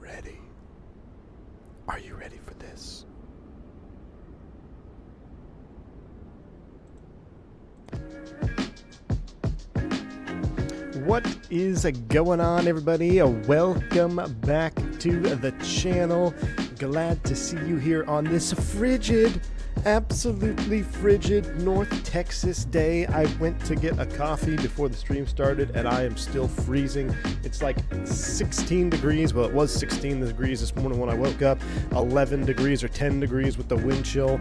ready? Are you ready for this? What is going on, everybody? Welcome back to the channel. Glad to see you here on this frigid, absolutely frigid North Texas day. I went to get a coffee before the stream started and I am still freezing. It's like 16 degrees. Well, it was 16 degrees this morning when I woke up. 11 degrees or 10 degrees with the wind chill.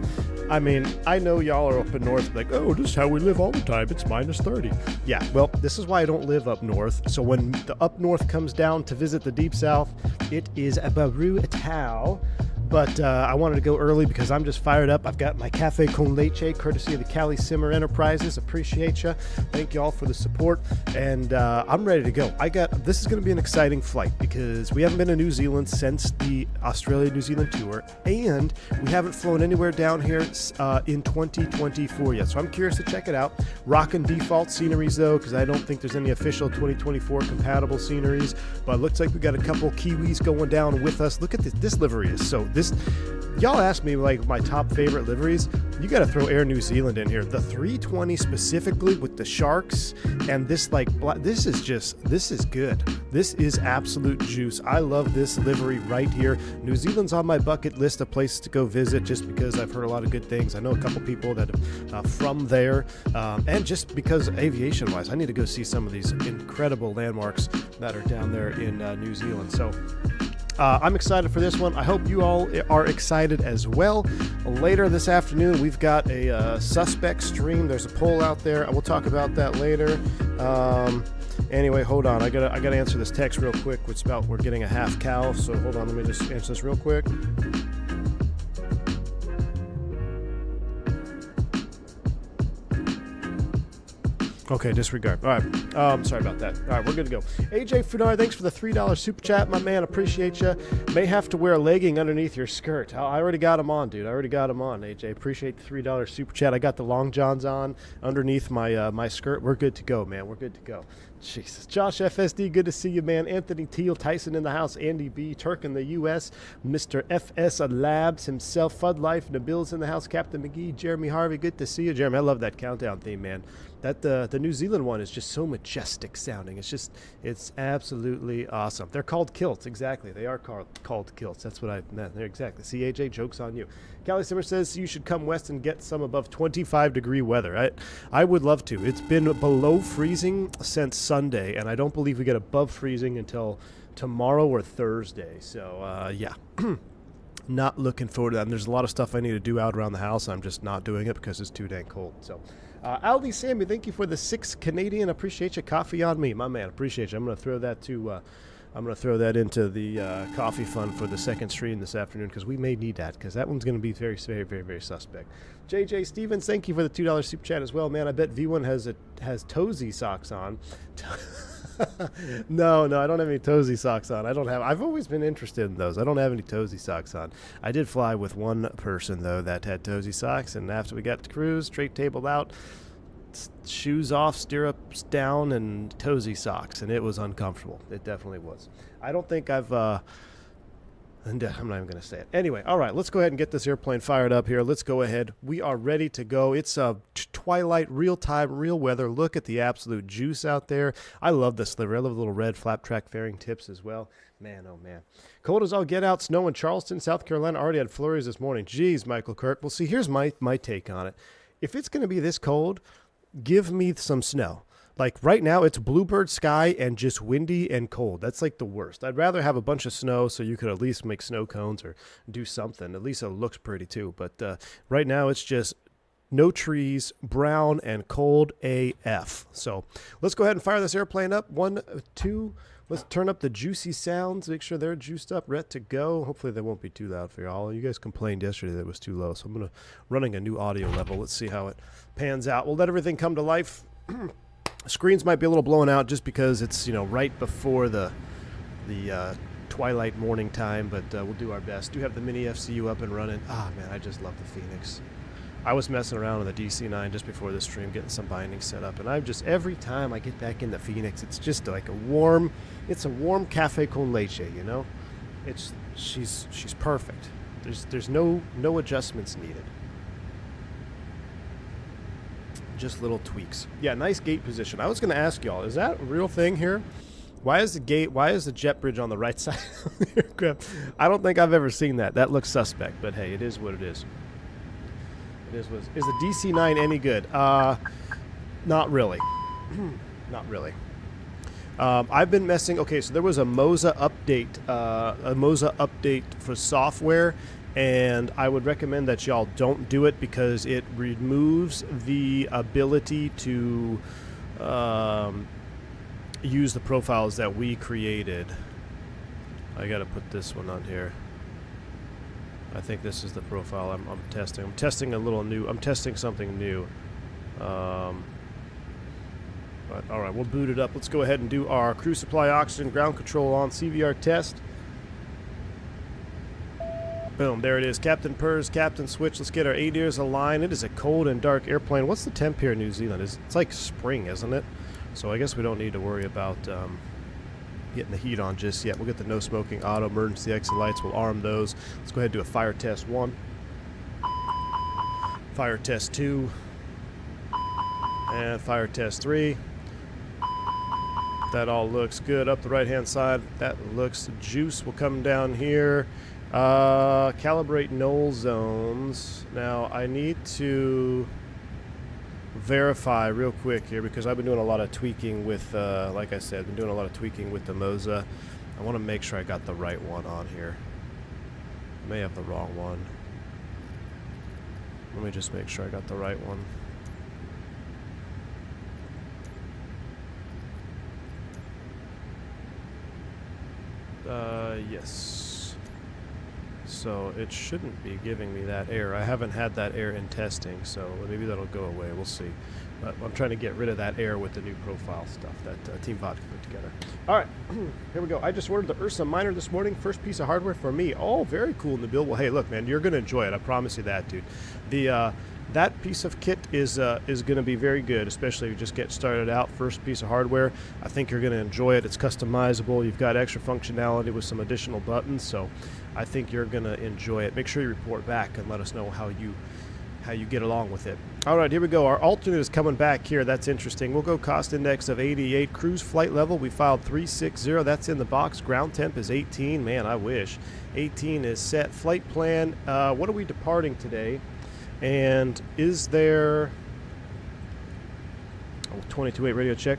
I mean, I know y'all are up in north like, oh, this is how we live all the time. It's minus 30. Yeah, well, this is why I don't live up north. So when the up north comes down to visit the deep south, it is a brutal. But I wanted to go early because I'm just fired up. I've got my cafe con leche, courtesy of the Cali Simmer Enterprises. Appreciate you. Thank you all for the support. And I'm ready to go. This is going to be an exciting flight because we haven't been to New Zealand since the Australia-New Zealand tour. And we haven't flown anywhere down here in 2024 yet. So I'm curious to check it out. Rocking default sceneries though, because I don't think there's any official 2024 compatible sceneries. But it looks like we got a couple Kiwis going down with us. Look at this. This livery is so... Y'all asked me like my top favorite liveries. You got to throw Air New Zealand in here. The 320 specifically with the sharks and this like this is good. This is absolute juice. I love this livery right here. New Zealand's on my bucket list of places to go visit just because I've heard a lot of good things. I know a couple people that are from there, and just because aviation wise, I need to go see some of these incredible landmarks that are down there in New Zealand. So I'm excited for this one. I hope you all are excited as well. Later this afternoon, we've got a suspect stream. There's a poll out there. I will talk about that later. Anyway, hold on. I gotta answer this text real quick. It's about we're getting a half cow. So hold on. Let me just answer this real quick. Okay, disregard. All right. Sorry about that. All right, we're good to go. AJ Funari, thanks for the $3 super chat, my man. Appreciate you. May have to wear a legging underneath your skirt. I already got them on, dude. I already got them on, AJ. Appreciate the $3 super chat. I got the long johns on underneath my my skirt. We're good to go, man. We're good to go. Jesus. Josh FSD, good to see you, man. Anthony Teal, Tyson in the house, Andy B, Turk in the U.S., Mr. FS Labs himself, Fud Life, Nabil's in the house, Captain McGee, Jeremy Harvey, good to see you. Jeremy, I love that countdown theme, man. That the New Zealand one is just so majestic sounding. It's absolutely awesome. They're called kilts, exactly. They are called kilts. That's what I meant. They're exactly. See, AJ, joke's on you. Callie Simmer says you should come west and get some above 25-degree weather. I would love to. It's been below freezing since Sunday, and I don't believe we get above freezing until tomorrow or Thursday. So, yeah. Not looking forward to that. And there's a lot of stuff I need to do out around the house. I'm just not doing it because it's too dang cold. So, Aldi Sammy, thank you for the 6 Canadian. Appreciate you. Coffee on me, my man. Appreciate you. I'm going to throw that to... I'm going to throw that into the coffee fund for the second stream this afternoon because we may need that because that one's going to be very, very, very, very suspect. JJ Stevens, thank you for the $2 super chat as well, man. I bet V1 has Tozy socks on. No, I don't have any Tozy socks on. I've always been interested in those. I don't have any Tozy socks on. I did fly with one person though that had Tozy socks, and after we got to cruise, straight tabled out, shoes off, stirrups down, and Tozy socks, and it was uncomfortable. It definitely was. I don't think I'm not even going to say it. Anyway, all right, let's go ahead and get this airplane fired up here. Let's go ahead. We are ready to go. It's twilight, real time, real weather. Look at the absolute juice out there. I love this sliver. I love the little red flap track fairing tips as well. Man, oh man. Cold as all get out. Snow in Charleston, South Carolina. Already had flurries this morning. Jeez, Michael Kirk. Well, see, here's my take on it. If it's going to be this cold, give me some snow. Like right now, it's bluebird sky and just windy and cold. That's like the worst. I'd rather have a bunch of snow so you could at least make snow cones or do something. At least it looks pretty too. But right now, it's just no trees, brown, and cold AF. So let's go ahead and fire this airplane up. 1, 2. Let's turn up the juicy sounds. Make sure they're juiced up, ready to go. Hopefully they won't be too loud for y'all. You guys complained yesterday that it was too low, so I'm running a new audio level. Let's see how it pans out. We'll let everything come to life. Screens might be a little blown out just because it's right before the twilight morning time, but we'll do our best. Do have the mini FCU up and running. Ah, man, I just love the Phoenix. I was messing around with the DC-9 just before the stream, getting some bindings set up, and I'm just, every time I get back in the Phoenix, it's just like it's a warm cafe con leche, she's perfect. There's no adjustments needed. Just little tweaks. Yeah, nice gate position. I was going to ask y'all, is that a real thing here? Why is the jet bridge on the right side of the aircraft? I don't think I've ever seen that. That looks suspect, but hey, it is what it is. It is what it is. Is the DC-9 any good? Not really. Not really. I've been messing. Okay, so there was a Moza update for software, and I would recommend that y'all don't do it because it removes the ability to use the profiles that we created. I gotta put this one on here. I think this is the profile I'm testing. I'm testing a little new. I'm testing something new. But, all right, we'll boot it up. Let's go ahead and do our crew supply oxygen ground control on CVR test. Boom, there it is. Captain purrs, captain switch. Let's get our ADIRs aligned. It is a cold and dark airplane. What's the temp here in New Zealand? It's like spring, isn't it? So I guess we don't need to worry about getting the heat on just yet. We'll get the no smoking auto emergency exit lights. We'll arm those. Let's go ahead and do a fire test 1. Fire test 2. And fire test 3. That all looks good. Up the right-hand side, that looks juice. We'll come down here. Calibrate null zones. Now, I need to verify real quick here because I've been doing a lot of tweaking with, like I said, I've been doing a lot of tweaking with the Moza. I want to make sure I got the right one on here. I may have the wrong one. Let me just make sure I got the right one. Yes. So it shouldn't be giving me that error. I haven't had that error in testing, so maybe that'll go away. We'll see. But I'm trying to get rid of that error with the new profile stuff that Team Vodka put together. All right, here we go. I just ordered the Ursa Miner this morning. First piece of hardware for me. Oh, very cool, Nabil. Well, hey, look, man, you're going to enjoy it. I promise you that, dude. That piece of kit is going to be very good, especially if you just get started out. First piece of hardware, I think you're going to enjoy it. It's customizable. You've got extra functionality with some additional buttons, so I think you're going to enjoy it. Make sure you report back and let us know how you get along with it. All right, here we go. Our alternate is coming back here. That's interesting. We'll go cost index of 88. Cruise flight level, we filed 360. That's in the box. Ground temp is 18. Man, I wish. 18 is set. Flight plan, what are we departing today? And is there 22.8 radio check?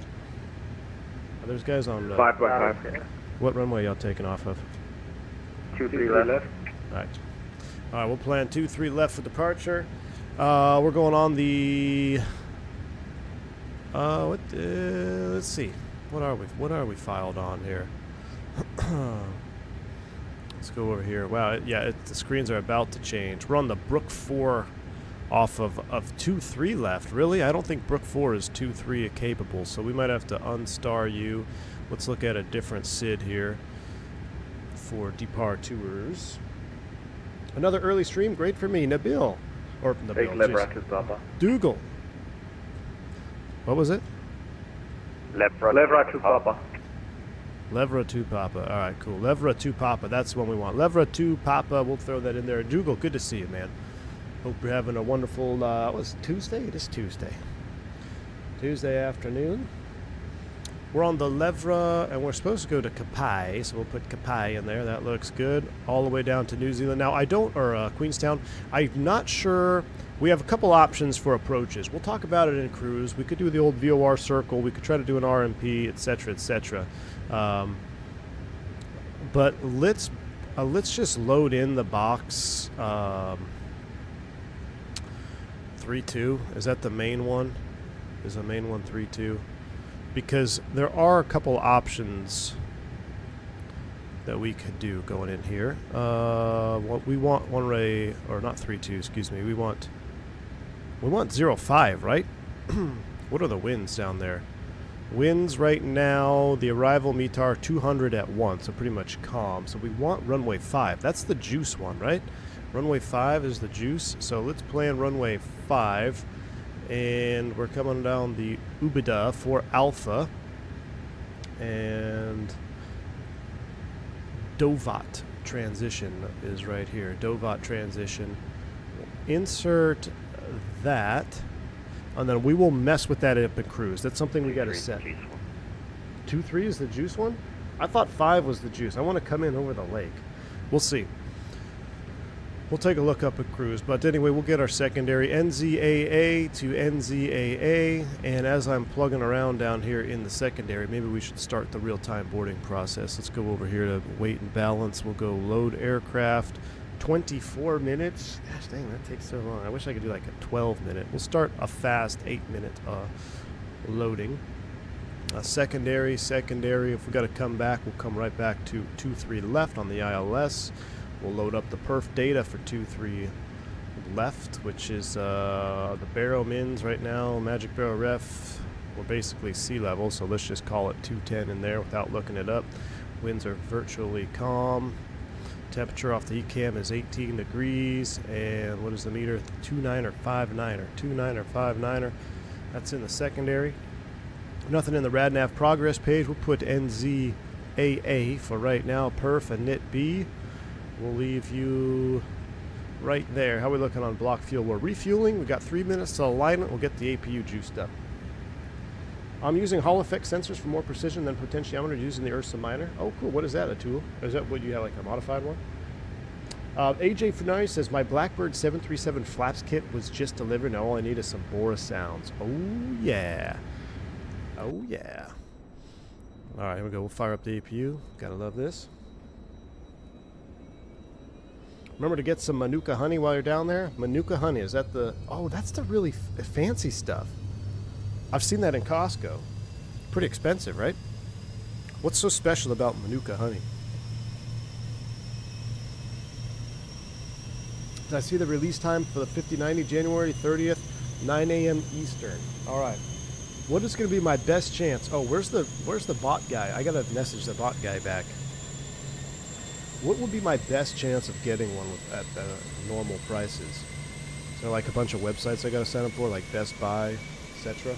There's guys on 5.5. What runway y'all taking off of? 23 left. All right, we'll plan 23 left for departure. We're going on the let's see. What are we filed on here? Let's go over here. Wow, yeah, the screens are about to change. We're on the Brook 4 off of 2-3 left. Really? I don't think Brook 4 is 2-3 capable, so we might have to unstar you. Let's look at a different SID here for departures. Another early stream, great for me. Nabil. Or Nabil. Dougal. What was it? Levra to Papa. Levra 2 Papa. All right, cool. Levra 2 Papa. That's the one we want. Levra 2 Papa. We'll throw that in there. Dougal, good to see you, man. Hope you're having a wonderful, what was it, Tuesday? It is Tuesday. Tuesday afternoon. We're on the Levra, and we're supposed to go to Kapai, so we'll put Kapai in there. That looks good. All the way down to New Zealand. Now, Queenstown. I'm not sure. We have a couple options for approaches. We'll talk about it in cruise. We could do the old VOR circle. We could try to do an RMP, etc., etc. But let's just load in the box 3-2. Is that the main one? Is the main one 3-2? Because there are a couple options that we could do going in here. What we want one ray, or not 3-2, excuse me. We want 0-5, right? What are the winds down there? Winds right now, the arrival METAR 200 at 1, so pretty much calm. So we want runway 5. That's the juice one, right? Runway 5 is the juice. So let's plan runway 5. And we're coming down the Ubida for Alpha. And Dovat. transition is right here. Dovot transition. Insert that, and then we will mess with that up in cruise. That's something we got to set. 2-3 is the juice one? I thought 5 was the juice. I want to come in over the lake. We'll see. We'll take a look up at cruise. But anyway, we'll get our secondary NZAA to NZAA. And as I'm plugging around down here in the secondary, maybe we should start the real-time boarding process. Let's go over here to weight and balance. We'll go load aircraft. 24 minutes. Gosh dang, that takes so long. I wish I could do like a 12-minute. We'll start a fast 8-minute loading. Secondary. If we got to come back, we'll come right back to 2-3 left on the ILS. We'll load up the perf data for 2-3 left, which is the baro mins right now. Magic baro ref. We're basically sea level, so let's just call it 210 in there without looking it up. Winds are virtually calm. Temperature off the ECAM is 18 degrees. And what is the meter? 29 or 59er. 29 or 59er. That's in the secondary. Nothing in the RadNav progress page. We'll put NZAA for right now. Perf and NIT B. We'll leave you right there. How are we looking on block fuel? We're refueling. We've got 3 minutes to alignment. We'll get the APU juiced up. I'm using Hall effect sensors for more precision than potentiometer using the Ursa Minor. Oh, cool. What is that, a tool? Is that what you have, like a modified one? AJ Funari says, my Blackbird 737 flaps kit was just delivered. Now all I need is some Bora sounds. Oh, yeah. Oh, yeah. All right, here we go. We'll fire up the APU. Gotta love this. Remember to get some Manuka honey while you're down there. Manuka honey, is that the... Oh, that's the really fancy stuff. I've seen that in Costco. Pretty expensive, right? What's so special about Manuka honey? Did I see the release time for the 5090 January 30th, 9 a.m. Eastern? All right. What is going to be my best chance? Oh, where's the bot guy? I got to message the bot guy back. What would be my best chance of getting one at normal prices? Is there like a bunch of websites I got to sign up for, like Best Buy, etc.?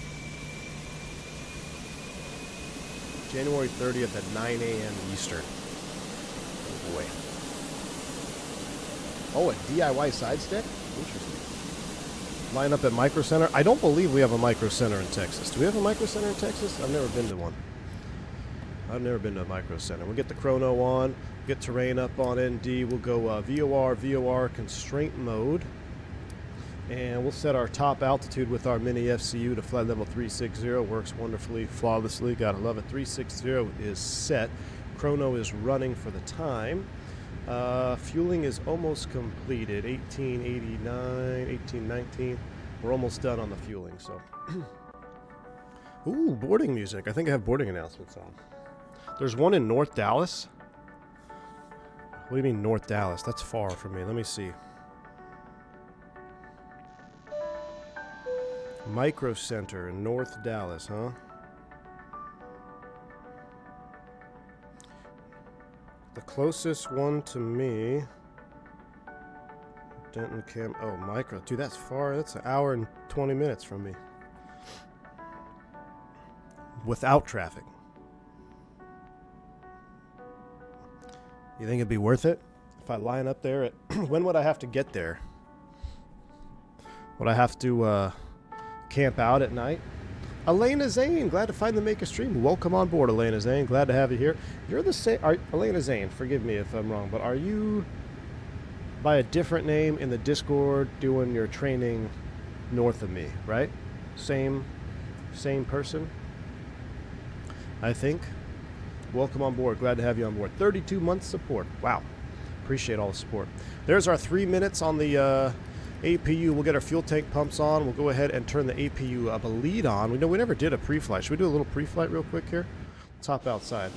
January 30th at 9 a.m. Eastern. Oh boy. Oh, a DIY side stick? Interesting. Line up at Micro Center. I don't believe we have a Micro Center in Texas. Do we have a Micro Center in Texas? I've never been to one. I've never been to a Micro Center. We'll get the chrono on, get terrain up on ND. We'll go VOR constraint mode. And we'll set our top altitude with our mini FCU to flight level 360. Works wonderfully, flawlessly. Gotta love it. 360 is set. Chrono is running for the time. Fueling is almost completed. 1889, 1819. We're almost done on the fueling, so. Ooh, boarding music. I think I have boarding announcements on. There's one in North Dallas. What do you mean North Dallas? That's far from me. Let me see. Micro Center in North Dallas, huh? The closest one to me... Denton Cam... Oh, Micro. Dude, that's far. That's an hour and 20 minutes from me. Without traffic. You think it'd be worth it? If I line up there at... When would I have to get there? Would I have to camp out at night? Elena Zane, glad to finally make a stream. Welcome on board, Elena Zane. Glad to have you here. You're the same... Elena Zane, forgive me if I'm wrong, but are you by a different name in the Discord doing your training north of me, right? Same person, I think. Welcome on board. Glad to have you on board. 32 months support. Wow. Appreciate all the support. There's our 3 minutes on the APU. We'll get our fuel tank pumps on. We'll go ahead and turn the APU up a lead on. We know we never did a pre-flight. Should we do a little pre-flight real quick here? Let's hop outside.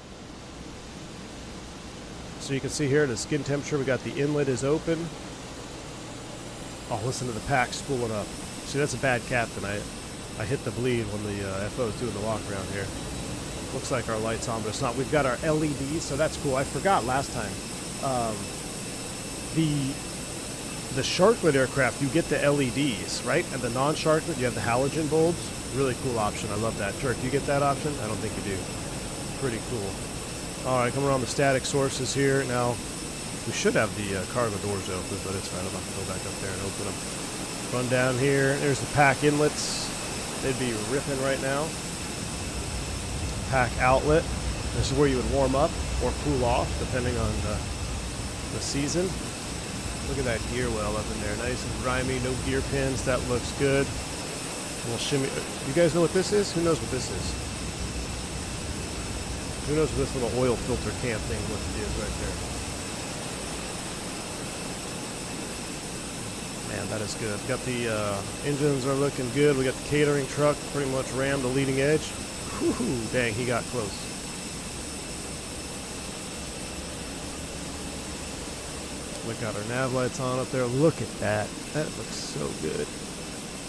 So you can see here the skin temperature. We got the inlet is open. Oh, listen to the pack spooling up. See, that's a bad captain. I hit the bleed when the FO is doing the walk around here. Looks like our light's on, but it's not. We've got our LEDs, so that's cool. I forgot last time. The Sharklet aircraft, you get the LEDs, right? And the non-Sharklet, you have the halogen bulbs. Really cool option. I love that. Jerk, do you get that option? I don't think you do. Pretty cool. All right, coming around the static sources here. Now, We should have the cargo doors open, but it's fine. I'm about to go back up there and open them. Run down here. There's the pack inlets. They'd be ripping right now. Pack outlet. This is where you would warm up or cool off, depending on the season. Look at that gear well up in there. Nice and grimy. No gear pins. That looks good. A little shimmy. You guys know what this is? Who knows what this is? Who knows what this little oil filter can thing what it is right there? Man, that is good. Got the engines are looking good. We got the catering truck pretty much rammed the leading edge. Whew, dang, he got close. We got our nav lights on up there. Look at that. That looks so good.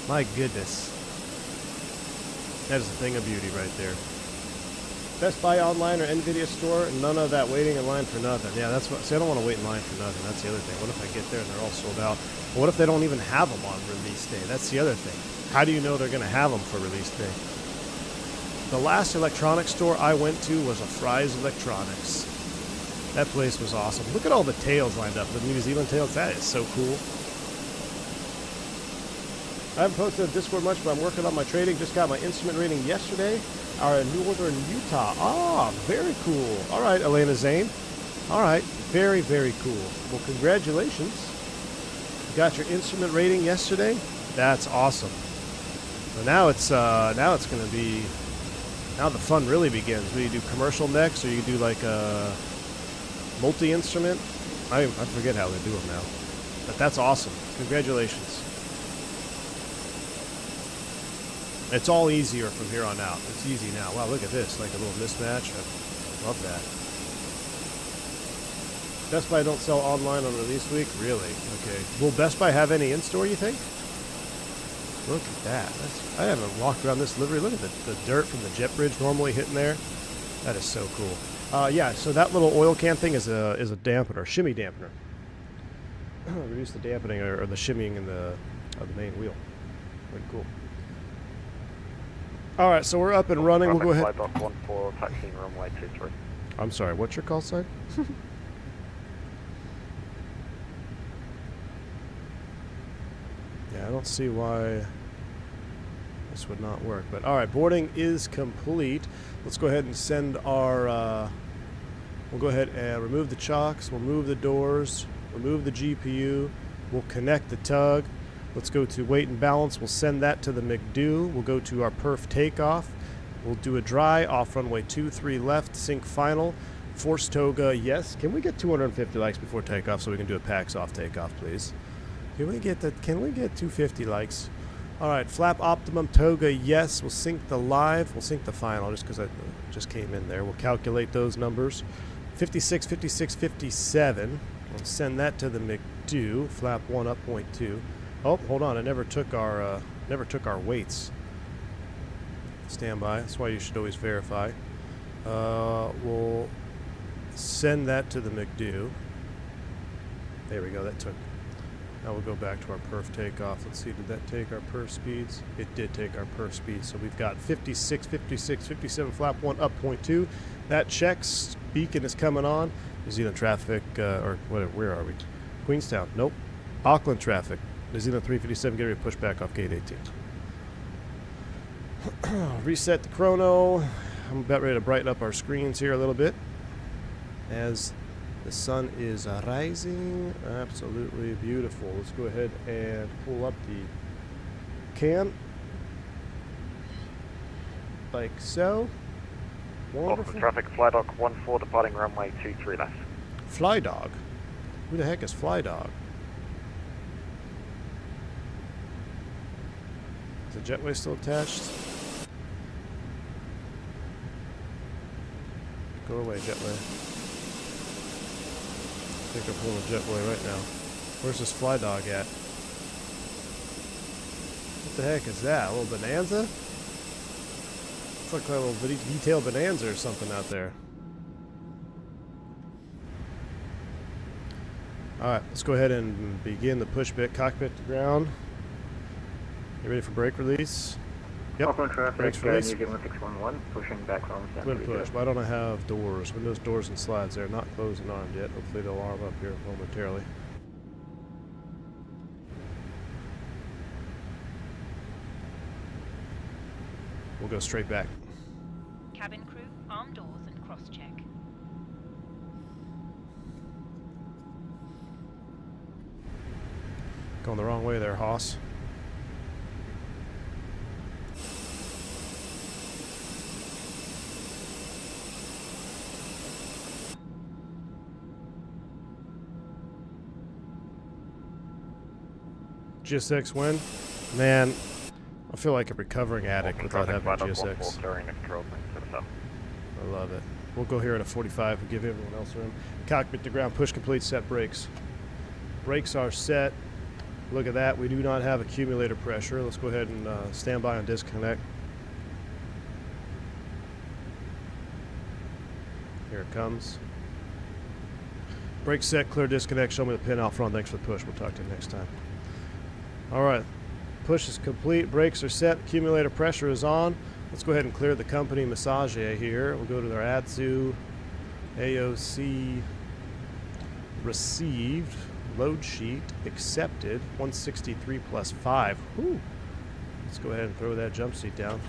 My goodness. That is a thing of beauty right there. Best Buy online or NVIDIA store, none of that waiting in line for nothing. Yeah, that's what. See, I don't want to wait in line for nothing. That's the other thing. What if I get there and they're all sold out? Well, what if they don't even have them on release day? That's the other thing. How do you know they're going to have them for release day? The last electronics store I went to was a Fry's Electronics. That place was awesome. Look at all the tails lined up. The New Zealand tails. That is so cool. I haven't posted on Discord much, but I'm working on my trading. Just got my instrument rating yesterday. Our new order in Utah. Ah, very cool. All right, Elena Zane. All right, very, very cool. Well, congratulations. You got your instrument rating yesterday. That's awesome. So now it's going to be. Now the fun really begins. Do you do commercial next, or you do like a multi-instrument? I forget how they do them now. But that's awesome. Congratulations. It's all easier from here on out. It's easy now. Wow, look at this. Like a little mismatch. I love that. Best Buy don't sell online on release week? Really? Okay. Will Best Buy have any in-store, you think? Look at that. I haven't walked around this livery. Look at the dirt from the jet bridge normally hitting there. That is so cool. Yeah, so that little oil can thing is a dampener, shimmy dampener. Reduce the dampening or the shimmying in of the main wheel. Pretty cool. All right, so we're up and running. We'll go ahead. Flightbox 14, taxiing runway 23. I'm sorry, what's your call sign? Yeah, I don't see why this would not work. But all right, boarding is complete. Let's go ahead and send our... we'll go ahead and remove the chocks. We'll move the doors. Remove the GPU. We'll connect the tug. Let's go to weight and balance. We'll send that to the McDo. We'll go to our perf takeoff. We'll do a dry off runway 23 left, sync final. Force Toga, yes. Can we get 250 likes before takeoff so we can do a PAX off takeoff, please? Can we get 250 likes? All right, flap optimum Toga, yes. We'll sync the live. We'll sync the final just because I just came in there. We'll calculate those numbers. 56, 56, 57. We'll send that to the McDo. Flap 1 up, 0.2. Oh, hold on! I never took our weights. Stand by. That's why you should always verify. We'll send that to the McDo. There we go. That took. Now we'll go back to our perf takeoff. Let's see. Did that take our perf speeds? It did take our perf speeds. So we've got 56, 56, 57. Flap 1 up 0.2. That checks. Beacon is coming on. New Zealand traffic, or where are we? Queenstown. Nope. Auckland traffic. New Zealand 357, get ready to push back off gate 18. Reset the chrono. I'm about ready to brighten up our screens here a little bit as the sun is rising. Absolutely beautiful. Let's go ahead and pull up the cam. Like so. Wonderful. Auckland traffic, Flydog 14, departing runway 23 left. Flydog? Who the heck is Flydog? Is the jetway still attached? Go away, jetway. I think I'm pulling a jetway right now. Where's this fly dog at? What the heck is that? A little bonanza? It's like a little detail bonanza or something out there. Alright, let's go ahead and begin the push bit. Cockpit to ground. You ready for brake release? Yep. Open traffic, Brakes New release. Zealand 611, pushing back home. Twin push. Why don't I have doors? Windows, doors, and slides. They're not closed and armed yet. Hopefully they'll arm up here momentarily. We'll go straight back. Cabin crew, arm doors and cross-check. Going the wrong way there, Hoss. GSX win? Man, I feel like a recovering addict without having GSX. I love it. We'll go here at a 45 and give everyone else room. Cockpit to ground, push complete, set brakes. Brakes are set. Look at that, we do not have accumulator pressure. Let's go ahead and stand by and disconnect. Here it comes. Brakes set, clear disconnect, show me the pin out front. Thanks for the push, we'll talk to you next time. Alright, push is complete, brakes are set, accumulator pressure is on. Let's go ahead and clear the company massage here. We'll go to their ATSU, AOC, received, load sheet, accepted, 163 plus 5. Whew. Let's go ahead and throw that jump seat down.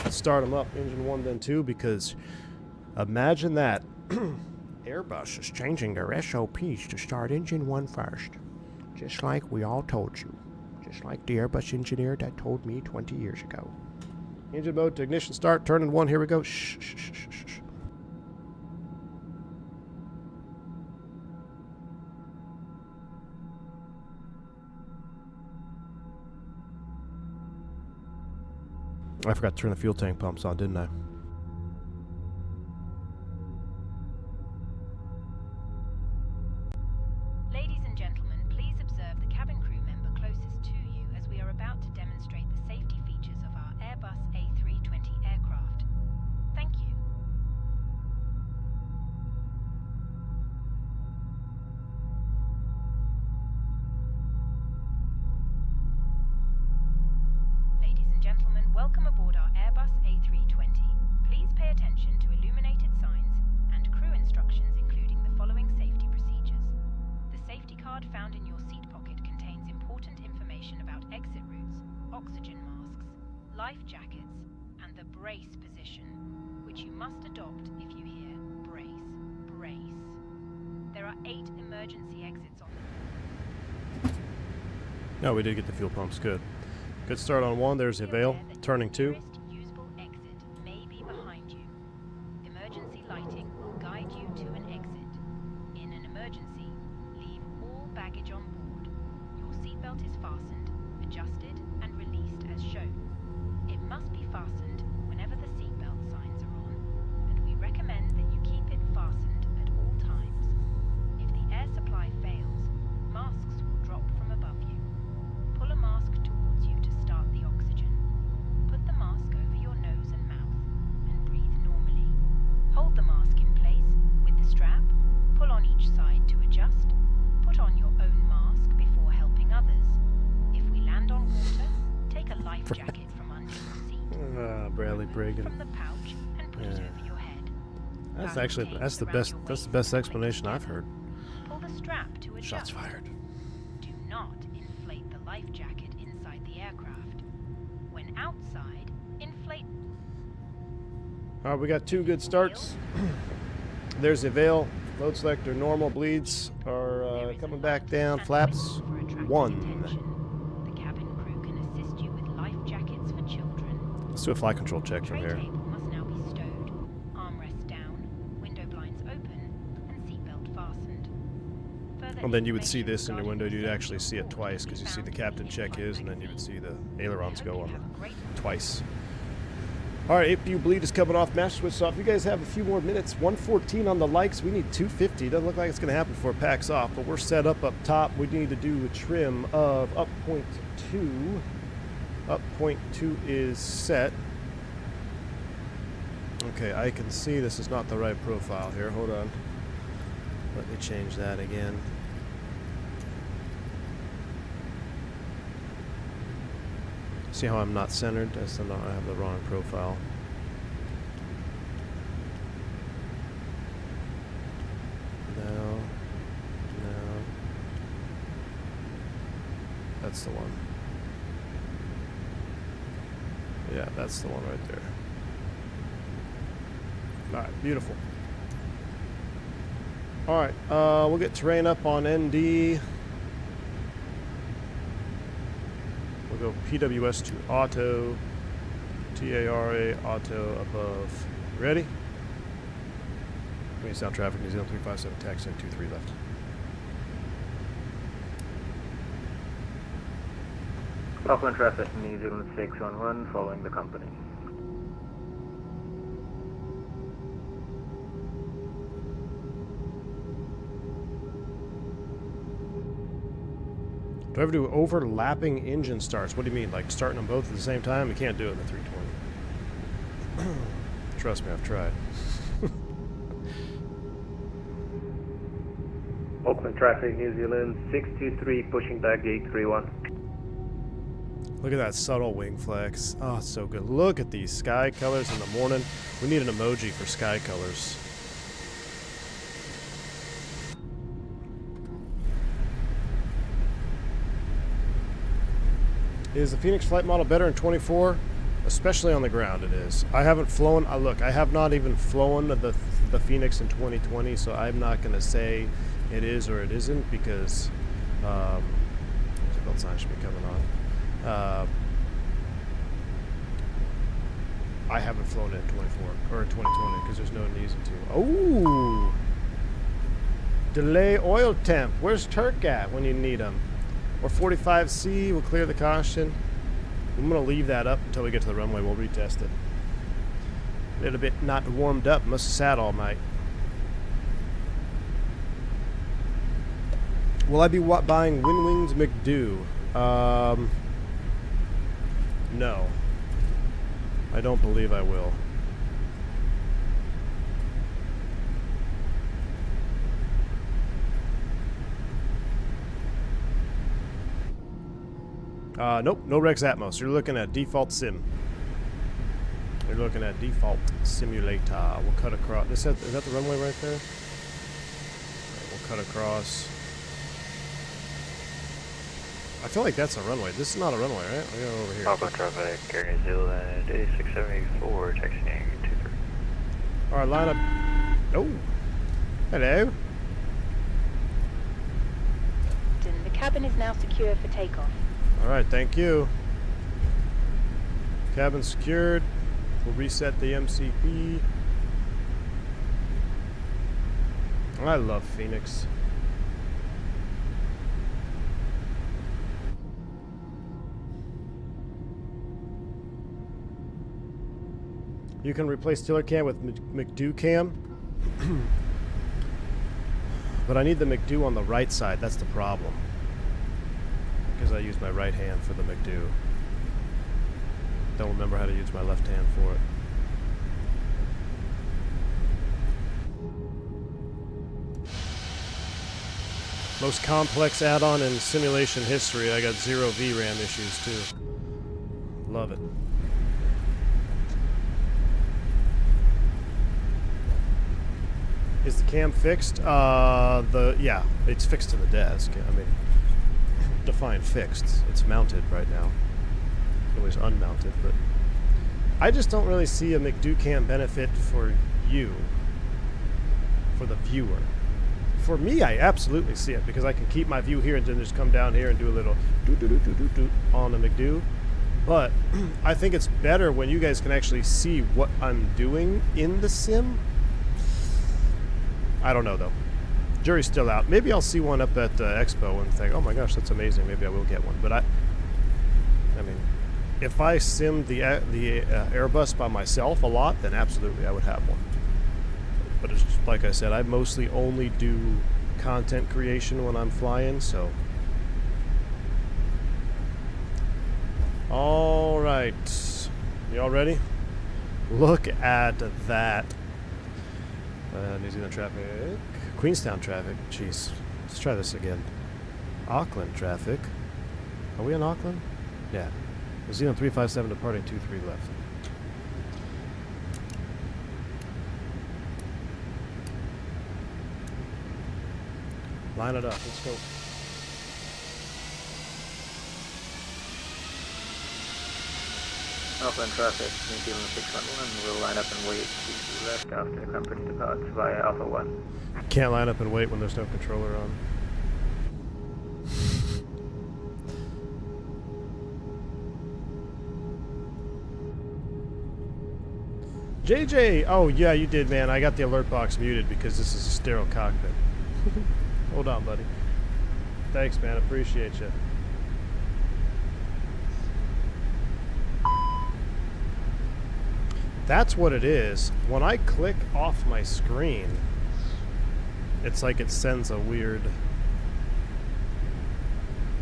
Let's start them up, engine 1 then 2, because imagine that. Airbus is changing their SOPs to start engine 1 first. Just like we all told you. Just like the Airbus engineer that told me 20 years ago. Engine mode to ignition start, turn in 1, here we go. Shh, shh, shh, shh, shh. I forgot to turn the fuel tank pumps on, didn't I? Ladies and gentlemen, please observe the cabin crew member closest to you as we are about to demonstrate the safety features of our Airbus A320 aircraft. Thank you. Ladies and gentlemen, welcome aboard our Airbus A320. Please pay attention to illuminated signs and crew instructions, including the following safety procedures. The safety card found in your seat pocket contains important information about exit routes, oxygen masks, life jackets, and the brace position, which you must adopt if you hear brace, brace. There are 8 emergency exits on the... No, we did get the fuel pumps, good. Good start on 1, there's the veil, turning 2. The nearest usable exit may be behind you. Emergency lighting will guide you to an exit. In an emergency, leave all baggage on board. Your seatbelt is fastened, adjusted, and released as shown. It must be fastened whenever the seatbelt signs are on, and we recommend that you keep it fastened at all times. If the air supply fails, masks will drop from above you. Pull a mask towards you to start the oxygen. Put the mask over your nose and mouth and breathe normally. Hold the mask in place with the strap. Pull on each side to adjust. Put on your own mask before helping others. If we land on water, take a life jacket from under your seat. Bradley Remove Bragan. from the pouch and put it over your head. That's Fasten actually, tapes that's the around best, your that's the waist best to click explanation I've together. heard. Pull the strap to adjust. Shots fired. Do not inflate the life jacket inside the aircraft. When outside, inflate. Alright, we got 2 good starts. There's the veil, load selector, normal, bleeds are coming back down, flaps 1. The cabin crew can assist you with life jackets for children. Let's do a flight control check from Tray here. table must now be stowed, armrest down, window blinds open, and seatbelt fastened. Further And then you would see information this in your regarding window, the you'd safety actually see it report twice can because be you see the found captain in check flight his and then you would magazine. see the I ailerons hope go you on have a great twice. Alright, APU bleed is coming off, master switch off. You guys have a few more minutes. 114 on the likes. We need 250. Doesn't look like it's going to happen before it packs off, but we're set up top. We need to do a trim of up point 2. Up point 2 is set. Okay, I can see this is not the right profile here. Hold on. Let me change that again. See how I'm not centered? I have the wrong profile. No. That's the one. Yeah, that's the one right there. Alright, beautiful. Alright, we'll get terrain up on ND. We'll go PWS to auto. TARA auto above. Ready? Queenstown traffic, New Zealand 357, taxi 23 left. Auckland traffic, New Zealand 611, following the company. Do I ever do overlapping engine starts? What do you mean? Like starting them both at the same time? You can't do it in the 320. Trust me, I've tried. Auckland traffic, New Zealand 623, pushing back gate 31. Look at that subtle wing flex. Oh, it's so good. Look at these sky colors in the morning. We need an emoji for sky colors. Is the Phoenix flight model better in 24? Especially on the ground, it is. I haven't flown. Look, I have not even flown the Phoenix in 2020, so I'm not going to say it is or it isn't because the belt sign should be coming on. I haven't flown it in 24 or in 2020 because there's no reason to. Oh, delay oil temp. Where's Turk at when you need him? Or 45C will clear the caution. I'm gonna leave that up until we get to the runway. We'll retest it. A little bit not warmed up. Must have sat all night. Will I be buying Wind Wings McDo? No. I don't believe I will. Nope, no Rex Atmos. You're looking at default sim. You're looking at default simulator. We'll cut across. Is that the runway right there? Right, we'll cut across. I feel like that's a runway. This is not a runway, right? We'll go over here. Auckland traffic, Air New Zealand, 8674, taxiing 23. Alright, line up. Oh. Hello. The cabin is now secure for takeoff. Alright, thank you. Cabin secured. We'll reset the MCP. I love Phoenix. You can replace Tiller Cam with McDo Cam. But I need the McDo on the right side. That's the problem. Because I use my right hand for the McDo. Don't remember how to use my left hand for it. Most complex add-on in simulation history. I got 0 VRAM issues too. Love it. Is the cam fixed? Yeah, it's fixed to the desk. I mean, define fixed. It's mounted right now. It's always unmounted, but I just don't really see a McDo cam benefit for you, for the viewer. For me, I absolutely see it because I can keep my view here and then just come down here and do a little do on the McDo. But I think it's better when you guys can actually see what I'm doing in the sim. I don't know though. Jury's still out. Maybe I'll see one up at Expo and think, oh my gosh, that's amazing. Maybe I will get one. But I mean, if I simmed the Airbus by myself a lot, then absolutely I would have one. But it's just, like I said, I mostly only do content creation when I'm flying, so. All right, y'all ready? Look at that. New Zealand traffic, Queenstown traffic. Jeez, let's try this again. Auckland traffic. Are we in Auckland? Yeah. New Zealand 357 departing 23 left. Line it up. Let's go. Auckland traffic, New Zealand 611 will line up and wait to left after the company departs via Alpha 1. Can't line up and wait when there's no controller on. JJ! Oh, yeah, you did, man. I got the alert box muted because this is a sterile cockpit. Hold on, buddy. Thanks, man. Appreciate you. That's what it is. When I click off my screen, it's like it sends a weird...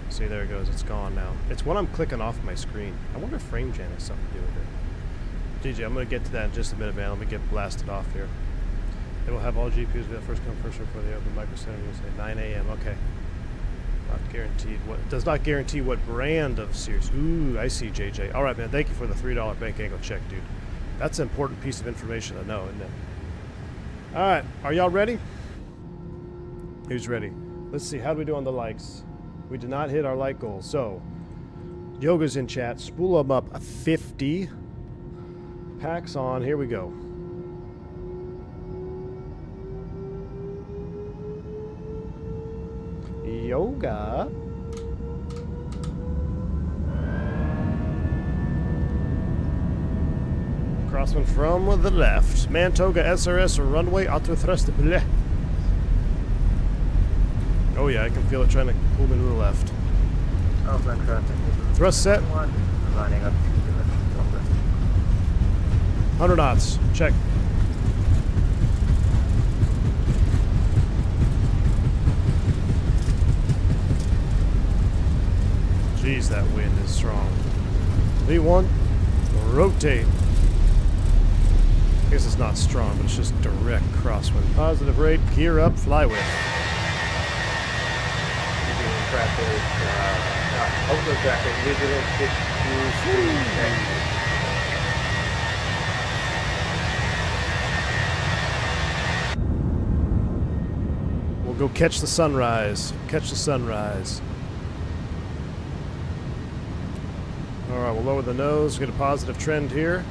See, there it goes. It's gone now. It's when I'm clicking off my screen. I wonder if frame gen has something to do with it. DJ, I'm going to get to that in just a minute, man. Let me get blasted off here. They will have all GPUs be the first come, first serve for the open micro center. You say 9 a.m. Okay. Not guaranteed. What does not guarantee what brand of series. Ooh, I see, JJ. All right, man. Thank you for the $3 bank angle check, dude. That's an important piece of information to know, isn't it? All right. Are y'all ready? Who's ready? Let's see. How do we do on the likes? We did not hit our like goal. So, Yoga's in chat. Spool them up 50. Packs on. Here we go. Yoga. Crosswind from the left. Toga SRS runway auto thrust. Oh yeah, I can feel it trying to pull me to the left. Auckland traffic. Thrust set. Lining up. 100 knots. Check. Jeez, that wind is strong. V1, rotate. I guess it's not strong, but it's just direct crosswind. Positive rate, gear up, fly with. New Zealand traffic, Auckland traffic, New Zealand 623. We'll go catch the sunrise. Catch the sunrise. Alright, we'll lower the nose, get a positive trend here.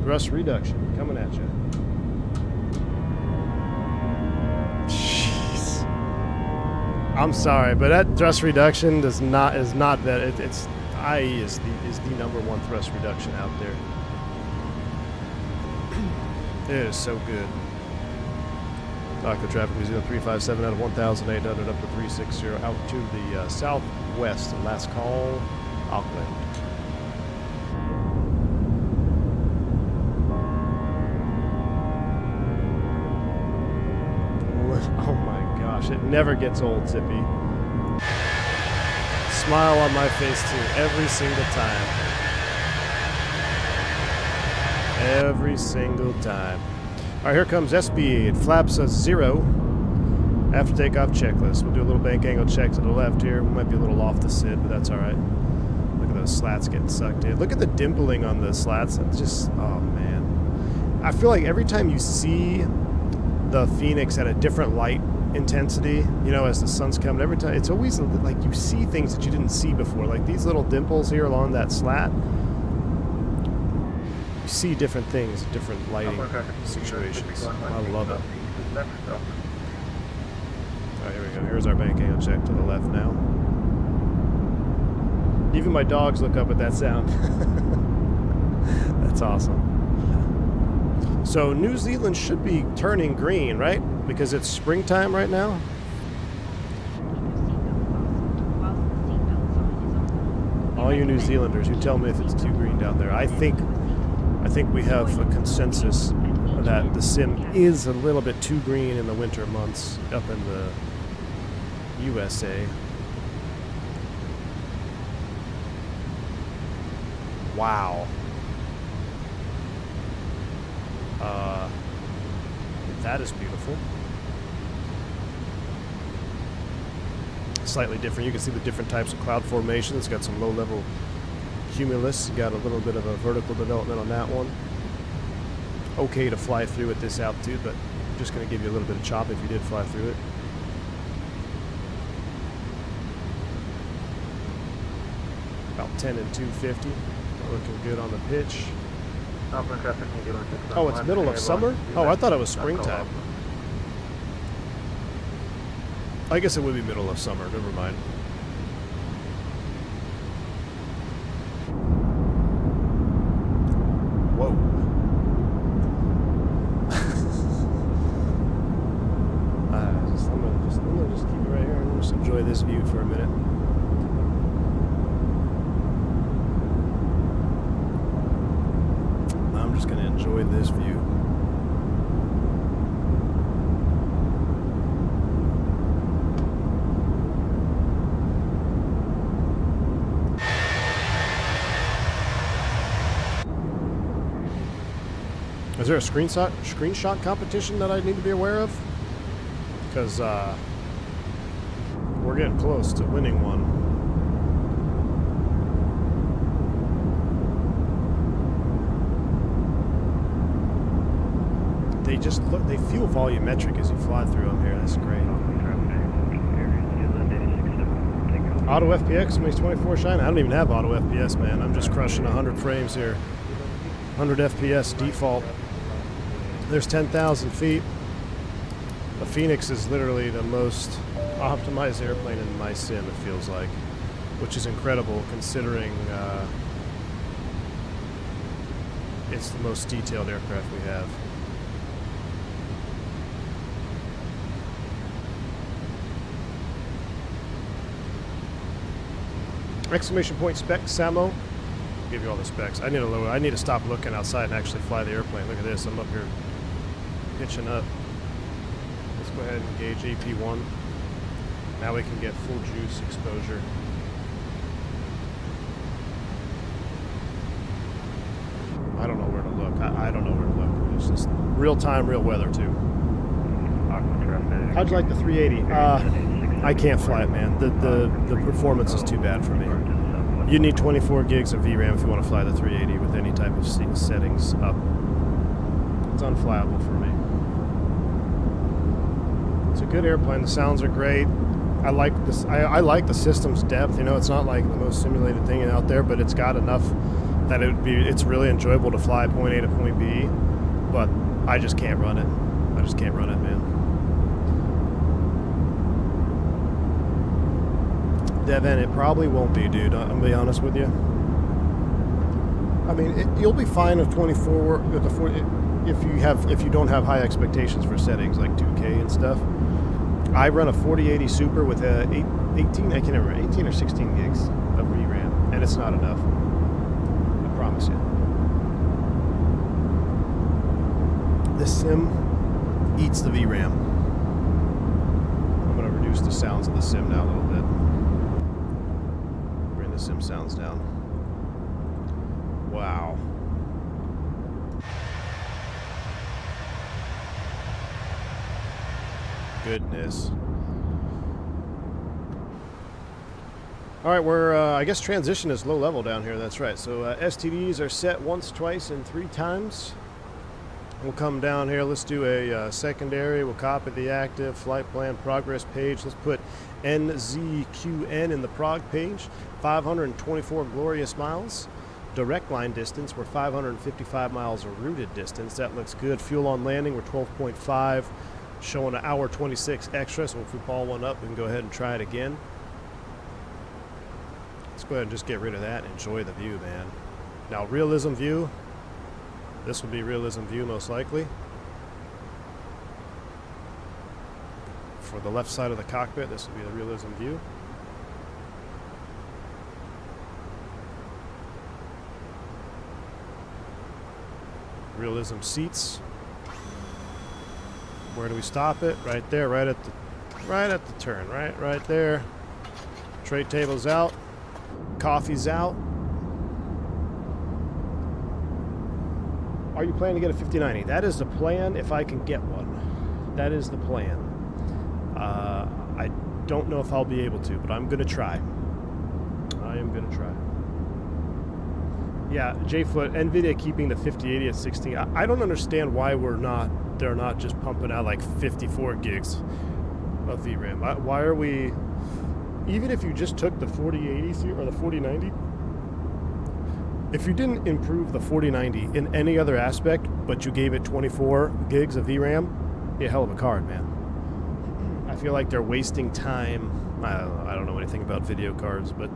Thrust reduction coming at you. Jeez. I'm sorry, but that thrust reduction is not that it's IE is the number one thrust reduction out there. It is so good. Doctor traffic New Zealand 357 out of 1,800 up to 360 out to the southwest. Last call, Auckland. Oh my gosh, it never gets old, Zippy. Smile on my face too, every single time. Every single time. Alright, here comes SB8. Flaps a 0. After takeoff checklist. We'll do a little bank angle check to the left here. We might be a little off the SID, but that's alright. Look at those slats getting sucked in. Look at the dimpling on the slats. It's just, oh man. I feel like every time you see the Phoenix at a different light intensity, you know, as the sun's coming, every time, it's always like you see things that you didn't see before. Like these little dimples here along that slat. See different things, different lighting situations. I love it. Alright, here we go. Here's our bank angle check to the left now. Even my dogs look up at that sound. That's awesome. So New Zealand should be turning green, right? Because it's springtime right now. All you New Zealanders, you tell me if it's too green down there. I think we have a consensus that the sim is a little bit too green in the winter months up in the USA. Wow. That is beautiful. slightly different. You can see the different types of cloud formation. It's got some low-level cumulus. Got a little bit of a vertical development on that one. Okay to fly through at this altitude, but I'm just going to give you a little bit of chop if you did fly through it. About 10 and 250. Looking good on the pitch. Oh, it's middle of summer? Oh, I thought it was springtime. I guess it would be middle of summer. Never mind. Whoa. I'm gonna just keep it right here and just enjoy this view for a minute. I'm just gonna enjoy this view. Is there a screenshot competition that I need to be aware of? Because we're getting close to winning one. They just look, they feel volumetric as you fly through them here. That's great. Auto FPX makes 24 shine. I don't even have auto FPS, man. I'm just crushing 100 frames here. 100 FPS default. There's 10,000 feet. The Fenix is literally the most optimized airplane in my sim, it feels like, which is incredible considering it's the most detailed aircraft we have. Exclamation point spec Samo. Give you all the specs. I need to stop looking outside and actually fly the airplane. Look at this. I'm up here pitching up. Let's go ahead and engage AP1. Now we can get full juice exposure. I don't know where to look. I don't know where to look. It's just real time, real weather too. How'd you like the 380? I can't fly it, man. The performance is too bad for me. You need 24 gigs of VRAM if you want to fly the 380 with any type of settings up. It's unflyable for me. It's a good airplane. The sounds are great. I like this. I like the system's depth. You know, it's not like the most simulated thing out there, but it's got enough that it's really enjoyable to fly point A to point B. But I just can't run it. I just can't run it, man. Devin, it probably won't be, dude. I'm gonna be honest with you. I mean, you'll be fine with 24 with the 40 if you don't have high expectations for settings like 2K and stuff. I run a 4080 Super with a 18. I can't remember 18 or 16 gigs of VRAM, and it's not enough. I promise you. This sim eats the VRAM. I'm gonna reduce the sounds of the sim now a little bit. Sim sounds down. Wow. Goodness. All right, we're, I guess transition is low level down here. That's right. So STDs are set once, twice, and 3 times. We'll come down here. Let's do a secondary. We'll copy the active flight plan progress page. Let's put NZQN in the prog page. 524 glorious miles. Direct line distance, we're 555 miles of routed distance. That looks good. Fuel on landing, we're 12.5. Showing an hour 26 extra, so if we ball one up, we can go ahead and try it again. Let's go ahead and just get rid of that and enjoy the view, man. Now, realism view. This would be realism view most likely. For the left side of the cockpit, this would be the realism view. Realism seats. Where do we stop it? Right there, right at the turn, right there. Tray table's out. Coffee's out. Are you planning to get a 5090? That is the plan if I can get one. That is the plan. I don't know if I'll be able to, but I'm going to try. I am going to try. Yeah, J-Foot, NVIDIA keeping the 5080 at 16. I don't understand why they're not just pumping out like 54 gigs of VRAM. Why are we, even if you just took the 4080 or the 4090, if you didn't improve the 4090 in any other aspect, but you gave it 24 gigs of VRAM, be a hell of a card, man. I feel like they're wasting time. I don't know anything about video cards, but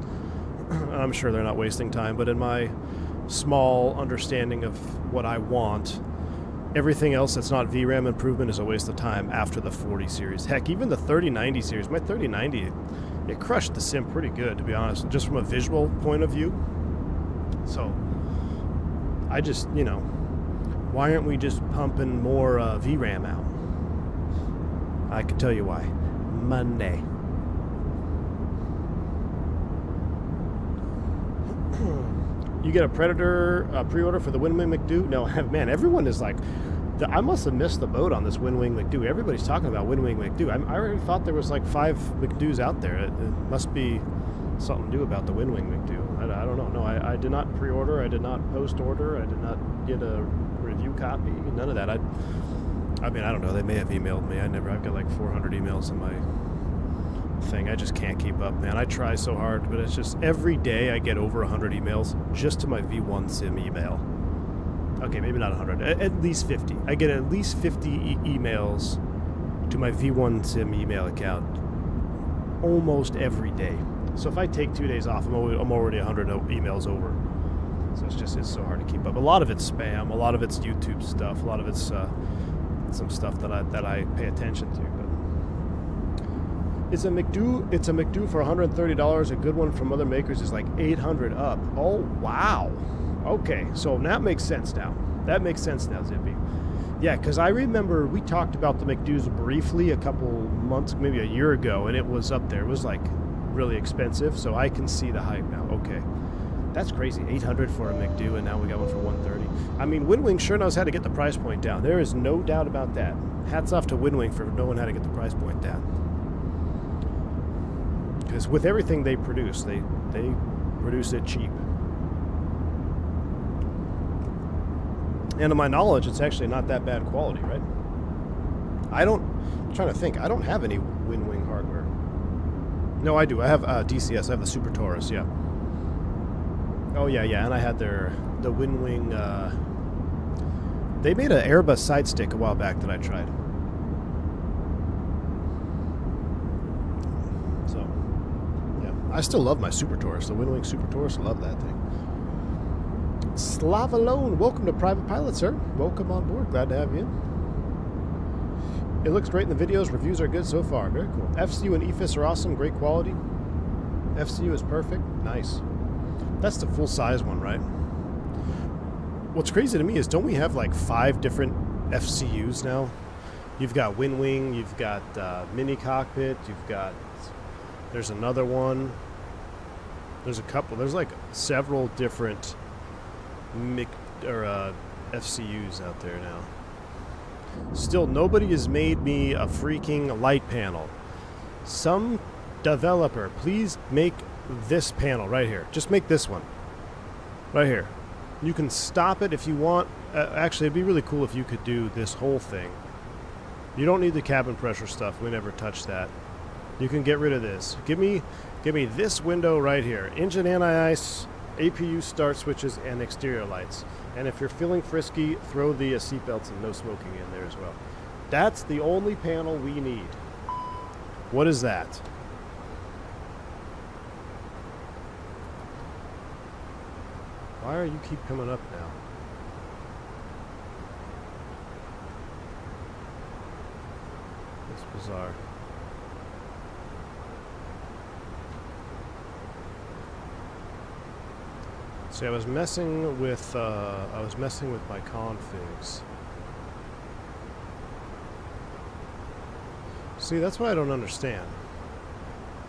I'm sure they're not wasting time. But in my small understanding of what I want, everything else that's not VRAM improvement is a waste of time after the 40 series. Heck, even the 3090 series, my 3090, it crushed the sim pretty good, to be honest, just from a visual point of view. So, I just, you know, why aren't we just pumping more VRAM out? I can tell you why. Monday. You get a Predator pre-order for the Windwing McDo? No, man, everyone is like, I must have missed the boat on this Windwing McDo. Everybody's talking about Windwing McDo. I already thought there was like 5 McDos out there. It must be something to do about the Windwing McDo. I don't know. No, I did not pre-order. I did not post-order. I did not get a review copy. None of that. I mean, I don't know. They may have emailed me. I've got like 400 emails in my thing. I just can't keep up, man. I try so hard, but it's just every day I get over 100 emails just to my V1 Sim email. Okay, maybe not 100. At least 50. I get at least 50 emails to my V1 Sim email account almost every day. So if I take 2 days off, I'm already 100 emails over. So it's so hard to keep up. A lot of it's spam. A lot of it's YouTube stuff. A lot of it's some stuff that I pay attention to. But it's a McDo for $130. A good one from other makers is like 800 up. Oh wow. Okay, so that makes sense now. That makes sense now, Zippy. Yeah, because I remember we talked about the McDo's briefly a couple months, maybe a year ago, and it was up there. It was like really expensive, so I can see the hype now. Okay, that's crazy. 800 for a McDo, and now we got one for 130. I mean, Windwing sure knows how to get the price point down. There is no doubt about that. Hats off to Windwing for knowing how to get the price point down. Because with everything they produce, they produce it cheap. And to my knowledge, it's actually not that bad quality, right? I'm trying to think. I don't have any Windwing hardware. No, I do. I have DCS. I have the Super Taurus, yeah. Oh, yeah, and I had the Windwing, they made an Airbus side stick a while back that I tried. So, yeah. I still love my Super Taurus. The Windwing Super Taurus, love that thing. Slavalone, welcome to Private Pilot, sir. Welcome on board. Glad to have you. It looks great in the videos. Reviews are good so far. Very cool. FCU and EFIS are awesome. Great quality. FCU is perfect. Nice. That's the full-size one, right? What's crazy to me is, don't we have like 5 different FCUs now? You've got Windwing. You've got Mini Cockpit. There's another one. There's a couple. There's like several different FCUs out there now. Still, nobody has made me a freaking light panel. Some developer, please make this panel right here. Just make this one. Right here. You can stop it if you want. Actually, it'd be really cool if you could do this whole thing. You don't need the cabin pressure stuff. We never touched that. You can get rid of this. Give me this window right here. Engine anti-ice, APU start switches, and exterior lights. And if you're feeling frisky, throw the seatbelts and no smoking in there as well. That's the only panel we need. What is that? Why are you keep coming up now? That's bizarre. See, I was messing with my configs. See, that's what I don't understand.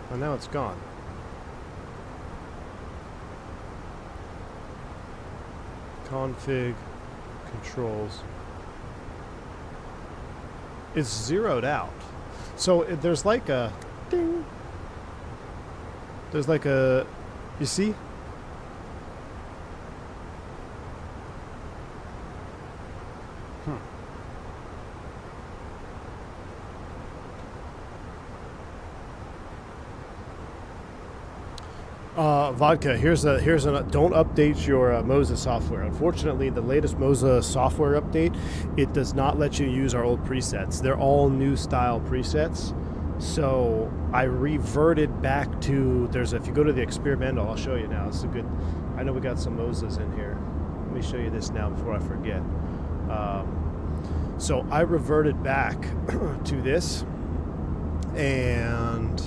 And now it's gone. Config, controls. It's zeroed out. So there's like a Ding. There's like a, you see? Vodka, here's a don't update your Moza software. Unfortunately, the latest Moza software update, it does not let you use our old presets. They're all new style presets. So I reverted back to, if you go to the experimental, I'll show you now. It's a good, I know we got some Mozas in here. Let me show you this now before I forget. So I reverted back to this, and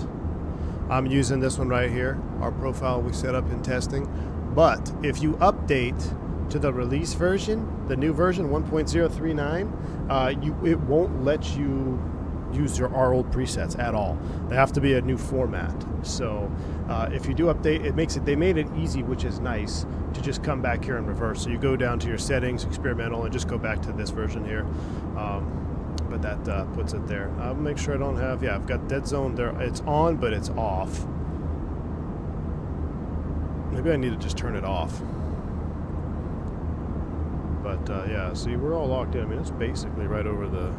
I'm using this one right here, our profile we set up in testing. But if you update to the release version, the new version 1.039, it won't let you use our old presets at all. They have to be a new format. So if you do update, they made it easy, which is nice, to just come back here and reverse. So you go down to your settings, experimental, and just go back to this version here. But that puts it there. I'll make sure I don't have, I've got dead zone there. It's on, but it's off. Maybe I need to just turn it off. But yeah, see, we're all locked in. I mean, it's basically right over the,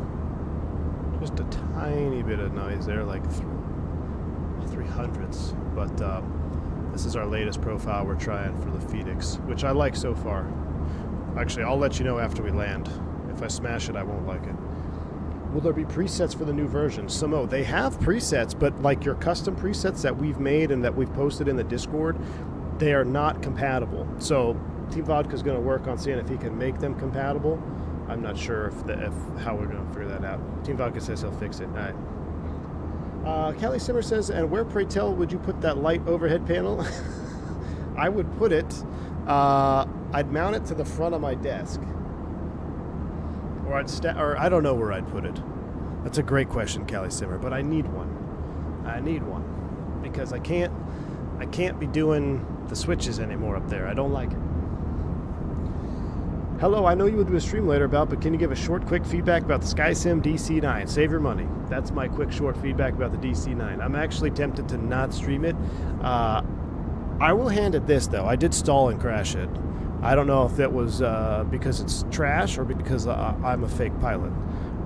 just a tiny bit of noise there, like 300ths. But this is our latest profile we're trying for the Fenix, which I like so far. Actually, I'll let you know after we land. If I smash it, I won't like it. Will there be presets for the new version? Samo, they have presets, but like your custom presets that we've made and that we've posted in the Discord, they are not compatible. So Team Vodka is going to work on seeing if he can make them compatible. I'm not sure if how we're going to figure that out. Team Vodka says he'll fix it. All right. Callie Simmer says, and where, pray tell, would you put that light overhead panel? I would put it, I'd mount it to the front of my desk. Or I don't know where I'd put it. That's a great question, Callie Simmer, but I need one. I need one. Because I can't be doing the switches anymore up there. I don't like it. Hello, I know you will do a stream later about, but can you give a short, quick feedback about the SkySim DC9? Save your money. That's my quick, short feedback about the DC9. I'm actually tempted to not stream it. I will hand it this, though. I did stall and crash it. I don't know if that was because it's trash or because I'm a fake pilot.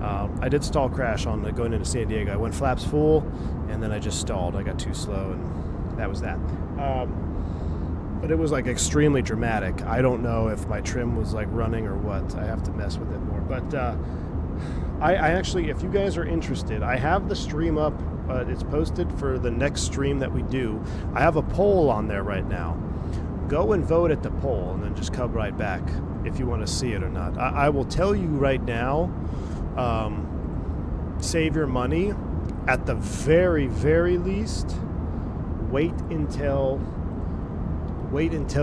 I did stall crash on going into San Diego. I went flaps full, and then I just stalled. I got too slow, and that was that. But it was like extremely dramatic. I don't know if my trim was like running or what. I have to mess with it more. But I actually, if you guys are interested, I have the stream up. It's posted for the next stream that we do. I have a poll on there right now. Go and vote at the poll and then just come right back if you want to see it or not. I will tell you right now, save your money. At the very, very least, wait until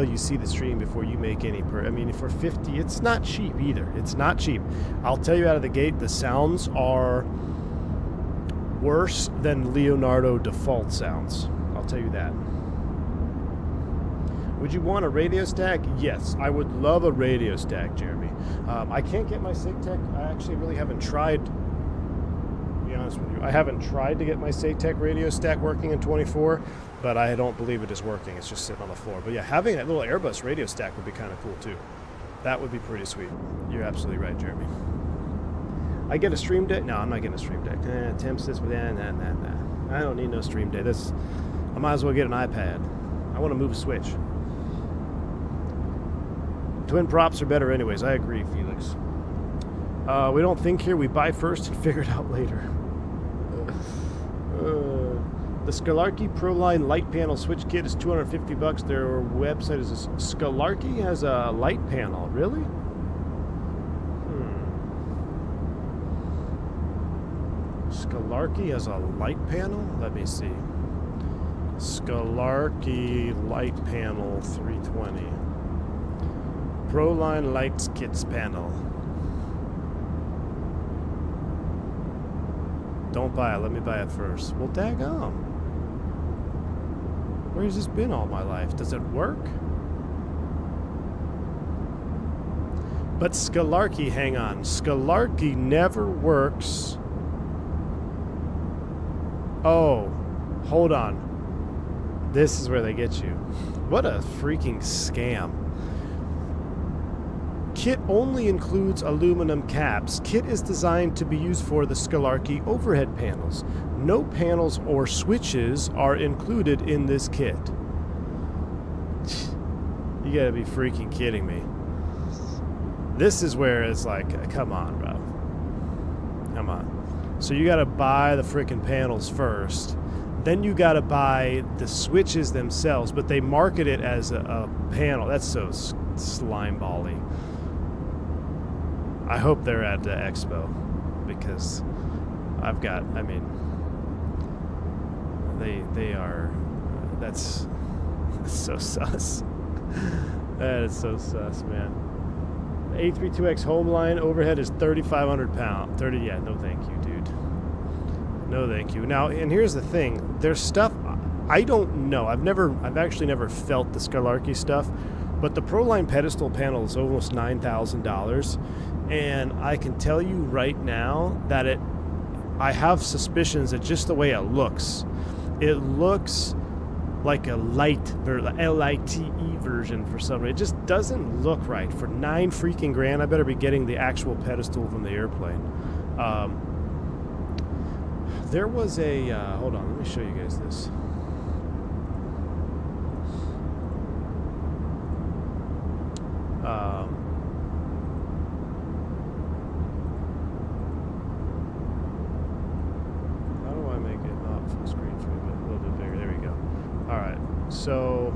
you see the stream before you make any I mean, for 50, it's not cheap either. It's not cheap. I'll tell you out of the gate, the sounds are worse than Leonardo default sounds. I'll tell you that. Would you want a radio stack? Yes, I would love a radio stack, Jeremy. I can't get my SIGTech. I actually really haven't tried, to be honest with you. I haven't tried to get my SIGTech radio stack working in 24, but I don't believe it is working. It's just sitting on the floor. But yeah, having that little Airbus radio stack would be kind of cool too. That would be pretty sweet. You're absolutely right, Jeremy. I get a stream deck? No, I'm not getting a stream deck. Temps this, nah. I don't need no stream deck. I might as well get an iPad. I want to move a switch. Twin props are better anyways. I agree, Felix. We don't think here. We buy first and figure it out later. The Scalarky Proline light panel switch kit is $250. Their website is Scalarky has a light panel. Really? Scalarky has a light panel? Let me see. Scalarky light panel 320. Proline lights kits panel. Don't buy it. Let me buy it first. Well, daggone. Where has this been all my life? Does it work? But Scalarky, hang on. Scalarky never works. Oh, Hold on. This is where they get you. What a freaking scam. Kit only includes aluminum caps. Kit is designed to be used for the Skylarky overhead panels. No panels or switches are included in this kit. You gotta be freaking kidding me. This is where it's like, come on, bro. Come on. So you gotta buy the freaking panels first. Then you gotta buy the switches themselves, but they market it as a panel. That's so slime-bally. I hope they're at the expo, because I've got, I mean, they are, that's so sus. That is so sus, man. The A320X Homeline overhead is 3,500 pounds. 30, yeah, no thank you, dude. No thank you. Now, and here's the thing. There's stuff, I don't know. I've actually never felt the Skylarky stuff, but the Proline pedestal panel is almost $9,000. And I can tell you right now that I have suspicions that just the way it looks like a LITE version for some reason. It just doesn't look right. For $9 freaking grand, I better be getting the actual pedestal from the airplane. There was a, hold on, let me show you guys this. So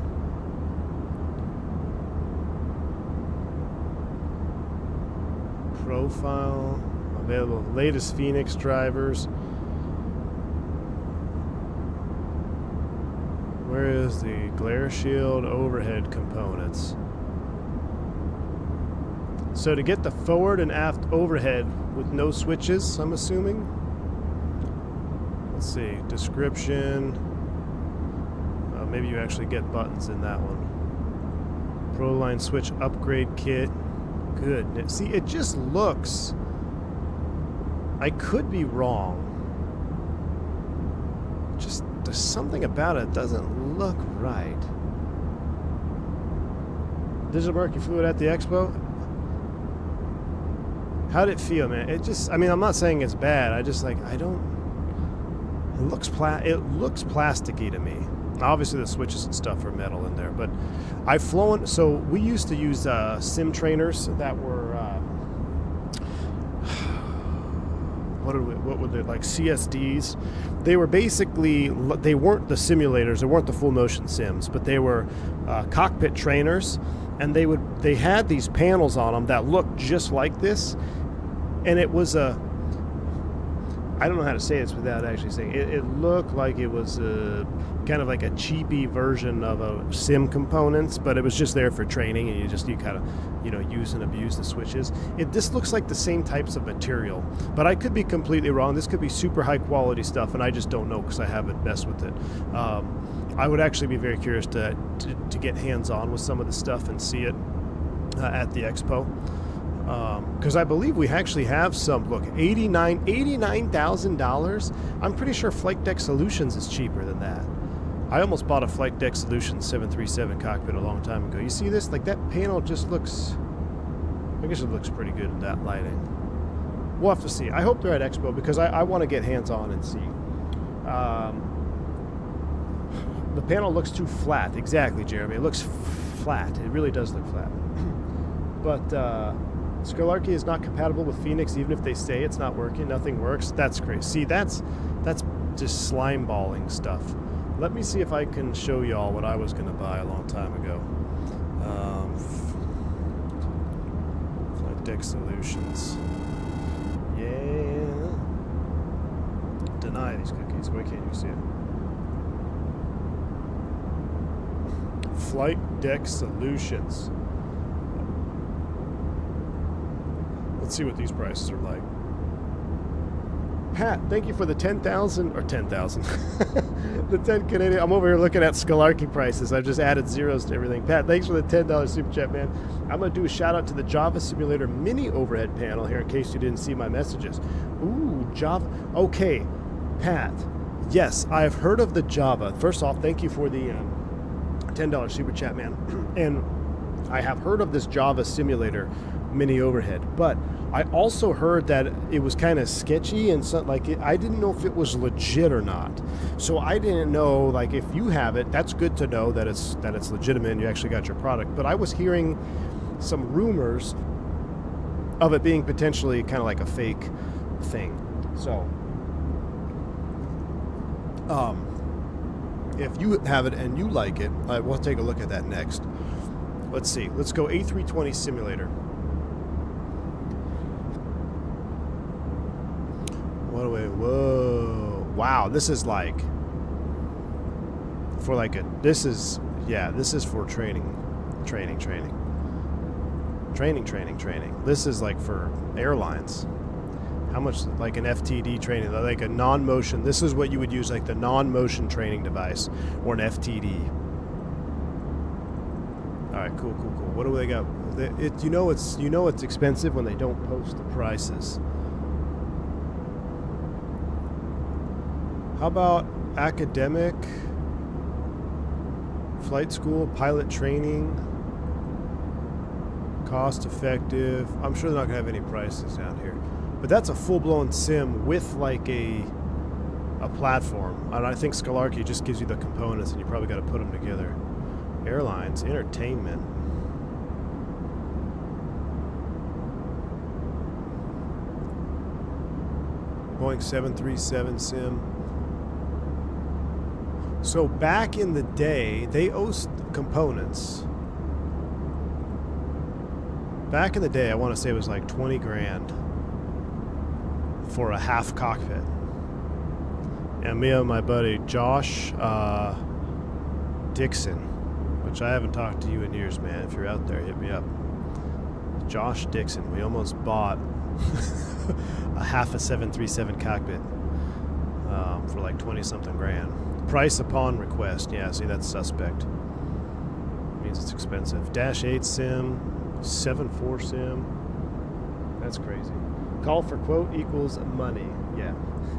profile available, latest Phoenix drivers. Where is the glare shield overhead components? So to get the forward and aft overhead with no switches, I'm assuming. Let's see, description. Maybe you actually get buttons in that one. Proline switch upgrade kit. Good. See, it just looks... I could be wrong. Just, there's something about it that doesn't look right. Digital murky fluid at the expo? How'd it feel, man? It just... I mean, I'm not saying it's bad. I just, like, I don't... It looks plasticky to me. Obviously the switches and stuff are metal in there, but I've flown, so we used to use sim trainers that were what were they, like CSDs. They were basically, they weren't the simulators, they weren't the full motion sims, but they were cockpit trainers, and they had these panels on them that looked just like this, and it was a, I don't know how to say this without actually saying it. It looked like it was kind of like a cheapy version of a sim components, but it was just there for training, and you kind of, you know, use and abuse the switches. This looks like the same types of material, but I could be completely wrong. This could be super high quality stuff, and I just don't know because I haven't messed with it. I would actually be very curious to get hands-on with some of the stuff and see it at the expo. Because I believe we actually have some, look, $89,000. I'm pretty sure Flight Deck Solutions is cheaper than that. I almost bought a Flight Deck Solutions 737 cockpit a long time ago. You see this? Like, that panel just looks, I guess it looks pretty good in that lighting. We'll have to see. I hope they're at Expo because I want to get hands-on and see. The panel looks too flat. Exactly, Jeremy. It looks flat. It really does look flat. But, Skylarky is not compatible with Phoenix, even if they say it's not working, nothing works. That's crazy. See, that's just slime balling stuff. Let me see if I can show y'all what I was going to buy a long time ago. Flight Deck Solutions. Yeah. Deny these cookies. Why can't you see it? Flight Deck Solutions. Let's see what these prices are like. Pat, thank you for the 10,000 or 10,000. The 10 Canadian. I'm over here looking at Skylarky prices. I've just added zeros to everything. Pat, thanks for the $10 super chat, man. I'm going to do a shout out to the Java Simulator mini overhead panel here in case you didn't see my messages. Ooh, Java. Okay, Pat, Yes, I have heard of the Java. First off, thank you for the $10 super chat, man. And I have heard of this Java simulator mini overhead, but I also heard that it was kind of sketchy and so, like I didn't know if it was legit or not. So I didn't know, like, if you have it, that's good to know that it's legitimate and you actually got your product. But I was hearing some rumors of it being potentially kind of like a fake thing. So if you have it and you like it, we'll take a look at that next. Let's see. Let's go A320 simulator. What do we? Whoa! Wow, this is like for like a. This is for training. This is like for airlines. How much, like an FTD training, like a non-motion. This is what you would use, like the non-motion training device or an FTD. All right, cool. What do they got? It's expensive when they don't post the prices. How about academic, flight school, pilot training, cost effective? I'm sure they're not gonna have any prices down here, but that's a full-blown sim with like a platform. And I think Scholarchy just gives you the components, and you probably got to put them together. Airlines, entertainment. Boeing 737 sim. So back in the day, they owned components. Back in the day, I want to say it was like 20 grand for a half cockpit. And me and my buddy Josh Dixon, which I haven't talked to you in years, man. If you're out there, hit me up. Josh Dixon. We almost bought a half a 737 cockpit for like 20-something grand. Price upon request. Yeah, see, that's suspect. Means it's expensive. Dash 8 sim, 7.4 sim. That's crazy. Call for quote equals money. Yeah.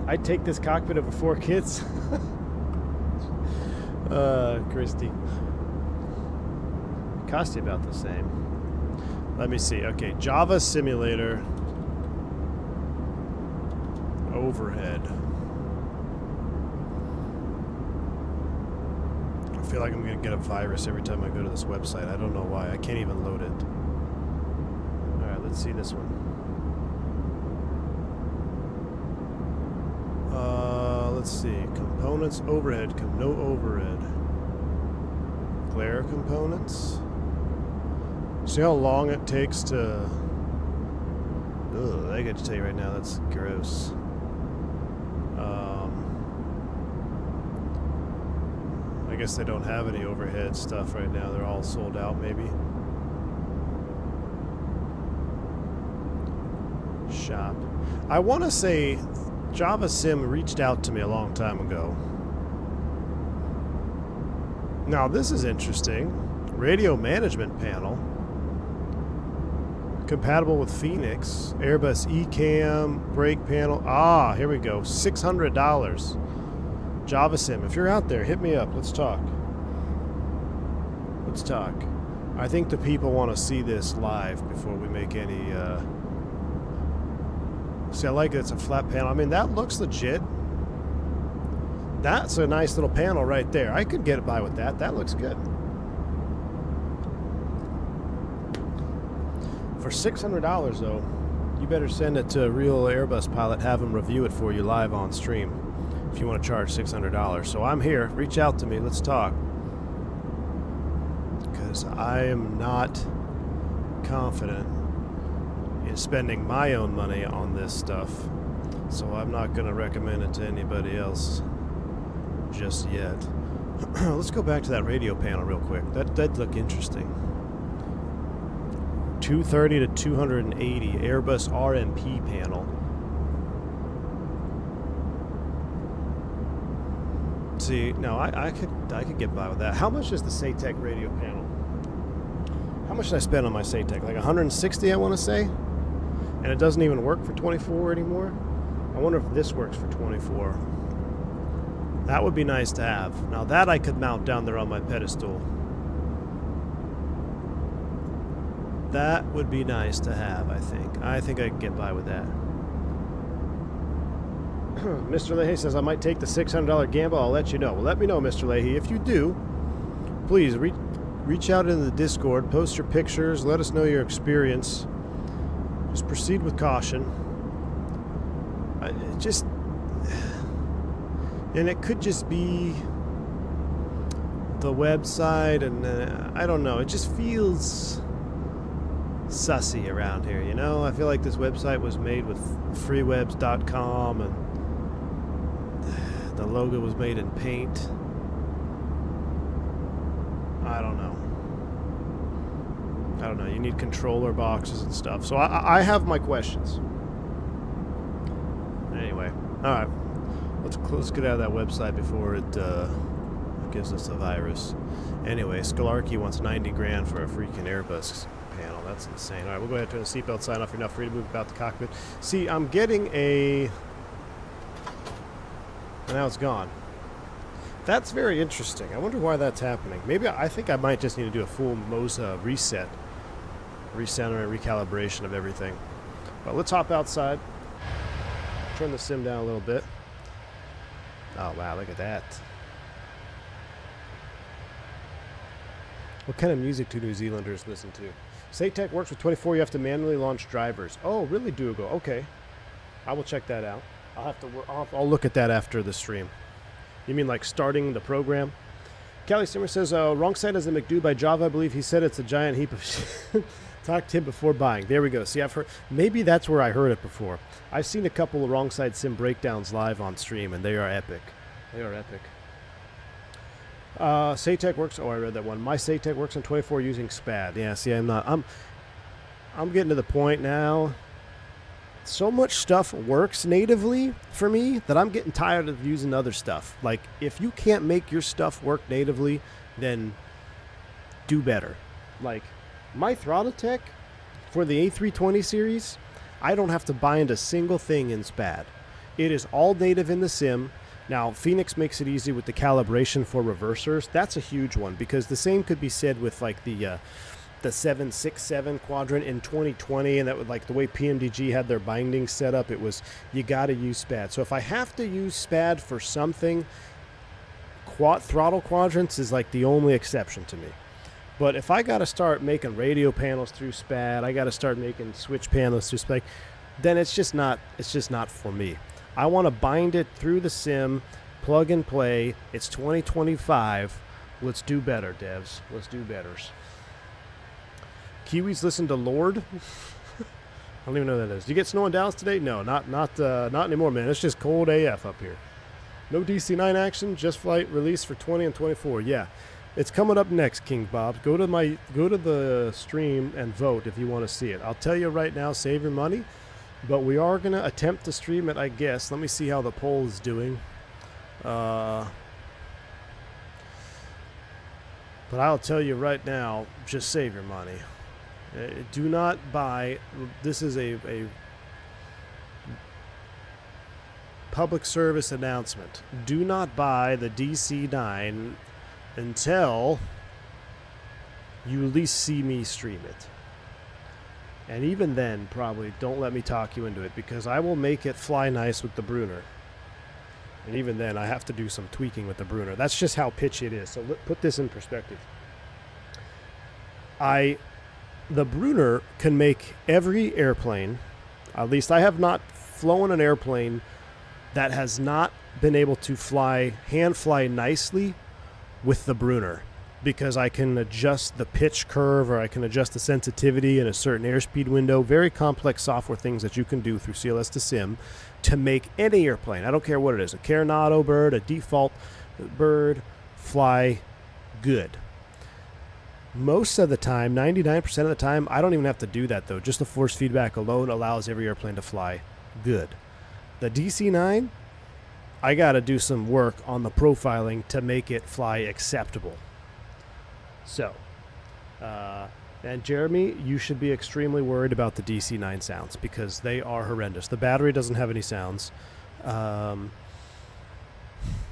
I'd take this cockpit over 4 kids. Christy. Cost you about the same. Let me see. Okay, Java simulator. Overhead. I feel like I'm going to get a virus every time I go to this website. I don't know why. I can't even load it. Alright, let's see this one. Let's see. Components, overhead. No overhead. Glare components. See how long it takes to... Ugh, I got to tell you right now, that's gross. I guess they don't have any overhead stuff right now. They're all sold out, maybe. Shop. I want to say Java Sim reached out to me a long time ago. Now, this is interesting. Radio management panel. Compatible with Phoenix. Airbus ECAM, brake panel. Ah, here we go. $600. Java Sim. If you're out there, hit me up. Let's talk. Let's talk. I think the people want to see this live before we make any... See, I like it. It's a flat panel. I mean, that looks legit. That's a nice little panel right there. I could get by with that. That looks good. For $600, though, you better send it to a real Airbus pilot, have him review it for you live on stream if you want to charge $600. So I'm here. Reach out to me. Let's talk. Because I am not confident in spending my own money on this stuff. So I'm not going to recommend it to anybody else just yet. Let's go back to that radio panel real quick. That did look interesting. 230 to 280 Airbus RMP panel. See, no, I could get by with that. How much is the SATEC radio panel? How much did I spend on my SATEC? Like 160, I want to say. And it doesn't even work for 24 anymore. I wonder if this works for 24. That would be nice to have. Now that I could mount down there on my pedestal. That would be nice to have, I think. I think I could get by with that. Mr. Leahy says, I might take the $600 gamble. I'll let you know. Well, let me know, Mr. Leahy. If you do, please reach out into the Discord. Post your pictures. Let us know your experience. Just proceed with caution. And it could just be the website, and I don't know. It just feels sussy around here, you know? I feel like this website was made with freewebs.com, and the logo was made in paint. I don't know. You need controller boxes and stuff. So I have my questions. Anyway, all right. Let's get out of that website before it gives us a virus. Anyway, Skalarky wants 90 grand for a freaking Airbus panel. That's insane. All right, we'll go ahead and turn the seatbelt sign off. You're now free to move about the cockpit. See, I'm getting a... And now it's gone. That's very interesting. I wonder why that's happening. Maybe I think I might just need to do a full Moza reset. Recenter and recalibration of everything. But let's hop outside. Turn the sim down a little bit. Oh, wow, look at that. What kind of music do New Zealanders listen to? SATEC works with 24. You have to manually launch drivers. Oh, really, Dougal? Okay. I will check that out. I'll look at that after the stream. You mean like starting the program? Callie Simmer says, wrong site is a McDo by Java. I believe he said it's a giant heap of shit. Talk to him before buying. There we go. See, I've heard... Maybe that's where I heard it before. I've seen a couple of wrong side sim breakdowns live on stream, and they are epic. They are epic. SATEC works... Oh, I read that one. My SATEC works on 24 using SPAD. Yeah, see, I'm not... I'm getting to the point now. So much stuff works natively for me that I'm getting tired of using other stuff. Like, if you can't make your stuff work natively, then do better. Like... My Throttletek for the A320 series, I don't have to bind a single thing in SPAD. It is all native in the sim. Now, Fenix makes it easy with the calibration for reversers. That's a huge one because the same could be said with like the 767 Quadrant in 2020, and that would like the way PMDG had their bindings set up. It was you got to use SPAD. So if I have to use SPAD for something, throttle quadrants is like the only exception to me. But if I got to start making radio panels through SPAD, I got to start making switch panels through SPAD, then it's just not for me. I want to bind it through the sim, plug and play. It's 2025. Let's do better, devs. Let's do betters. Kiwis listen to Lord. I don't even know what that is. Do you get snow in Dallas today? No, not anymore, man. It's just cold AF up here. No DC-9 action, just flight release for 20 and 24. Yeah. It's coming up next, King Bob. Go to the stream and vote if you want to see it. I'll tell you right now, save your money. But we are going to attempt to stream it, I guess. Let me see how the poll is doing. But I'll tell you right now, just save your money. Do not buy. This is a public service announcement. Do not buy the DC-9 until you at least see me stream it. And even then, probably don't let me talk you into it, because I will make it fly nice with the Brunner. And even then, I have to do some tweaking with the Brunner. That's just how pitchy it is. So put this in perspective. The Brunner can make every airplane, at least I have not flown an airplane that has not been able to hand fly nicely with the Brunner, because I can adjust the pitch curve, or I can adjust the sensitivity in a certain airspeed window. Very complex software things that you can do through CLS to Sim to make any airplane, I don't care what it is, a Coronado bird, a default bird, fly good. Most of the time, 99% of the time, I don't even have to do that though. Just the force feedback alone allows every airplane to fly good. The DC-9, I got to do some work on the profiling to make it fly acceptable. So, and Jeremy, you should be extremely worried about the DC-9 sounds, because they are horrendous. The battery doesn't have any sounds.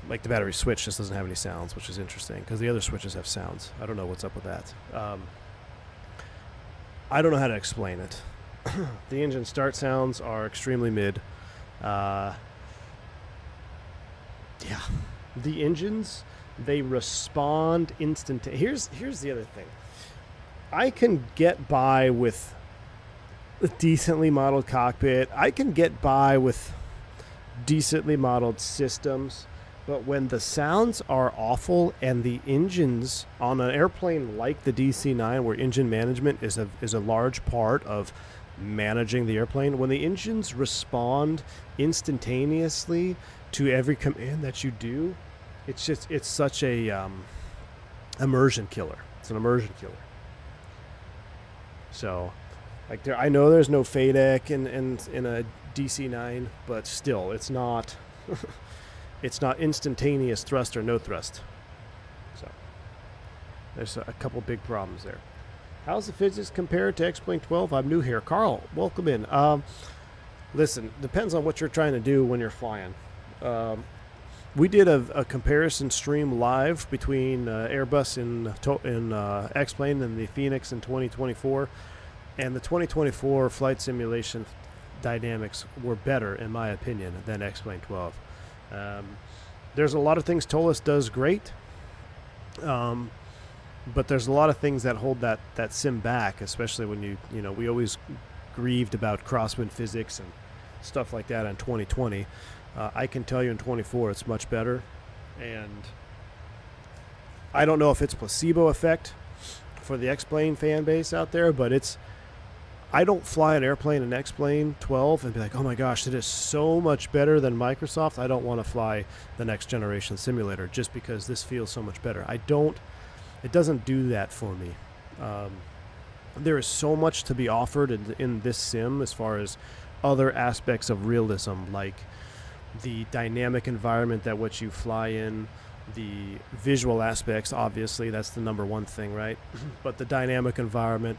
Like the battery switch just doesn't have any sounds, which is interesting because the other switches have sounds. I don't know what's up with that. I don't know how to explain it. The engine start sounds are extremely mid. Yeah. The engines, they respond instantaneously. Here's the other thing. I can get by with a decently modeled cockpit. I can get by with decently modeled systems. But when the sounds are awful and the engines on an airplane like the DC-9, where engine management is a large part of managing the airplane, when the engines respond instantaneously to every command that you do, it's such a immersion killer. It's an immersion killer. So, like I know there's no FADEC in a DC-9, but still, it's not. It's not instantaneous thrust or no thrust. So there's a couple big problems there. How's the physics compared to X-Plane 12? I'm new here. Carl, welcome in. Listen, depends on what you're trying to do when you're flying. We did a comparison stream live between Airbus and X-Plane and the Fenix in 2024. And the 2024 flight simulation dynamics were better, in my opinion, than X-Plane 12. There's a lot of things Tolis does great, but there's a lot of things that hold that sim back, especially when we always grieved about crosswind physics and stuff like that in 2020. I can tell you in 24 it's much better, and I don't know if it's placebo effect for the X-Plane fan base out there, but I don't fly an airplane in X-Plane 12 and be like, oh my gosh, it is so much better than Microsoft. I don't want to fly the next generation simulator just because this feels so much better. It doesn't do that for me. There is so much to be offered in this sim as far as other aspects of realism, like the dynamic environment that what you fly in, the visual aspects, obviously, that's the number one thing, right? But the dynamic environment,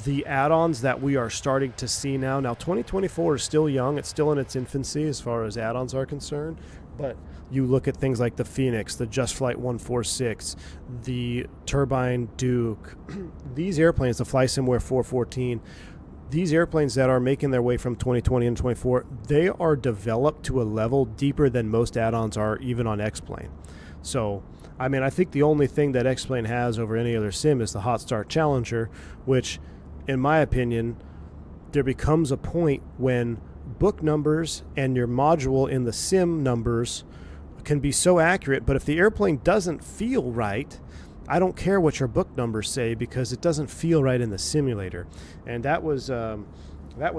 the add-ons that we are starting to see now. Now, 2024 is still young. It's still in its infancy as far as add-ons are concerned. But you look at things like the Phoenix, the Just Flight 146, the Turbine Duke, these airplanes, the FlySimware 414, these airplanes that are making their way from 2020 and 24, they are developed to a level deeper than most add-ons are even on X-Plane. So, I mean, I think the only thing that X-Plane has over any other sim is the Hot Start Challenger, which, in my opinion, there becomes a point when book numbers and your module in the sim numbers can be so accurate, but if the airplane doesn't feel right, I don't care what your book numbers say because it doesn't feel right in the simulator. And that was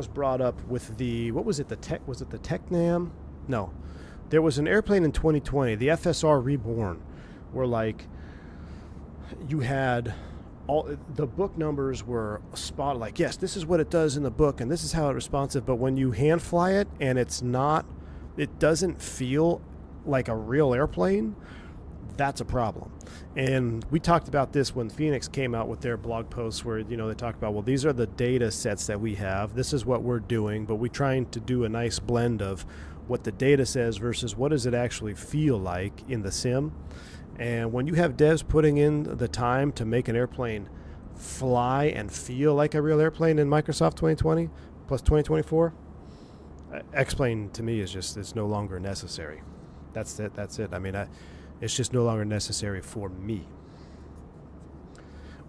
brought up with the, what was it, was it the Technam? No. There was an airplane in 2020, the FSR Reborn, where like you had all the book numbers were spot, like, yes, this is what it does in the book and this is how it's responsive, but when you hand fly it and it doesn't feel like a real airplane, that's a problem. And we talked about this when Phoenix came out with their blog posts where, they talked about, well, these are the data sets that we have. This is what we're doing, but we're trying to do a nice blend of what the data says versus what does it actually feel like in the sim. And when you have devs putting in the time to make an airplane fly and feel like a real airplane in Microsoft 2020 plus 2024, X-Plane to me is it's no longer necessary. That's it. I mean, it's just no longer necessary for me.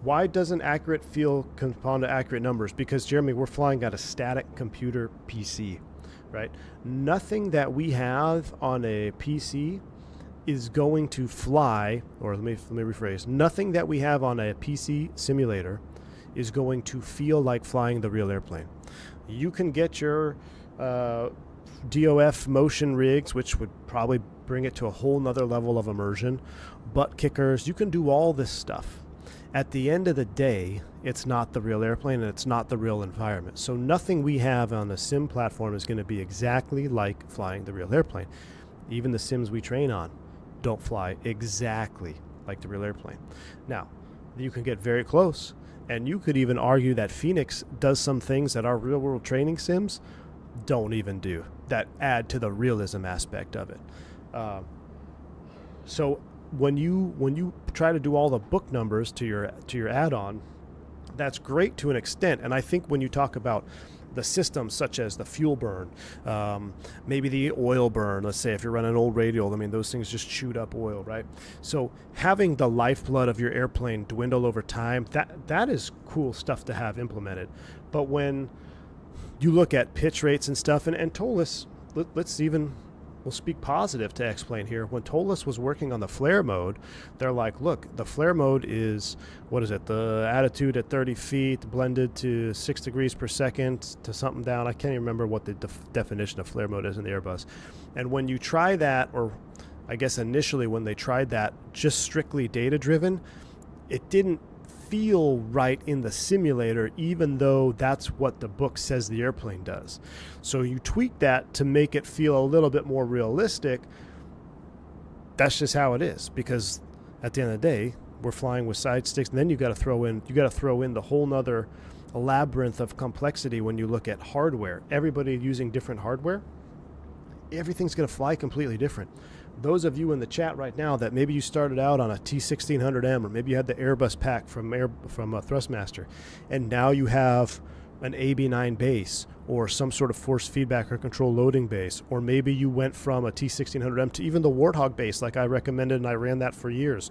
Why doesn't accurate feel correspond to accurate numbers? Because, Jeremy, we're flying at a static computer PC, right? Nothing that we have on a PC is going to fly, or let me rephrase, nothing that we have on a PC simulator is going to feel like flying the real airplane. You can get your DOF motion rigs, which would probably bring it to a whole nother level of immersion, butt kickers, you can do all this stuff. At the end of the day, it's not the real airplane and it's not the real environment. So nothing we have on the sim platform is going to be exactly like flying the real airplane. Even the sims we train on don't fly exactly like the real airplane. Now, you can get very close, and you could even argue that Phoenix does some things that our real-world training sims don't even do, that add to the realism aspect of it. So when you try to do all the book numbers to your add-on, that's great to an extent. And I think when you talk about the systems such as the fuel burn, maybe the oil burn, let's say if you're running an old radial, I mean, those things just shoot up oil, right? So having the lifeblood of your airplane dwindle over time, that is cool stuff to have implemented. But when you look at pitch rates and stuff, and Tolis, we'll speak positive to explain here. When Tolis was working on the flare mode, they're like, look, the flare mode is, what is it, the attitude at 30 feet blended to 6 degrees per second to something down. I can't even remember what the definition of flare mode is in the Airbus. And when you try that, or I guess initially when they tried that just strictly data driven, it didn't feel right in the simulator, even though that's what the book says the airplane does. So you tweak that to make it feel a little bit more realistic. That's just how it is, because at the end of the day, we're flying with side sticks, and then you got to throw in the whole nother labyrinth of complexity when you look at hardware. Everybody using different hardware, everything's going to fly completely different. Those of you in the chat right now that maybe you started out on a T1600M, or maybe you had the Airbus pack from Thrustmaster, and now you have an AB9 base or some sort of force feedback or control loading base, or maybe you went from a T1600M to even the Warthog base like I recommended, and I ran that for years,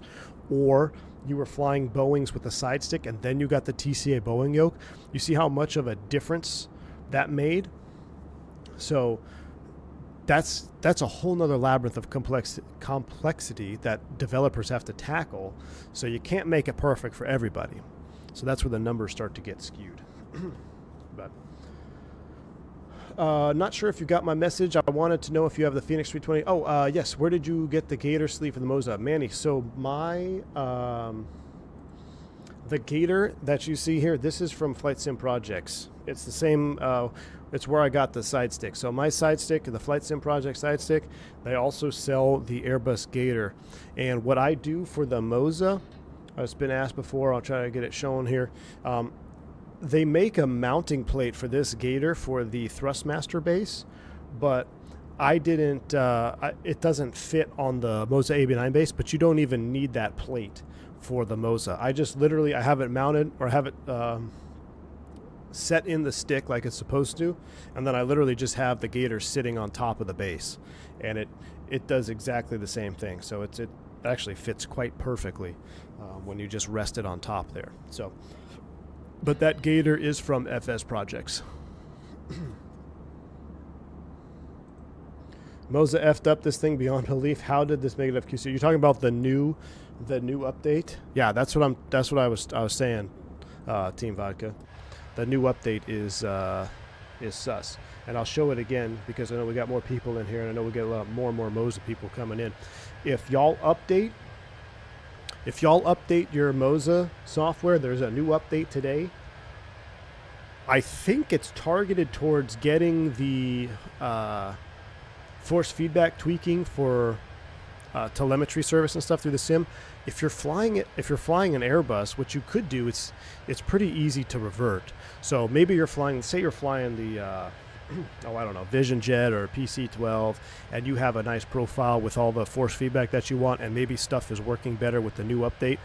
or you were flying Boeings with a side stick and then you got the TCA Boeing yoke. You see how much of a difference that made? So that's a whole nother labyrinth of complexity that developers have to tackle. So you can't make it perfect for everybody. So that's where the numbers start to get skewed. But not sure if you got my message. I wanted to know if you have the Fenix 320. Oh, yes. Where did you get the Gator sleeve for the Moza? Manny, so my the Gator that you see here, this is from Flight Sim Projects. It's the same. It's where I got the side stick. So my side stick, the Flight Sim Project side stick, they also sell the Airbus Gator. And what I do for the Moza, it's been asked before, I'll try to get it shown here. They make a mounting plate for this Gator for the Thrustmaster base, but I didn't, it doesn't fit on the Moza AB9 base, but you don't even need that plate for the Moza. I just literally, I have it mounted, or have it set in the stick like it's supposed to, and then I literally just have the Gator sitting on top of the base, and it does exactly the same thing. So it actually fits quite perfectly when you just rest it on top there. So, but that Gator is from FSprojects. Moza effed up this thing beyond belief. How did this make it FQC? You're talking about the new update? Yeah, that's what I was saying, Team Vodka. The new update is sus, and I'll show it again because I know we got more people in here, and I know we get a lot more and more Moza people coming in. If y'all update your Moza software, there's a new update today. I think it's targeted towards getting the force feedback tweaking for telemetry service and stuff through the sim. If you're flying an Airbus, what you could do, it's pretty easy to revert. So maybe you're flying, say you're flying the I don't know, Vision Jet or PC-12, and you have a nice profile with all the force feedback that you want, and maybe stuff is working better with the new update.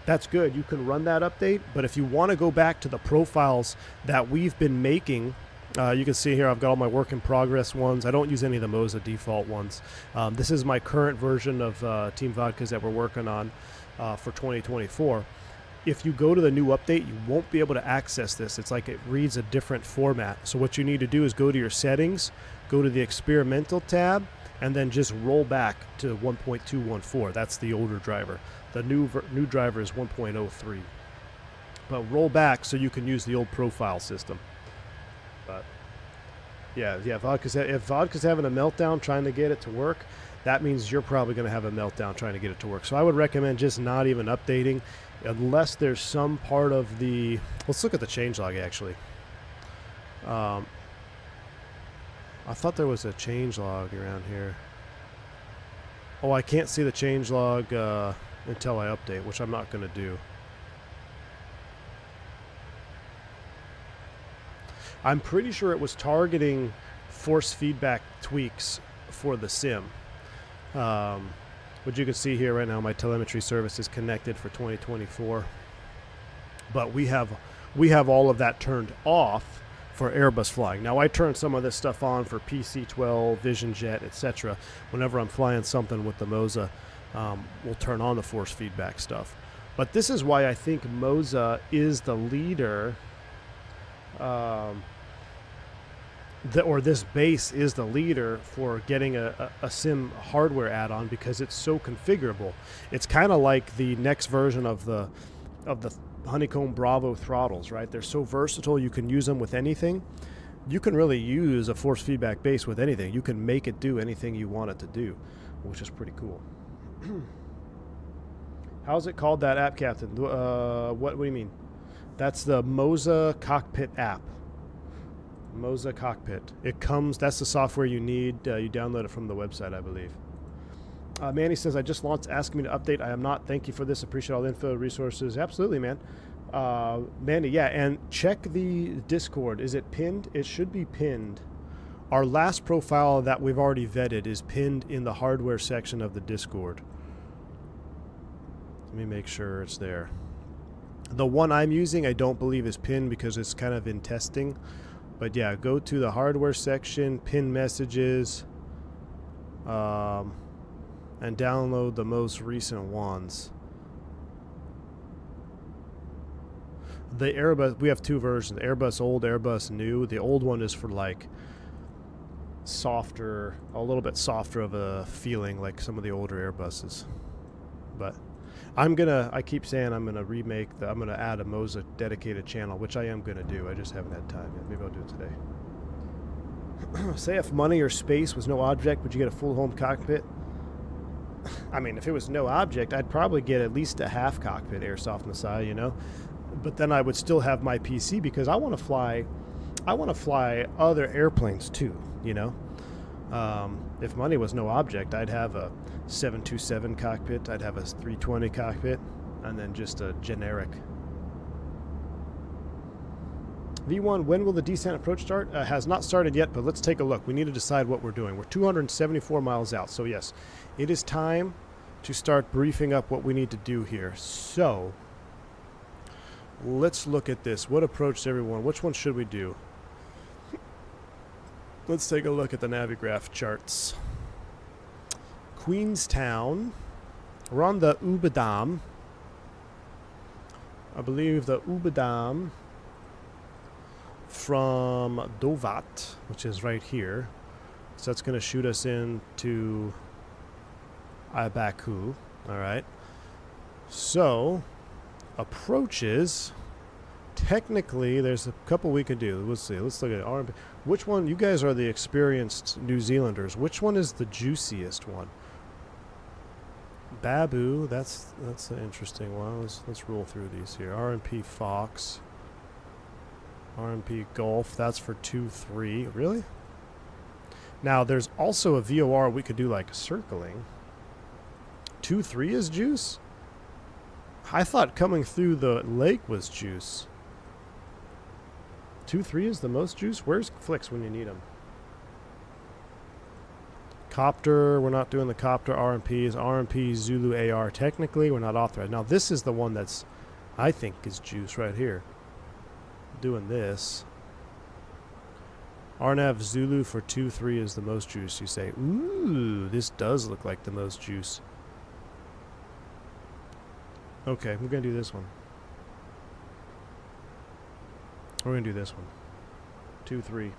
That's good. You can run that update. But if you want to go back to the profiles that we've been making, you can see here I've got all my work in progress ones. I don't use any of the Moza default ones. This is my current version of Team Vodkas that we're working on for 2024. If you go to the new update, you won't be able to access this. It's like it reads a different format. So what you need to do is go to your settings, go to the experimental tab, and then just roll back to 1.214. That's the older driver. The new driver is 1.03. But roll back so you can use the old profile system. But yeah, if Vodka's having a meltdown trying to get it to work, that means you're probably going to have a meltdown trying to get it to work. So I would recommend just not even updating unless there's some part of the... Let's look at the changelog, actually. I thought there was a changelog around here. Oh, I can't see the changelog until I update, which I'm not going to do. I'm pretty sure it was targeting force feedback tweaks for the sim, which But you can see here right now my telemetry service is connected for 2024. But we have all of that turned off for Airbus flying. Now I turn some of this stuff on for PC-12, Vision Jet, etc. Whenever I'm flying something with the Moza, we'll turn on the force feedback stuff. But this is why I think Moza is the leader, or this base is the leader for getting a sim hardware add-on, because it's so configurable. It's kind of like the next version of the Honeycomb Bravo throttles, right? They're so versatile, you can use them with anything. You can really use a force feedback base with anything. You can make it do anything you want it to do, which is pretty cool. How's it called, that app, Captain? What do you mean? That's the Moza Cockpit app. Moza Cockpit. It comes, that's the software you need. You download it from the website, I believe. Manny says, I just launched asking me to update. I am not. Thank you for this. Appreciate all the info, resources. Absolutely, man. Mandy, yeah, and check the Discord. Is it pinned? It should be pinned. Our last profile that we've already vetted is pinned in the hardware section of the Discord. Let me make sure it's there. The one I'm using, I don't believe is pinned because it's kind of in testing. But yeah, go to the hardware section, pin messages, and download the most recent ones. The Airbus, we have two versions, Airbus old, Airbus new. The old one is for like softer, a little bit softer of a feeling, like some of the older Airbuses. But I keep saying I'm gonna remake I'm gonna add a Moza dedicated channel, which I am gonna do. I just haven't had time yet. Maybe I'll do it today. Say if money or space was no object, would you get a full home cockpit? I mean, if it was no object, I'd probably get at least a half cockpit airsoft on the side, you know. But then I would still have my PC, because I want to fly other airplanes too, you know. If money was no object, I'd have a 727 cockpit, I'd have a 320 cockpit, and then just a generic. V1, when will the descent approach start? Has not started yet, but let's take a look. We need to decide what we're doing. We're 274 miles out, so yes, it is time to start briefing up what we need to do here. So let's look at this. What approach everyone? Which one should we do? Let's take a look at the Navigraph charts. Queenstown. We're on the Ubadam. I believe the Ubadam from Dovat, which is right here. So that's going to shoot us into Baku. All right. So approaches, technically there's a couple we can do. Let's see. Let's look at RMP. Which one? You guys are the experienced New Zealanders. Which one is the juiciest one? Babu. That's an interesting one. Let's roll through these here. RMP Fox. RMP Golf. That's for 2-3. Really? Now there's also a VOR we could do like circling. 2-3 is juice? I thought coming through the lake was juice. 2-3 is the most juice? Where's Flicks when you need them? Copter, we're not doing the Copter RMPs. RMP Zulu AR, technically we're not authorized. Now this is the one that's, I think, is juice right here. Doing this. RNAV Zulu for 2-3 is the most juice, you say. Ooh, this does look like the most juice. Okay, we're going to do this one. We're going to do this one. 2-3.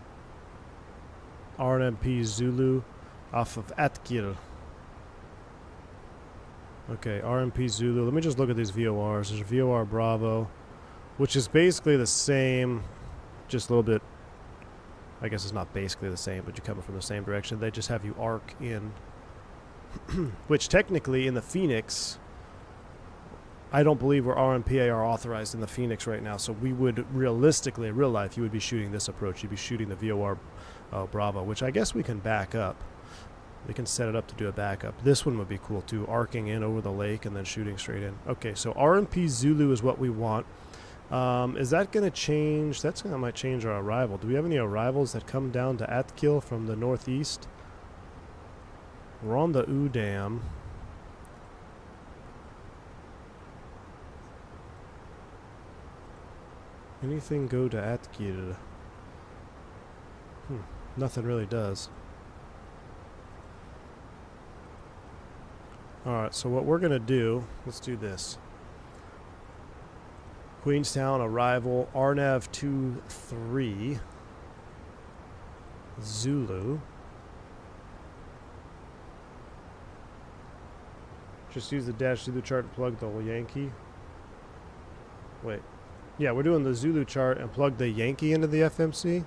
RNMP Zulu off of Atkil. Okay, RMP Zulu. Let me just look at these VORs. There's a VOR Bravo, which is basically the same, just a little bit, I guess it's not basically the same, but you're coming from the same direction. They just have you arc in, which technically in the Phoenix, I don't believe we're RMPAR authorized in the Phoenix right now, so we would realistically, in real life, you would be shooting this approach. You'd be shooting the VOR Bravo, which I guess we can back up. We can set it up to do a backup. This one would be cool too, arcing in over the lake and then shooting straight in. Okay, so RMP Zulu is what we want. Is that going to change? That might change our arrival. Do we have any arrivals that come down to Atkil from the northeast? We're on the U Dam. Anything go to Atkir? Nothing really does. Alright, so what we're going to do, let's do this. Queenstown arrival, RNAV 23, Zulu. Just use the dash Zulu chart and plug the Yankee. Wait. Yeah, we're doing the Zulu chart and plug the Yankee into the FMC?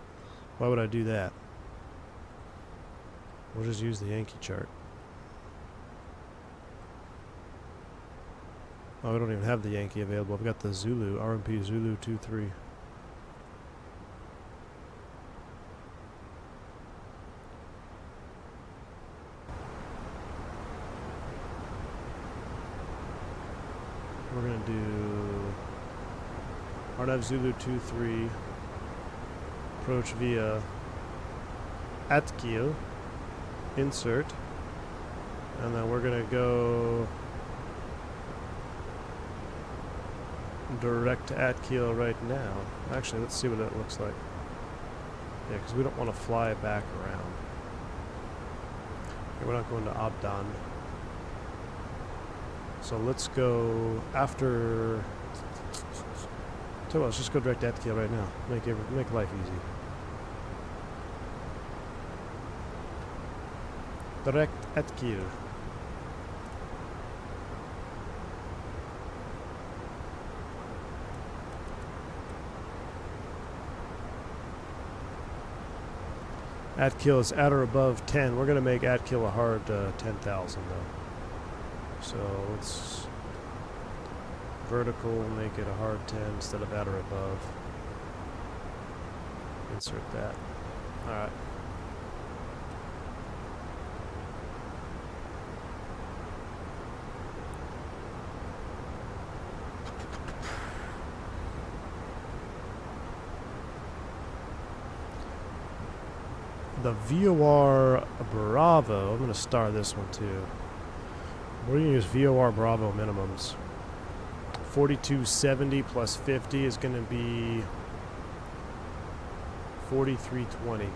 Why would I do that? We'll just use the Yankee chart. Oh, we don't even have the Yankee available. I've got the Zulu, RMP Zulu 23. We're going to do RNAV Zulu 23, approach via Atkil, insert, and then we're going to go direct to Atkil right now. Actually, let's see what it looks like. Yeah, because we don't want to fly it back around. Okay, we're not going to Abdan. So let's go after. Tell you what, let's just go direct to Atkil right now. Make life easy. Direct Atkil. Atkil is at or above 10. We're going to make Atkil a hard 10,000 though. So let's vertical, make it a hard 10 instead of at or above. Insert that. Alright. The VOR Bravo, I'm going to star this one too. We're going to use VOR Bravo minimums. 4270 plus 50 is going to be 4320.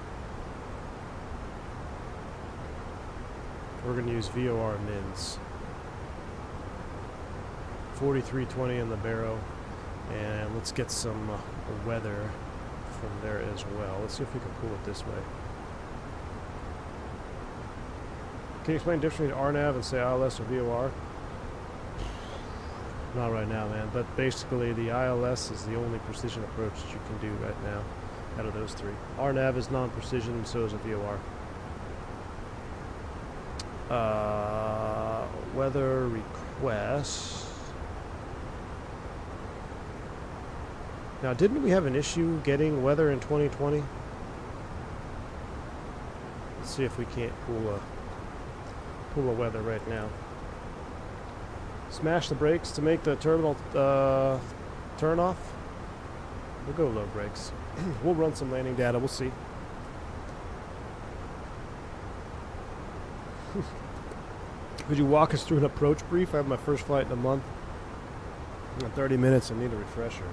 We're going to use VOR mins. 4320 in the barrow. And let's get some weather from there as well. Let's see if we can pull it this way. Can you explain the difference between RNAV and say ILS or VOR? Not right now, man. But basically, the ILS is the only precision approach that you can do right now out of those three. RNAV is non-precision, and so is a VOR. Weather request. Now, didn't we have an issue getting weather in 2020? Let's see if we can't pull a weather right now. Smash the brakes to make the terminal turn off. We'll go low brakes. We'll run some landing data. We'll see. Could you walk us through an approach brief? I have my first flight in a month. In 30 minutes, I need a refresher.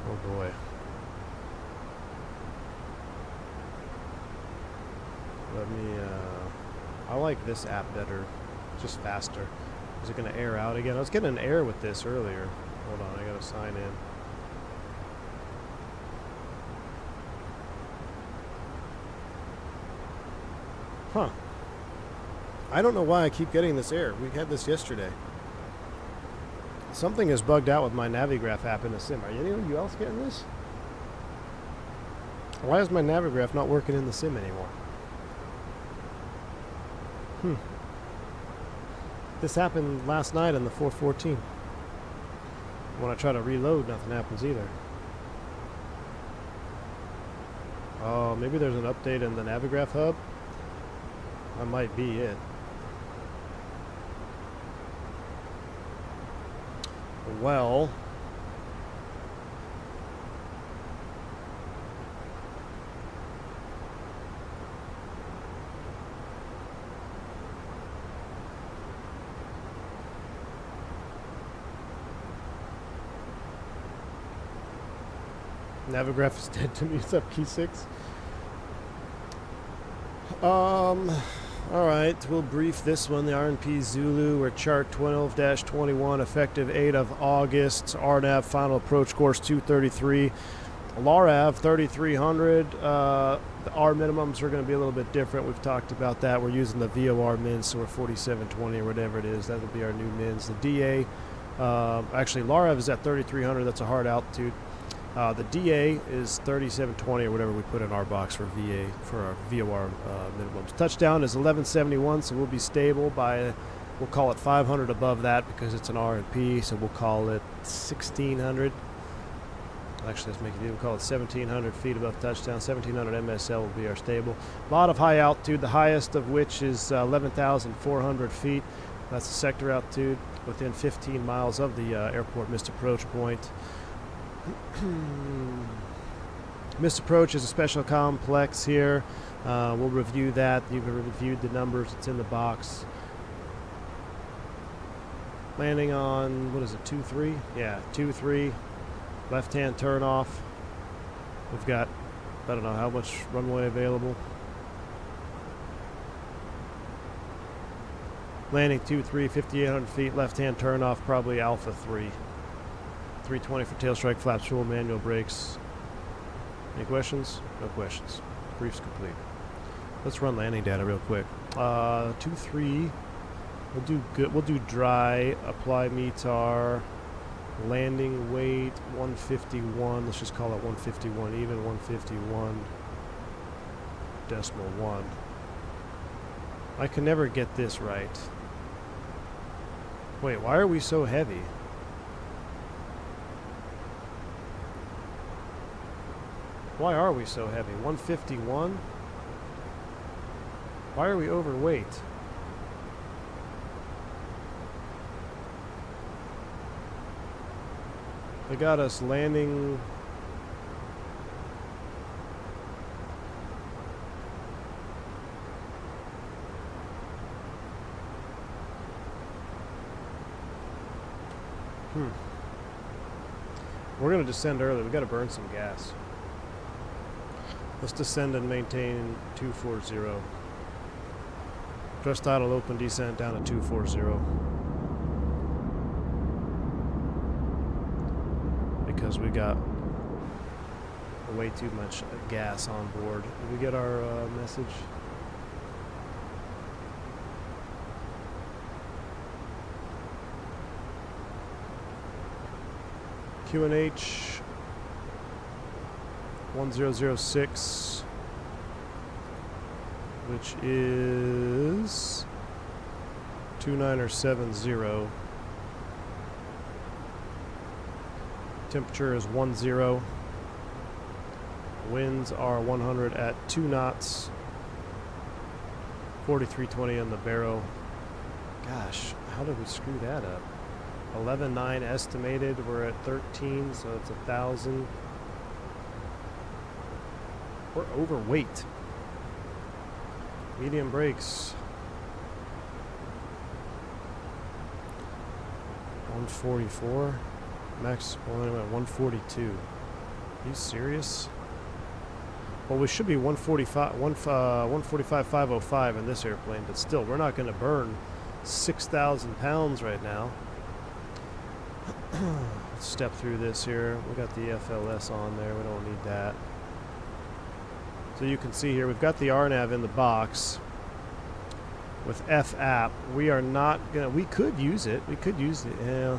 Oh boy. Let me, I like this app better. Just faster. Is it going to air out again? I was getting an error with this earlier. Hold on, I got to sign in. Huh. I don't know why I keep getting this error. We had this yesterday. Something is bugged out with my Navigraph app in the sim. Are any of you else getting this? Why is my Navigraph not working in the sim anymore? This happened last night on the 414. When I try to reload, nothing happens either. Oh, maybe there's an update in the Navigraph hub? That might be it. Well, Navigraph is dead to me. What's up, Key 6? Alright, we'll brief this one. The RNP Zulu, we're chart 12-21, effective 8 of August. RNAV final approach course 233. LARAV 3300. The R minimums are going to be a little bit different. We've talked about that. We're using the VOR mins, so we're 4720 or whatever it is. That'll be our new mins. The DA, actually LARAV is at 3300. That's a hard altitude. The DA is 3720 or whatever we put in our box for VA for our VOR minimums. Touchdown is 1171, so we'll be stable by, we'll call it 500 above that because it's an RNP, so we'll call it 1600. Actually, let's make it even. We'll call it 1700 feet above touchdown. 1700 MSL will be our stable. A lot of high altitude, the highest of which is 11,400 feet. That's the sector altitude within 15 miles of the airport missed approach point. Missed approach is a special complex here. We'll review that. You've reviewed the numbers. It's in the box. Landing on, what is it, 2-3? Yeah, 2-3. Left-hand turnoff. We've got, I don't know how much runway available. Landing 2-3, 5,800 feet. Left-hand turnoff, probably Alpha 3. 320 for tail strike, flaps full, manual brakes. Any questions? No questions. Brief's complete. Let's run landing data real quick. 2-3. We'll do good. We'll do dry. Apply METAR. Landing weight 151. Let's just call it 151. Even 151.1. I can never get this right. Wait, why are we so heavy? Why are we so heavy? 151? Why are we overweight? They got us landing. We're going to descend early. We got to burn some gas. Let's descend and maintain 240. Thrust throttle open descent down to 240. Because we got way too much gas on board. Did we get our message? QNH 1006, which is 2970. Temperature is 10. Winds are 100 at 2 knots. 4320 on the barrel. Gosh, how did we screw that up? 11.9 estimated. We're at 13, so it's 1,000. We're overweight. Medium brakes. 144. Max, well, anyway, 142. Are you serious? Well, we should be 145,505 in this airplane, but still, we're not going to burn 6,000 pounds right now. Let's step through this here. We got the FLS on there. We don't need that. So you can see here, we've got the RNAV in the box with FAP. We are not gonna. We could use it. We could use it. Yeah.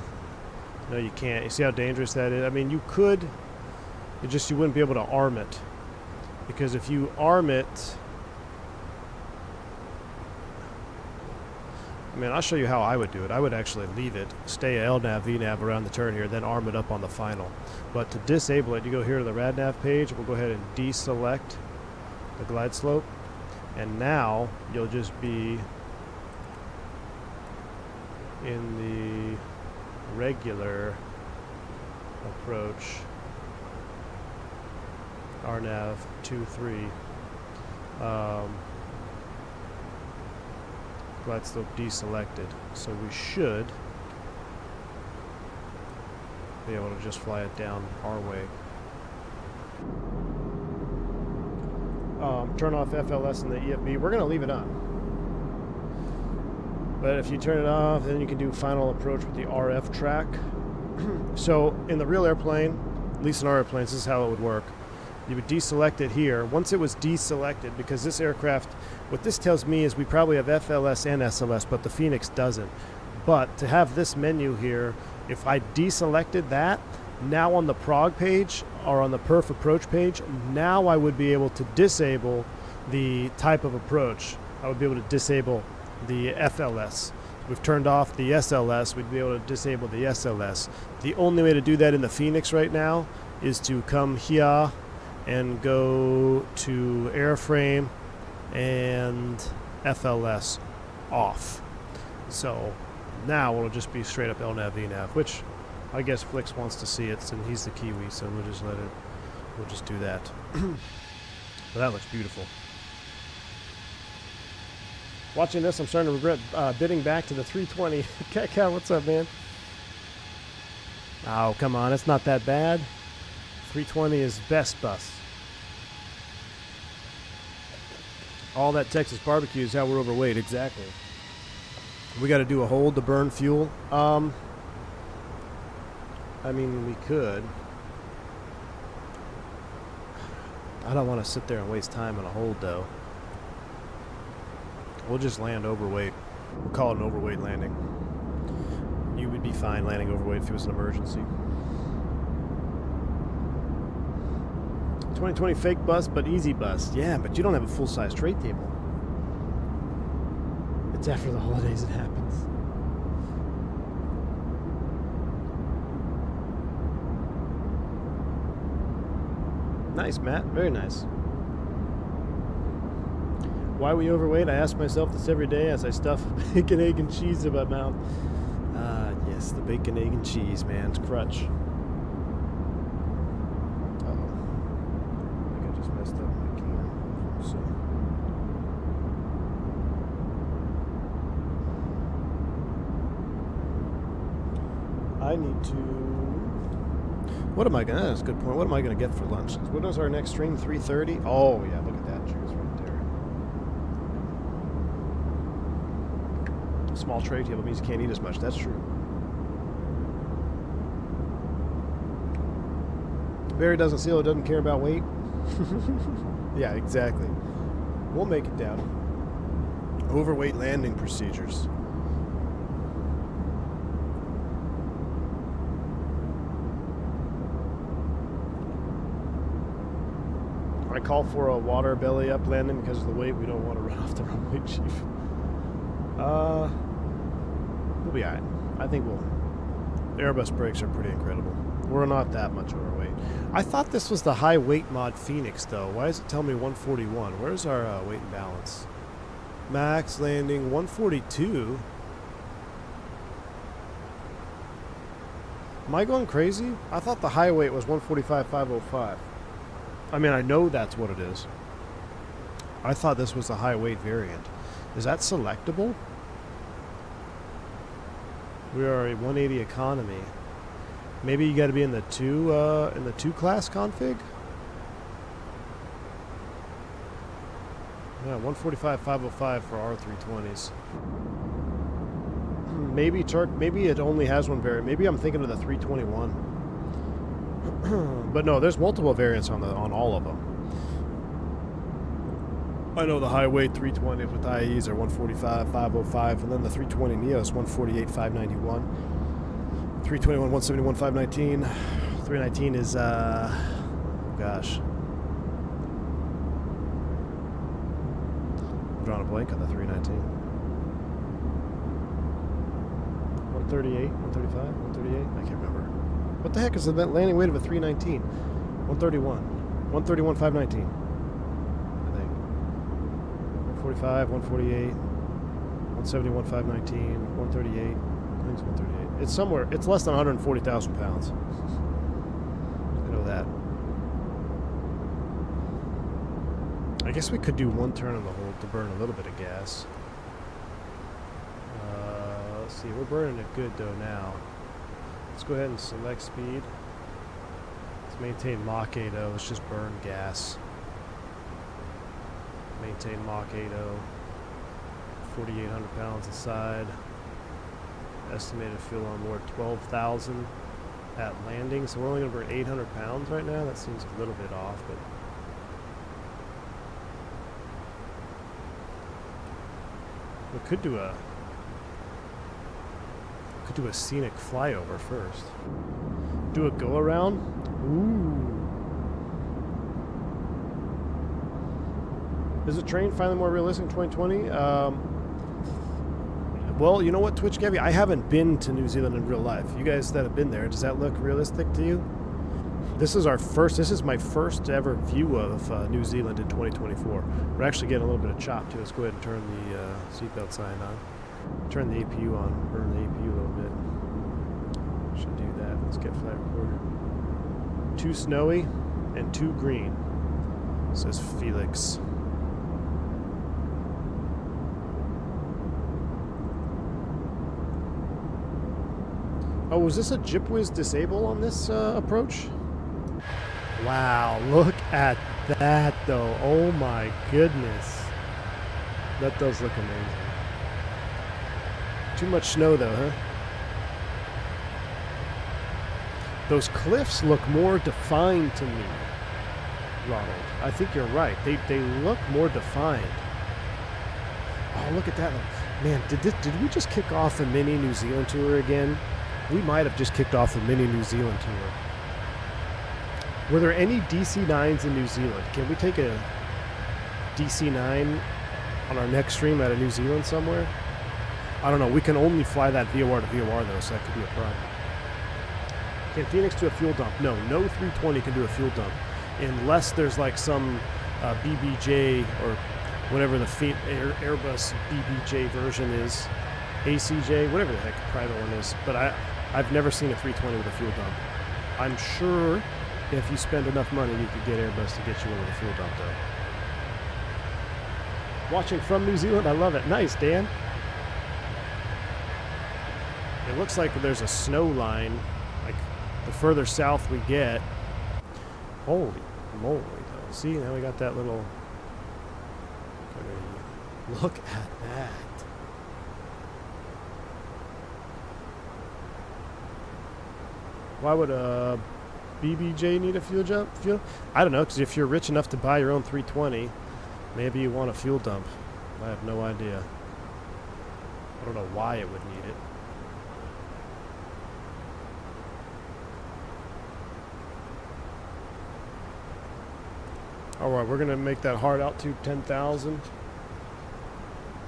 No, you can't. You see how dangerous that is? I mean, you could. It just you wouldn't be able to arm it, because if you arm it, I mean, I'll show you how I would do it. I would actually leave it, stay LNAV, VNAV around the turn here, then arm it up on the final. But to disable it, you go here to the RadNav page. We'll go ahead and deselect the glide slope, and now you'll just be in the regular approach. RNAV 23. Glide slope deselected, so we should be able to just fly it down our way. turn off FLS and the EFB. We're going to leave it on. But if you turn it off, then you can do final approach with the RF track. So in the real airplane, at least in our airplanes, this is how it would work. You would deselect it here. Once it was deselected, because this aircraft, what this tells me is we probably have FLS and SLS, but the Fenix doesn't. But to have this menu here, if I deselected that, now on the prog page or on the perf approach page, now I would be able to disable the type of approach. I would be able to disable the FLS. We've turned off the SLS, we'd be able to disable the SLS. The only way to do that in the Fenix right now is to come here and go to airframe and FLS off. So now it'll just be straight up LNAV VNAV, which I guess Flix wants to see it, and he's the Kiwi, so we'll just we'll just do that. But that looks beautiful. Watching this, I'm starting to regret bidding back to the 320. Cat, what's up, man? Oh, come on, it's not that bad. 320 is best bus. All that Texas barbecue is how we're overweight, exactly. We got to do a hold to burn fuel. I mean, we could. I don't want to sit there and waste time on a hold, though. We'll just land overweight. We'll call it an overweight landing. You would be fine landing overweight if it was an emergency. 2020 fake bus, but easy bus. Yeah, but you don't have a full-size tray table. It's after the holidays it happens. Nice, Matt. Very nice. Why are we overweight? I ask myself this every day as I stuff bacon, egg, and cheese in my mouth. Yes, the bacon, egg, and cheese, man. It's crutch. Uh-oh. I think I just messed up my camera. So. I need to... What am I going to... That's a good point. What am I going to get for lunch? What is our next stream? 3:30? Oh, yeah, look at that. Cheers right there. Small tray table means you can't eat as much. That's true. Barry doesn't seal it, doesn't care about weight. Yeah, exactly. We'll make it down. Overweight landing procedures. I call for a water belly up landing because of the weight. We don't want to run off the runway, Chief. We'll be alright. I think we'll... The Airbus brakes are pretty incredible. We're not that much overweight. I thought this was the high weight mod Fenix, though. Why does it tell me 141? Where's our weight and balance? Max landing 142. Am I going crazy? I thought the high weight was 145,505. I mean, I know that's what it is. I thought this was the high weight variant. Is that selectable? We are a 180 economy. Maybe you got to be in the two class config. Yeah, 145,505 for R320s. Maybe maybe it only has one variant. Maybe I'm thinking of the 321. But no, there's multiple variants on all of them. I know the high weight 320s with IEs are 145,505, and then the 320 Neo is 148,591. 321, 171, 519. 319 is gosh. I'm drawing a blank on the 319. 138, 135, 138? I can't remember. What the heck is the landing weight of a 319? 131. 131, 519. I think. 145, 148, 171, 519, 138. I think it's 138. It's somewhere. It's less than 140,000 pounds. I know that. I guess we could do one turn on the hold to burn a little bit of gas. Let's see. We're burning it good, though, now. Let's go ahead and select speed. Let's maintain Mach 8. Let's just burn gas. Maintain Mach 80. 4,800 pounds aside. Estimated fuel on board 12,000 at landing. So we're only going to burn 800 pounds right now. That seems a little bit off, but we could do a scenic flyover first. Do a go around. Ooh. Is the terrain finally more realistic in 2020? Well, you know what, Twitch Gabby? I haven't been to New Zealand in real life. You guys that have been there, does that look realistic to you? This is my first ever view of New Zealand in 2024. We're actually getting a little bit of chop too. Let's go ahead and turn the seatbelt sign on. Turn the APU on, burn the APU a little bit. Should do that. Let's get flight recorder. 2 snowy and 2 green, says Felix. Oh, was this a Jipwiz disable on this approach? Wow, look at that though. Oh my goodness. That does look amazing. Too much snow though, huh? Those cliffs look more defined to me, Ronald. I think you're right. They look more defined. Oh, look at that. Man, did we just kick off a mini New Zealand tour again? We might have just kicked off a mini New Zealand tour. Were there any DC-9s in New Zealand? Can we take a DC-9 on our next stream out of New Zealand somewhere? I don't know. We can only fly that VOR to VOR though, so that could be a problem. Can Phoenix do a fuel dump? No 320 can do a fuel dump unless there's like some BBJ or whatever the Airbus BBJ version is, ACJ, whatever the heck the private one is. But I've never seen a 320 with a fuel dump. I'm sure if you spend enough money, you could get Airbus to get you one with a fuel dump though. Watching from New Zealand, I love it. Nice, Dan. It looks like there's a snow line. Like the further south we get. Holy moly though. See, now we got that little. Look at that. Why would a BBJ need a fuel jump? I don't know, because if you're rich enough to buy your own 320, maybe you want a fuel dump. I have no idea. I don't know why it would need it. Alright, we're going to make that hard altitude 10,000.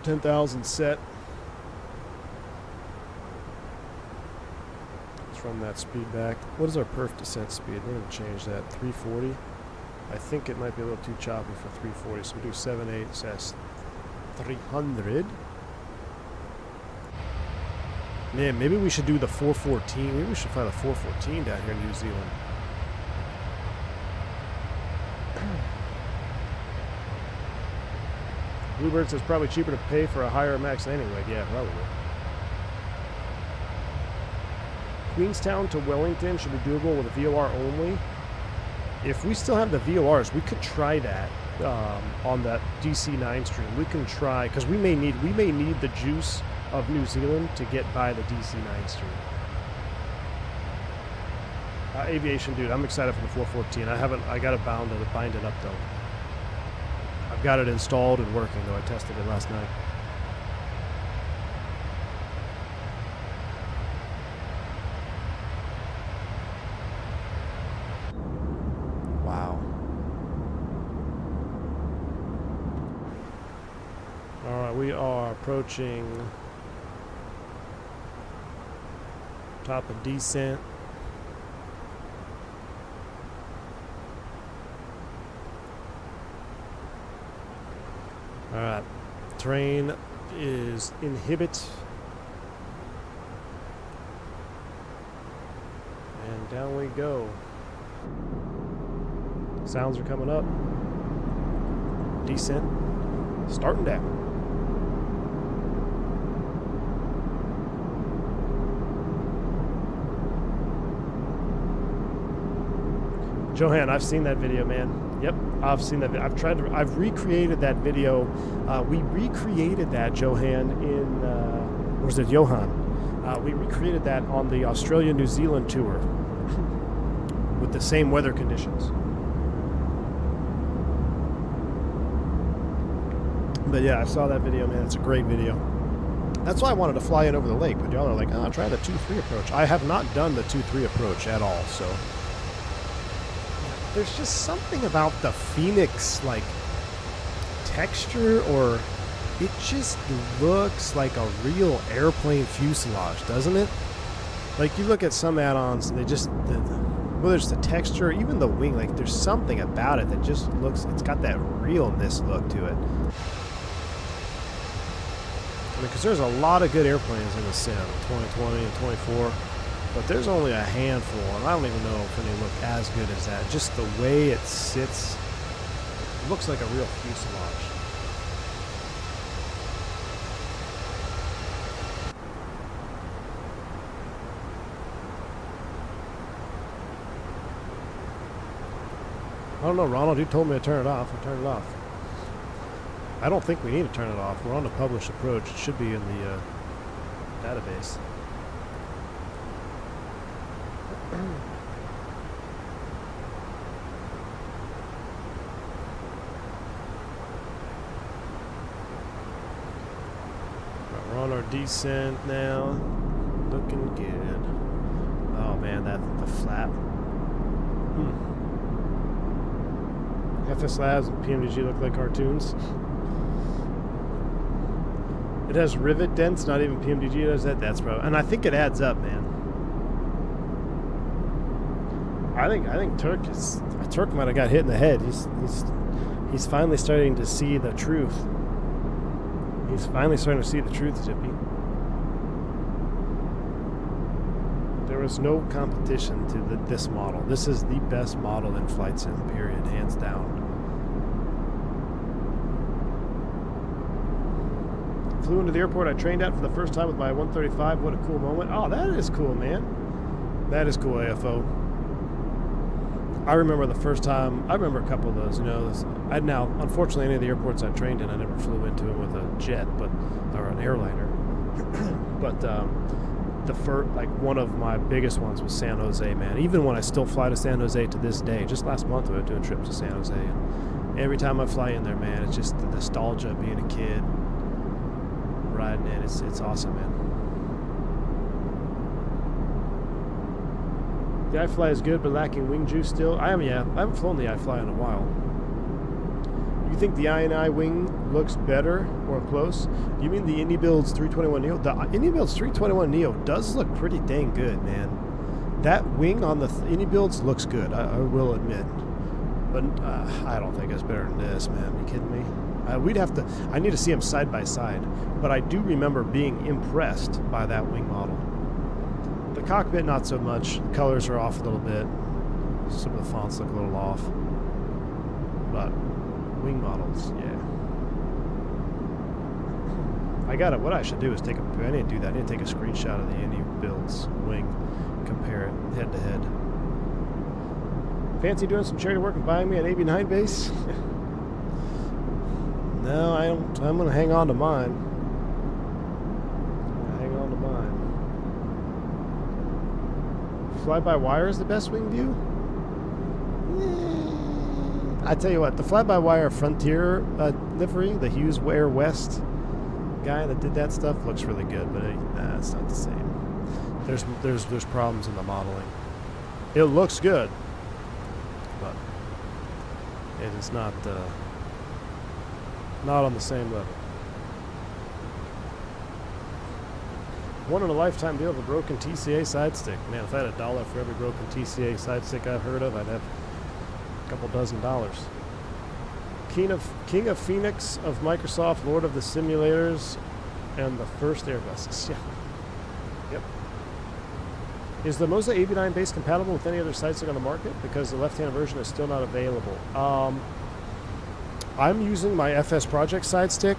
10,000 set. Let's run that speed back. What is our perf descent speed? We're going to change that. 340. I think it might be a little too choppy for 340, so we do 78 SAS 300. Man, maybe we should do the 414. Maybe we should fly the 414 down here in New Zealand. Bluebird says probably cheaper to pay for a higher max landing leg. Yeah, probably. Queenstown to Wellington should be doable with a VOR only. If we still have the VORs, we could try that on that DC-9 stream. We can try, because we may need the juice of New Zealand to get by the DC-9 stream. Aviation dude, I'm excited for the 414. I got to bind it up though. I've got it installed and working though. I tested it last night. Wow. All right, we are approaching top of descent. Alright, terrain is inhibit. And down we go. Sounds are coming up. Descent. Starting down. Johan, I've seen that video, man. Yep, I've seen that. I've recreated that video. We recreated that, Johan, in, or was it Johan? We recreated that on the Australia-New Zealand tour with the same weather conditions. But yeah, I saw that video, man. It's a great video. That's why I wanted to fly in over the lake, but y'all are like, oh, try the 2-3 approach. I have not done the 2-3 approach at all, so. There's just something about the Fenix, like, texture, or it just looks like a real airplane fuselage, doesn't it? Like, you look at some add-ons, and they just, whether it's the texture, even the wing, like, there's something about it that just looks, it's got that realness look to it. Because there's a lot of good airplanes in the sim, 2020 and 24, but there's only a handful, and I don't even know if any look as good as that. Just the way it sits, it looks like a real fuselage. I don't know, Ronald, you told me to turn it off. I turned it off. I don't think we need to turn it off. We're on the published approach. It should be in the database. Right, we're on our descent now. Looking good. Oh man, the flap. FS Labs and PMDG look like cartoons. It has rivet dents, not even PMDG does that. That's probably, and I think it adds up, man. I think Turk might have got hit in the head. He's finally starting to see the truth. He's finally starting to see the truth, Zippy. There was no competition to this model. This is the best model in flight sim, period, hands down. Flew into the airport I trained at for the first time with my 135. What a cool moment. Oh, that is cool, man. That is cool, AFO. I remember the first time, I remember a couple of those, you know. Now, unfortunately, any of the airports I trained in, I never flew into them with a jet, or an airliner. But one of my biggest ones was San Jose, man. Even when I still fly to San Jose to this day, just last month we were doing trips to San Jose. And every time I fly in there, man, it's just the nostalgia of being a kid. Riding in, it's awesome, man. The iFly is good, but lacking wing juice still. I haven't flown the iFly in a while. You think the INI wing looks better or close? You mean the IndyBuilds 321 Neo? The IndyBuilds 321 Neo does look pretty dang good, man. That wing on the IndyBuilds looks good, I will admit. But I don't think it's better than this, man. Are you kidding me? I need to see them side by side, but I do remember being impressed by that wing model. The cockpit, not so much. The colors are off a little bit. Some of the fonts look a little off. But wing models, yeah. What I should do is I need to do that. I need to take a screenshot of the IndyBuilds wing, compare it head to head. Fancy doing some charity work and buying me an AB9 base? No, I don't. I'm going to hang on to mine. Fly-by-wire is the best wing view? I tell you what, the fly-by-wire Frontier livery, the Hughes Air West guy that did that stuff, looks really good, but it's not the same. There's problems in the modeling. It looks good, but it is not on the same level. One in a lifetime deal of a broken TCA side stick. Man, if I had $1 for every broken TCA side stick I've heard of, I'd have a couple dozen dollars. King of Phoenix of Microsoft, Lord of the Simulators, and the first Airbuses. Yeah. Yep. Is the Moza AB9 base compatible with any other side stick on the market? Because the left-hand version is still not available. I'm using my FSprojects side stick.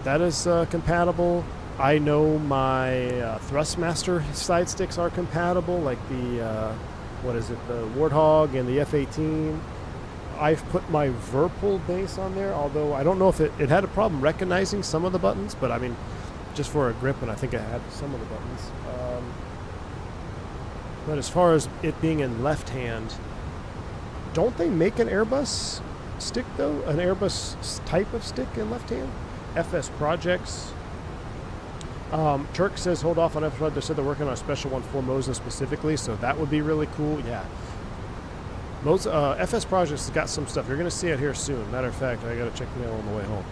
That is compatible. I know my Thrustmaster side sticks are compatible, like the what is it, the Warthog and the F-18. I've put my Verpal base on there, although I don't know if it had a problem recognizing some of the buttons, but I mean, just for a grip, and I think I had some of the buttons. But as far as it being in left hand, don't they make an Airbus stick though? An Airbus type of stick in left hand? FSprojects. Turk says hold off on FSprojects. They said they're working on a special one for Moza specifically, so that would be really cool. Yeah. Moza, FSprojects has got some stuff. You're going to see it here soon. Matter of fact, I got to check the mail on the way home.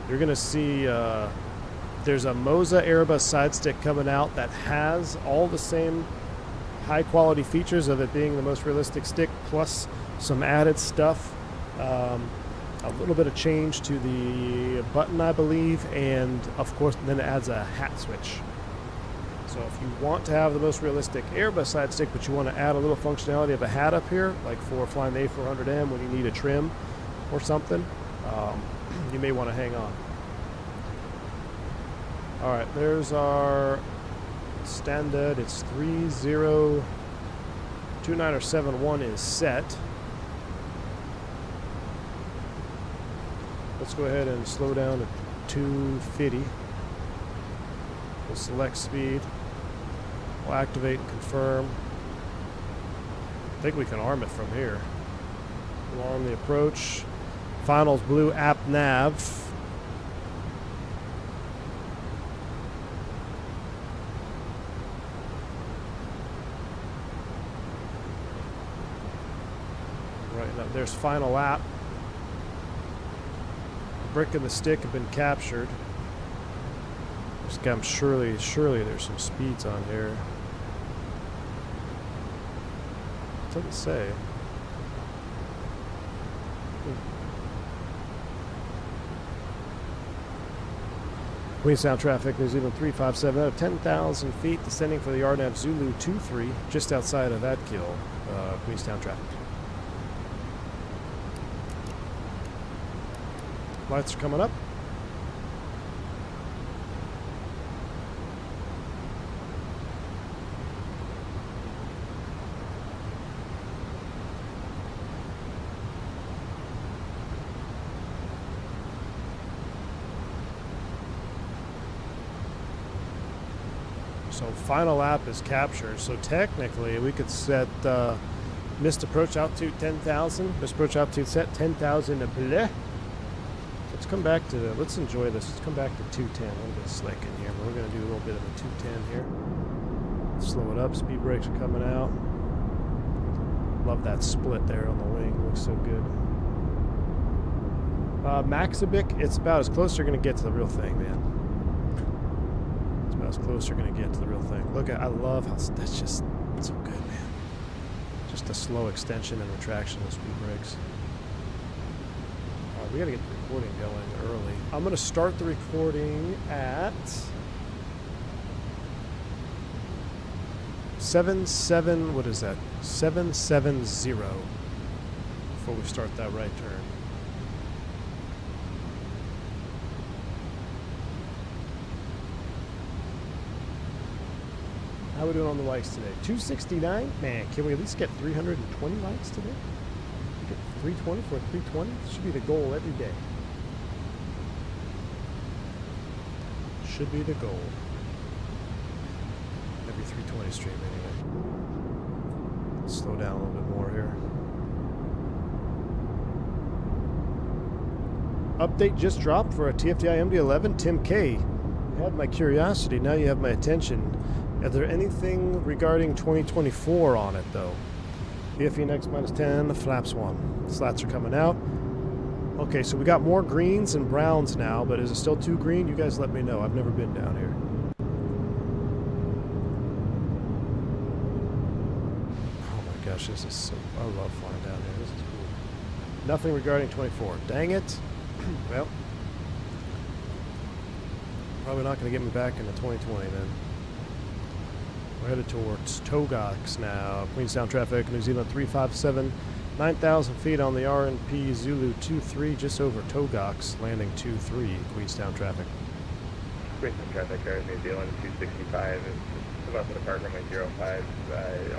You're going to see there's a Moza Airbus side stick coming out that has all the same high quality features of it being the most realistic stick, plus some added stuff. A little bit of change to the button, I believe, and of course then it adds a hat switch. So if you want to have the most realistic Airbus side stick, but you want to add a little functionality of a hat up here, like for flying the A400M when you need a trim or something, you may want to hang on. Alright, there's our standard. It's 3029 or 71 is set. Let's go ahead and slow down to 250. We'll select speed. We'll activate and confirm. I think we can arm it from here. We'll arm the approach. Finals blue app nav. Right now, there's final app. Brick and the stick have been captured. I'm surely there's some speeds on here. It doesn't say. Queenstown traffic, New Zealand 357 out of 10,000 feet, descending for the RNAV Zulu 23, just outside of that kill, Queenstown traffic. Lights are coming up. So final lap is captured. So technically we could set missed approach altitude 10,000, missed approach altitude set 10,000 bleh. Let's come back to, let's enjoy this. Let's come back to 210. A little bit slick in here, but we're going to do a little bit of a 210 here. Slow it up. Speed brakes are coming out. Love that split there on the wing. Looks so good. Maxibic, it's about as close as you're going to get to the real thing, man. It's about as close as you're going to get to the real thing. Look at, I love how that's just so good, man. Just a slow extension and retraction of speed brakes. We got to get the recording going early. I'm going to start the recording at 77, what is that? 770 before we start that right turn. How are we doing on the likes today? 269? Man, can we at least get 320 likes today? 320 for 320 should be the goal every day. Should be the goal. Every 320 stream anyway. Slow down a little bit more here. Update just dropped for a TFTI MD-11. Tim K. You had my curiosity, now you have my attention. Is there anything regarding 2024 on it though? Phoenix -10, the flaps 1. Slats are coming out. Okay, so we got more greens and browns now, but is it still too green? You guys let me know. I've never been down here. Oh my gosh, this is so... I love flying down here. This is cool. Nothing regarding 24. Dang it. Well, probably not going to get me back into 2020 then. We're headed towards Toga now. Queenstown traffic, New Zealand 357, 9,000 feet on the RNP Zulu 23, just over Togox, landing 23, Queenstown traffic. Queenstown traffic, New Zealand 265, about the depart runway 05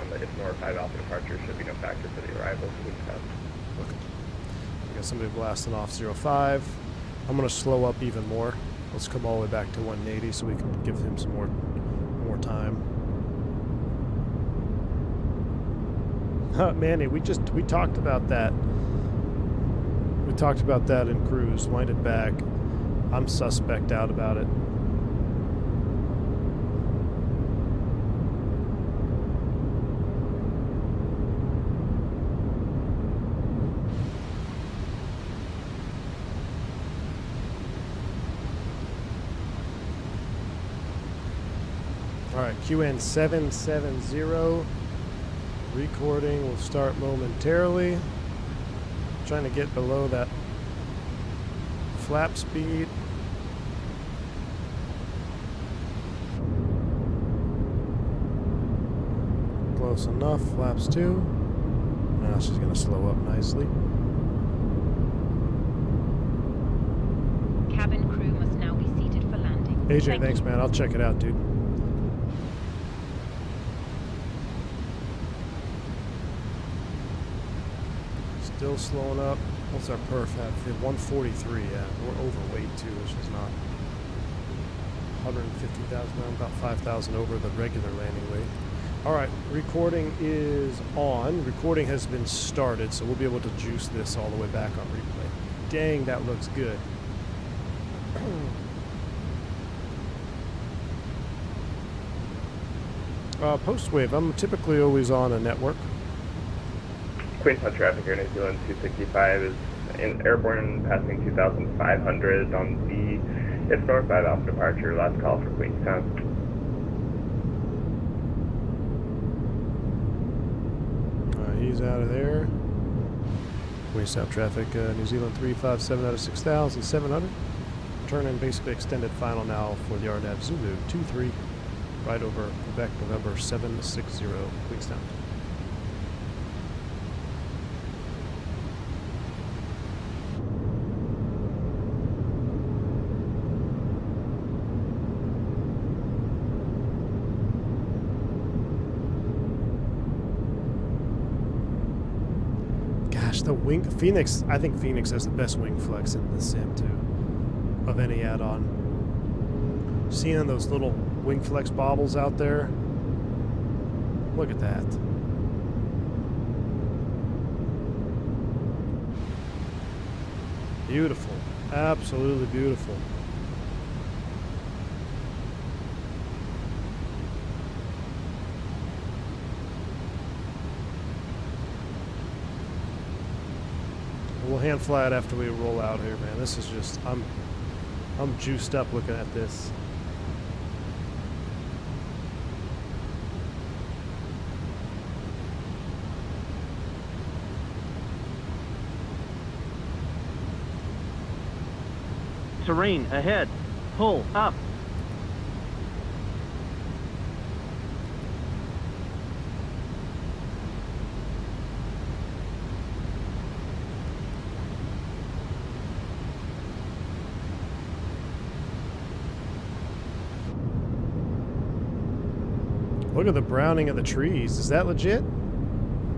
on the Ignore 5 Alpha departure should be no factor for the arrival to Queenstown. Okay. We got somebody blasting off 05. I'm going to slow up even more. Let's come all the way back to 180 so we can give him some more time. Manny, we talked about that. We talked about that in cruise. Wind it back. I'm suspect out about it. Alright, QN 770. Recording will start momentarily. Trying to get below that flap speed. Close enough. Flaps 2. Now she's going to slow up nicely. Cabin crew must now be seated for landing. AJ, thanks, man. I'll check it out, dude. Still slowing up. What's our perf at? 143, yeah. We're overweight too, which is not 150,000, about 5,000 over the regular landing weight. Alright, recording is on. Recording has been started, so we'll be able to juice this all the way back on replay. Dang, that looks good. Post-wave, I'm typically always on a network. Queenstown traffic here, New Zealand 265 is in airborne passing 2,500 on the Ignore 5 Alpha departure. Last call for Queenstown. He's out of there. Queenstown traffic, New Zealand 357 out of 6,700. Turn-in basically extended final now for the RNAV Zulu 23, right over Quebec, November 760, Queenstown. The wing Phoenix, I think Phoenix has the best wing flex in the sim too, of any add-on. Seeing those little wing flex bobbles out there, look at that. Beautiful, absolutely beautiful. We'll hand fly it after we roll out here, man. This is just, I'm juiced up looking at this. Terrain ahead. Pull up. Look at the browning of the trees. Is that legit?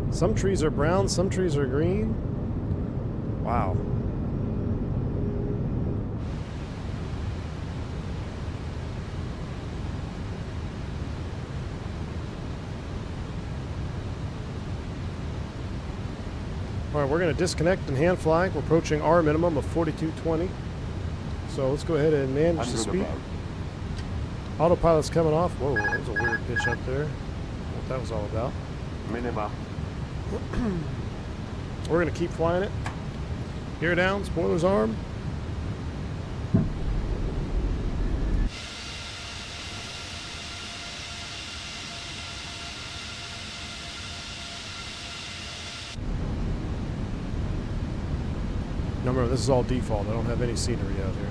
Some trees are brown, some trees are green. Wow. All right, we're going to disconnect and hand fly. We're approaching our minimum of 4220. So let's go ahead and manage the speed. Autopilot's coming off. Whoa, that was a weird pitch up there. What that was all about. Minima. We're going to keep flying it. Gear down, spoilers arm. Now remember, this is all default. I don't have any scenery out here.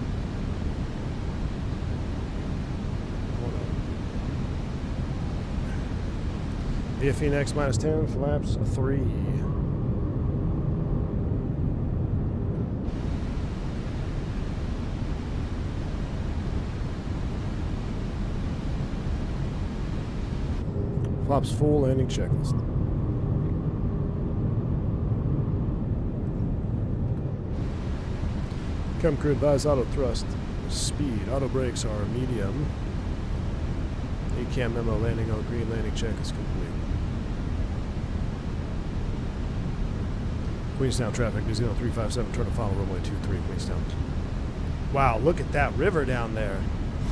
Phoenix minus 10, flaps 3. Pops full landing checklist. Chem crew advise auto thrust. Speed. Auto brakes are medium. ACAM memo landing on green. Landing check is complete. Queenstown traffic. New Zealand 357. Turn to follow runway 23. Queenstown. Wow, look at that river down there.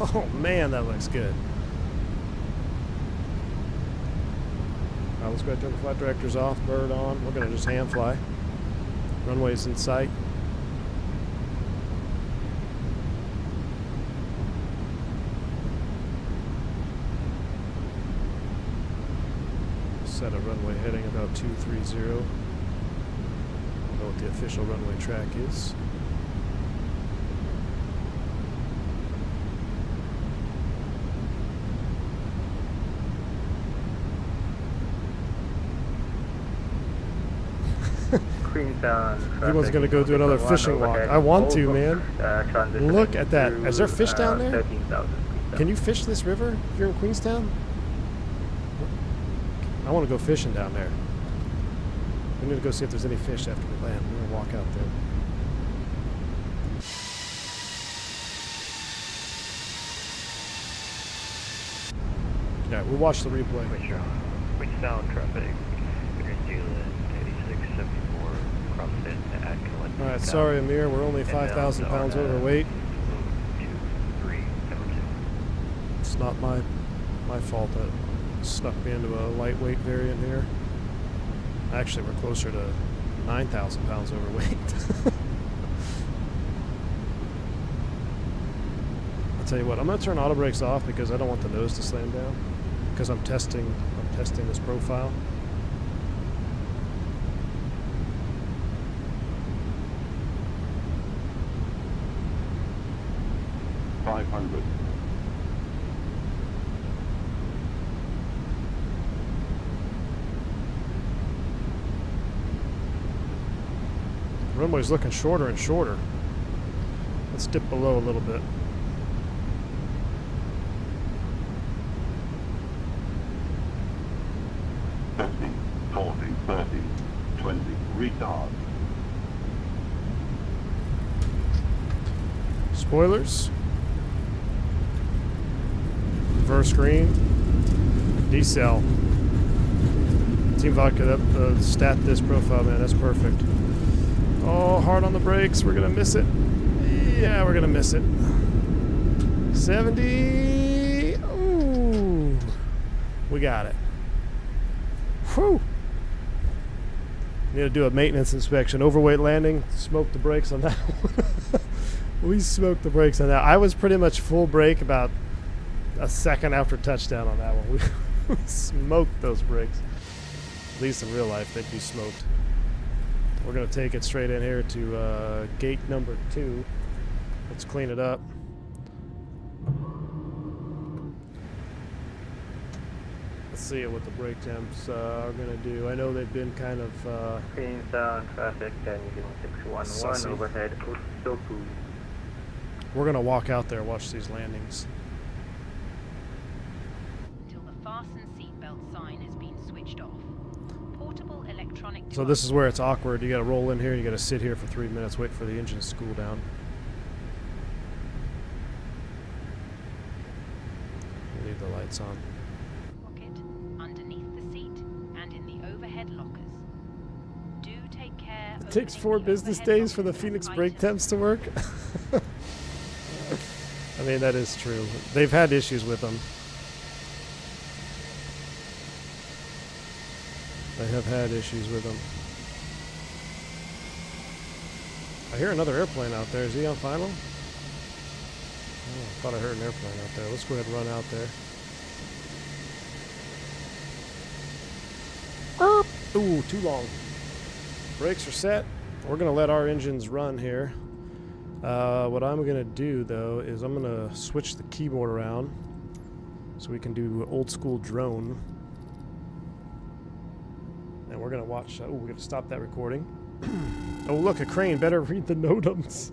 Oh man, that looks good. Let's go ahead and turn the flight directors off. Bird on. We're going to just hand fly. Runway's in sight. Set a runway heading about 230. I don't know what the official runway track is. Queenstown. He was going to go do another fishing walk. I want to, man. Look at that. Is there fish down there? 13,000. Can you fish this river if you're in Queenstown? I want to go fishing down there. We need to go see if there's any fish after we land. We're going to walk out there. Yeah, we'll watch the replay. Queenstown traffic. New Zealand 8674. Cross in at Collect. Alright, sorry Amir, we're only 5,000 pounds overweight. 23, number 2. It's not my fault that snuck me into a lightweight variant here. Actually, we're closer to 9,000 pounds overweight. I'll tell you what, I'm going to turn auto brakes off because I don't want the nose to slam down. Because I'm testing this profile. Runway's looking shorter and shorter. Let's dip below a little bit. Spoilers. Reverse green. Decel. Team Vodka, that stat this profile, man, that's perfect. Oh, hard on the brakes. We're going to miss it. Yeah, we're going to miss it. 70. Ooh. We got it. Whew. Need to do a maintenance inspection. Overweight landing. Smoked the brakes on that one. We smoked the brakes on that. I was pretty much full brake about a second after touchdown on that one. We smoked those brakes. At least in real life, they'd be smoked. We're going to take it straight in here to gate number 2. Let's clean it up. Let's see what the brake temps are going to do. I know they've been kind of Queenstown traffic, New Zealand 611, sussy. overhead Osopu. We're going to walk out there and watch these landings. Until the fasten seatbelt sign has been switched off. Portable electronic. So this is where it's awkward. You got to roll in here. You got to sit here for 3 minutes, wait for the engines to cool down. Leave the lights on. Pocket underneath the seat and in the overhead lockers. Do take care. It takes 4 business days for the Phoenix brake temps to work. I mean, that is true. They've had issues with them. They have had issues with them. I hear another airplane out there. Is he on final? Oh, I thought I heard an airplane out there. Let's go ahead and run out there. Ooh, too long. Brakes are set. We're going to let our engines run here. What I'm going to do, though, is I'm going to switch the keyboard around so we can do old school drone. And we're going to watch. Oh, we're going to stop that recording. Oh, look, a crane. Better read the NOTAMs.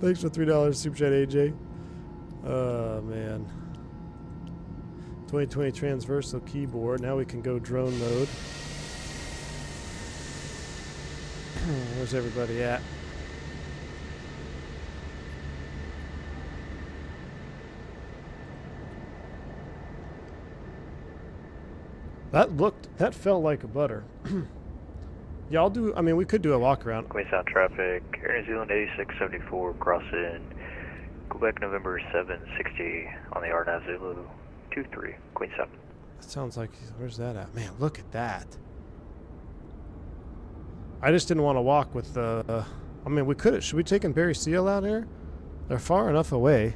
Thanks for $3 Super Chat, AJ. Oh, man. 2020 transversal keyboard. Now we can go drone mode. Where's everybody at? That felt like a butter. Yeah, we could do a walk around. Queenstown traffic, Air New Zealand 8674, crossing Quebec November 760 on the R9 Zulu 23, Queenstown. That sounds like, where's that at? Man, look at that. I just didn't want to walk with the, we could, should we take Barry Seal out here? They're far enough away.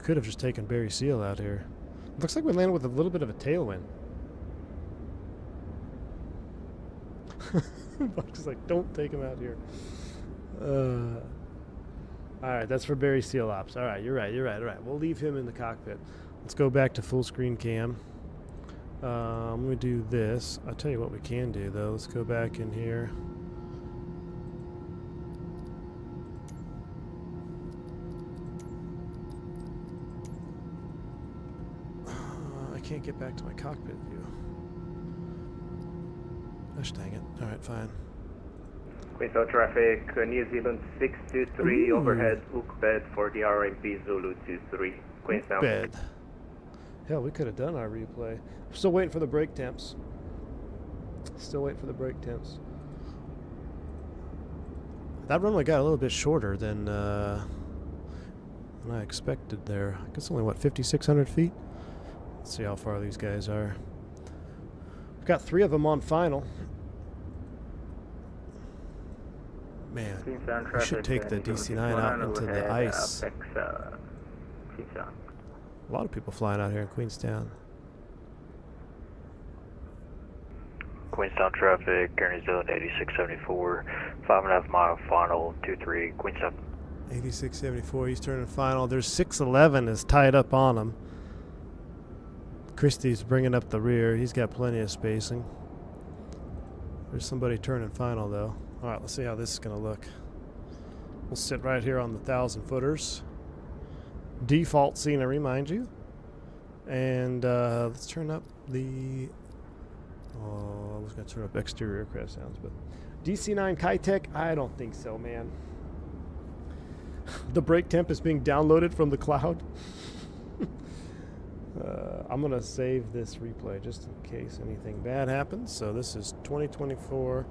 Could have just taken Barry Seal out here. Looks like we landed with a little bit of a tailwind. Buck's like, don't take him out here. Alright, that's for Barry Seal Ops. Alright, you're right. Alright, we'll leave him in the cockpit. Let's go back to full screen cam. Let me do this. I'll tell you what we can do, though. Let's go back in here. I can't get back to my cockpit view. Gosh dang it. Alright, fine. Queenstown traffic, New Zealand 623 overhead hook bed for the RMP Zulu 23. Queenstown. Bed. Hell, we could have done our replay. Still waiting for the brake temps. That runway got a little bit shorter than I expected there. I guess only, what, 5,600 feet? Let's see how far these guys are. We've got 3 of them on final. Man, we should take the DC-9 out into the ice. A lot of people flying out here in Queenstown. Queenstown traffic, Air New Zealand 8674, 5.5 mile final, 23, Queenstown. 8674, he's turning final. There's 611 is tied up on him. Christie's bringing up the rear. He's got plenty of spacing. There's somebody turning final, though. All right, let's see how this is going to look. We'll sit right here on the 1,000-footers. Default scenery, mind you. And let's turn up the... Oh, I was going to turn up exterior aircraft sounds, but... DC-9 Kitech? I don't think so, man. The brake temp is being downloaded from the cloud. I'm going to save this replay just in case anything bad happens. So this is 2024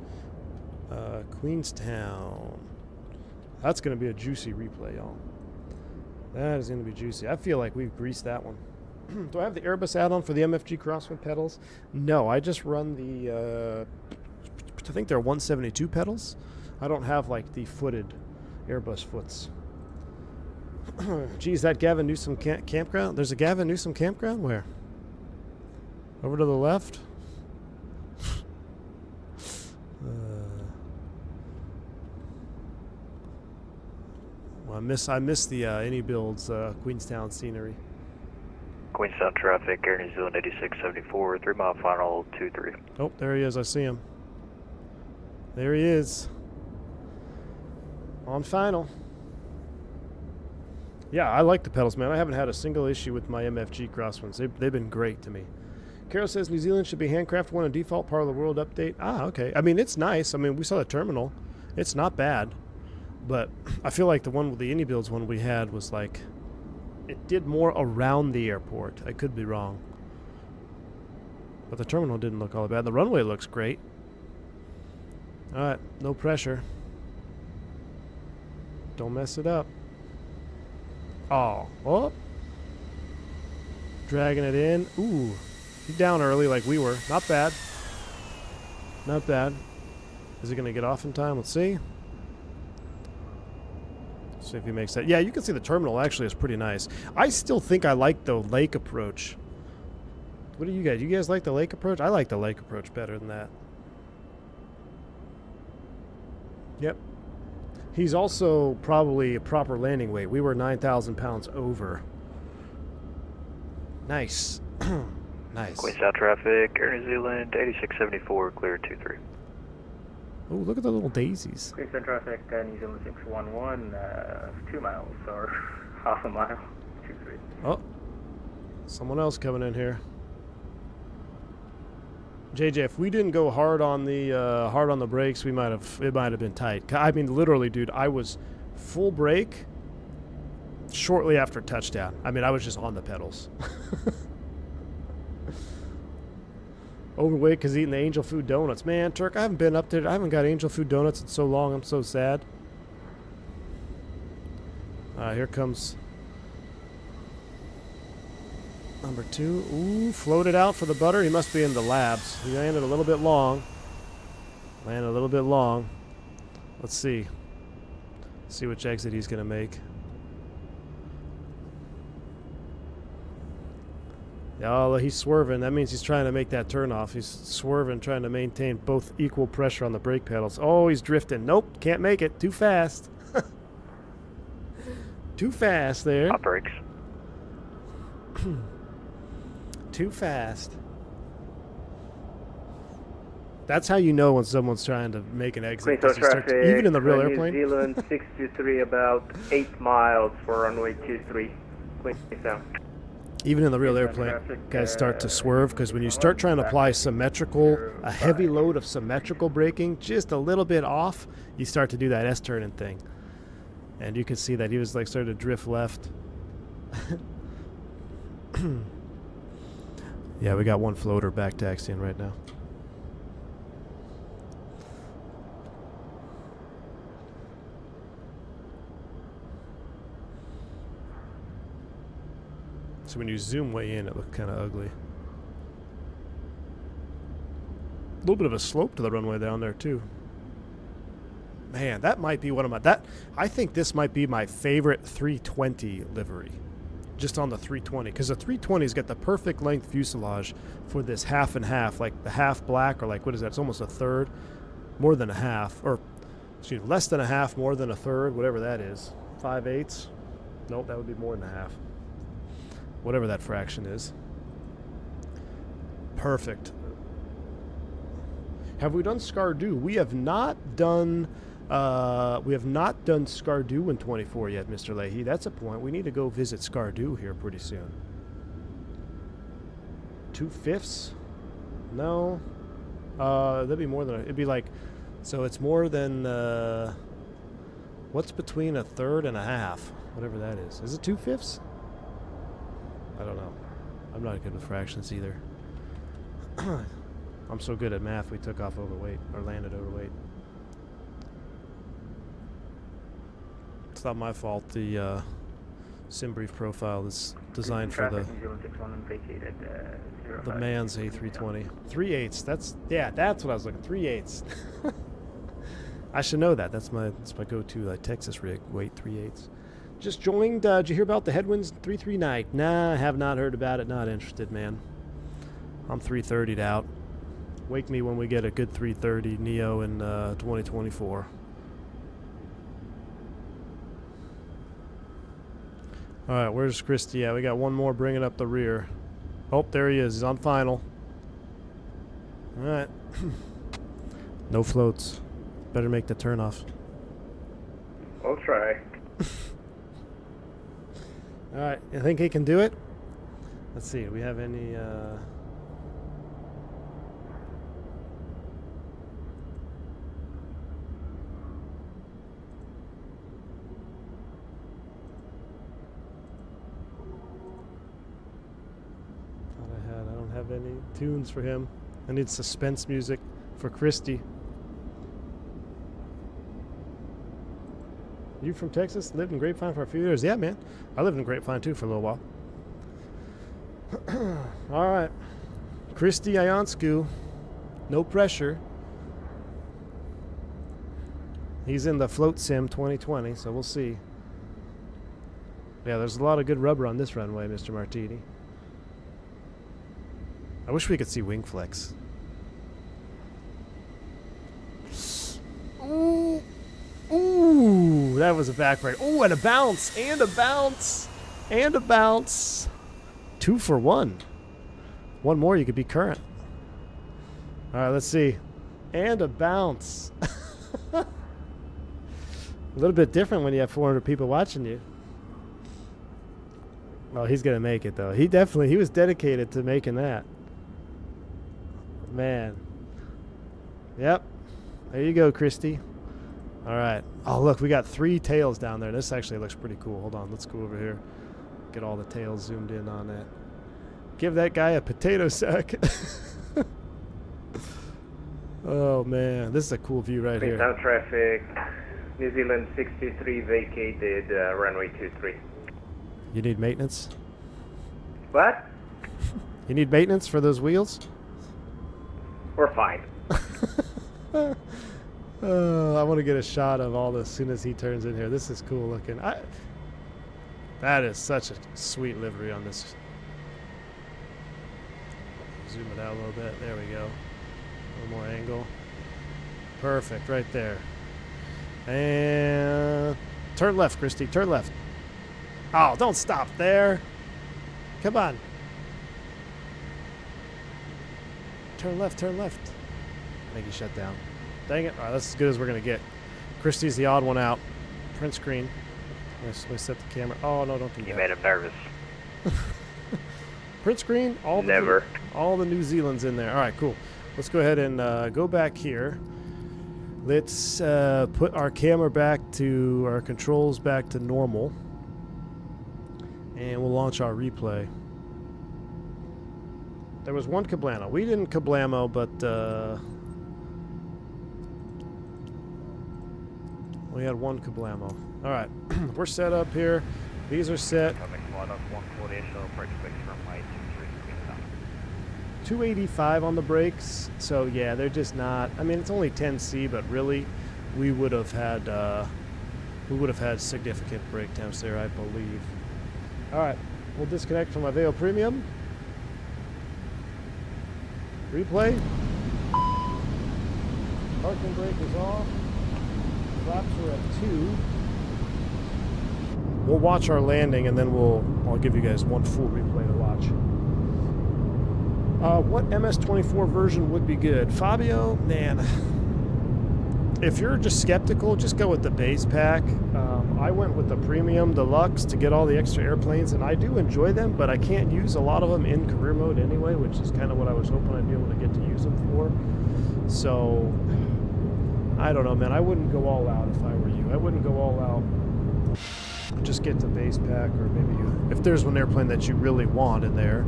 Queenstown. That's going to be a juicy replay, y'all. That is going to be juicy. I feel like we've greased that one. Do I have the Airbus add-on for the MFG crosswind pedals? No, I just run the, I think they're 172 pedals. I don't have, like, the footed Airbus foots. Geez, that Gavin Newsom campground? There's a Gavin Newsom campground? Where? Over to the left? Well, I miss the Any Builds Queenstown scenery. Queenstown traffic, Air New Zealand 8674, 3 mile final, 23. Oh, there he is. I see him. There he is. On final. Yeah, I like the pedals, man. I haven't had a single issue with my MFG crosswinds. They've been great to me. Carol says New Zealand should be handcraft one, a default part of the world update. Ah, okay. I mean, it's nice. I mean, we saw the terminal. It's not bad. But I feel like the one with the Indie Builds one we had was like, it did more around the airport. I could be wrong. But the terminal didn't look all bad. The runway looks great. All right, no pressure. Don't mess it up. Oh. Dragging it in. Ooh. Down early like we were. Not bad. Not bad. Is he going to get off in time? Let's see. See if he makes that. Yeah, you can see the terminal actually is pretty nice. I still think I like the lake approach. What do you guys? You guys like the lake approach? I like the lake approach better than that. Yep. He's also probably a proper landing weight. We were 9,000 pounds over. Nice. Nice. Queenstown traffic, Air New Zealand 8674, clear 23. Oh, look at the little daisies. Queenstown traffic, New Zealand 611, 2 miles or half a mile. 23. Oh, someone else coming in here. JJ, if we didn't go hard on the brakes, it might have been tight. I mean, literally, dude, I was full brake shortly after touchdown. I mean, I was just on the pedals. Overweight because eating the angel food donuts. Man, Turk, I haven't been up there. I haven't got angel food donuts in so long. I'm so sad. Here comes number 2. Ooh, floated out for the butter. He must be in the labs. He landed a little bit long. Let's see. See which exit he's going to make. Oh, he's swerving. That means he's trying to make that turn off. He's swerving, trying to maintain both equal pressure on the brake pedals. Oh, he's drifting. Nope, can't make it. Too fast. Too fast there. Hot brakes. Too fast. That's how you know when someone's trying to make an exit. Queenstown traffic, Even in the real New airplane. Zealand 623, about 8 miles for runway 23. Queenstown. Even in the real airplane, guys start to swerve because when you start trying to apply a heavy load of symmetrical braking, just a little bit off, you start to do that S-turning thing. And you can see that he was like starting to drift left. Yeah, we got one floater back taxiing right now. So when you zoom way in, it looked kind of ugly. A little bit of a slope to the runway down there too. Man, that might be one of my I think this might be my favorite 320 livery. Just on the 320, because the 320's got the perfect length fuselage for this half and half, like the half black, or like what is that? It's almost a third, more than a half, or excuse me, less than a half, more than a third, whatever that is. 5/8. Nope, that would be more than a half. Whatever that fraction is. Perfect. Have we done Skardu? We have not done Skardu in 24 yet, Mr. Leahy. That's a point. We need to go visit Skardu here pretty soon. 2/5? No. That'd be more than it'd be like, so it's more than what's between a third and a half? Whatever that is. Is it 2/5? I don't know. I'm not good with fractions either. I'm so good at math, we took off overweight, or landed overweight. It's not my fault. The sim brief profile is designed for the man's A320. 3/8. That's what I was looking. 3/8. I should know that. That's my go-to Texas rig. Weight 3/8. Just joined. Did you hear about the headwinds 3-3 night? Nah, I have not heard about it. Not interested, man. I'm 330'd out. Wake me when we get a good 330 Neo in 2024. All right, where's Christy at? We got one more bringing up the rear. Oh, there he is. He's on final. All right. No floats. Better make the turnoff. I'll try. All right, you think he can do it? Let's see. Do we have any? I don't have any tunes for him. I need suspense music for Christy. You from Texas? Lived in Grapevine for a few years? Yeah, man. I lived in Grapevine, too, for a little while. All right. Christy Ionscu. No pressure. He's in the Float Sim 2020, so we'll see. Yeah, there's a lot of good rubber on this runway, Mr. Martini. I wish we could see wing flex. Ooh. Ooh, that was a back brake. Ooh, and a bounce, and a bounce, and a bounce. 2 for 1. One more, you could be current. All right, let's see. And a bounce. A little bit different when you have 400 people watching you. Oh, he's gonna make it though. He was dedicated to making that. Man. Yep. There you go, Christy. All right. Oh, look, we got 3 tails down there. This actually looks pretty cool. Hold on, let's go over here. Get all the tails zoomed in on that. Give that guy a potato sack. Oh man, this is a cool view right here. Queenstown traffic, New Zealand 623 vacated runway 23. You need maintenance? What? You need maintenance for those wheels? We're fine. I want to get a shot of all this as soon as he turns in here. This is cool looking. That is such a sweet livery on this. Zoom it out a little bit. There we go. A little more angle. Perfect, right there. And turn left, Christy. Turn left. Oh, don't stop there. Come on. Turn left, turn left. I think he shut down. Dang it. All right, that's as good as we're going to get. Christy's the odd one out. Print screen. Let me set the camera. Oh, no, don't do that. You made him nervous. Print screen. All the New Zealand's in there. All right, cool. Let's go ahead and go back here. Let's put our camera back to, our controls back to normal. And we'll launch our replay. There was one kablamo. We didn't kablamo, but we had one kablamo. All right, we're set up here. These are set. 285 on the brakes. So yeah, they're just not. I mean, it's only 10C, but really, we would have had significant brake temps there, I believe. All right, we'll disconnect from Aveo Premium. Replay. Parking brake is off. Flaps are at 2. We'll watch our landing and then I'll give you guys one full replay to watch. What MS-24 version would be good? Fabio, man, if you're just skeptical, just go with the base pack. I went with the Premium Deluxe to get all the extra airplanes, and I do enjoy them, but I can't use a lot of them in career mode anyway, which is kind of what I was hoping I'd be able to get to use them for. So, I don't know, man. I wouldn't go all out if I were you. I wouldn't go all out. Just get the base pack, or maybe if there's one airplane that you really want in there,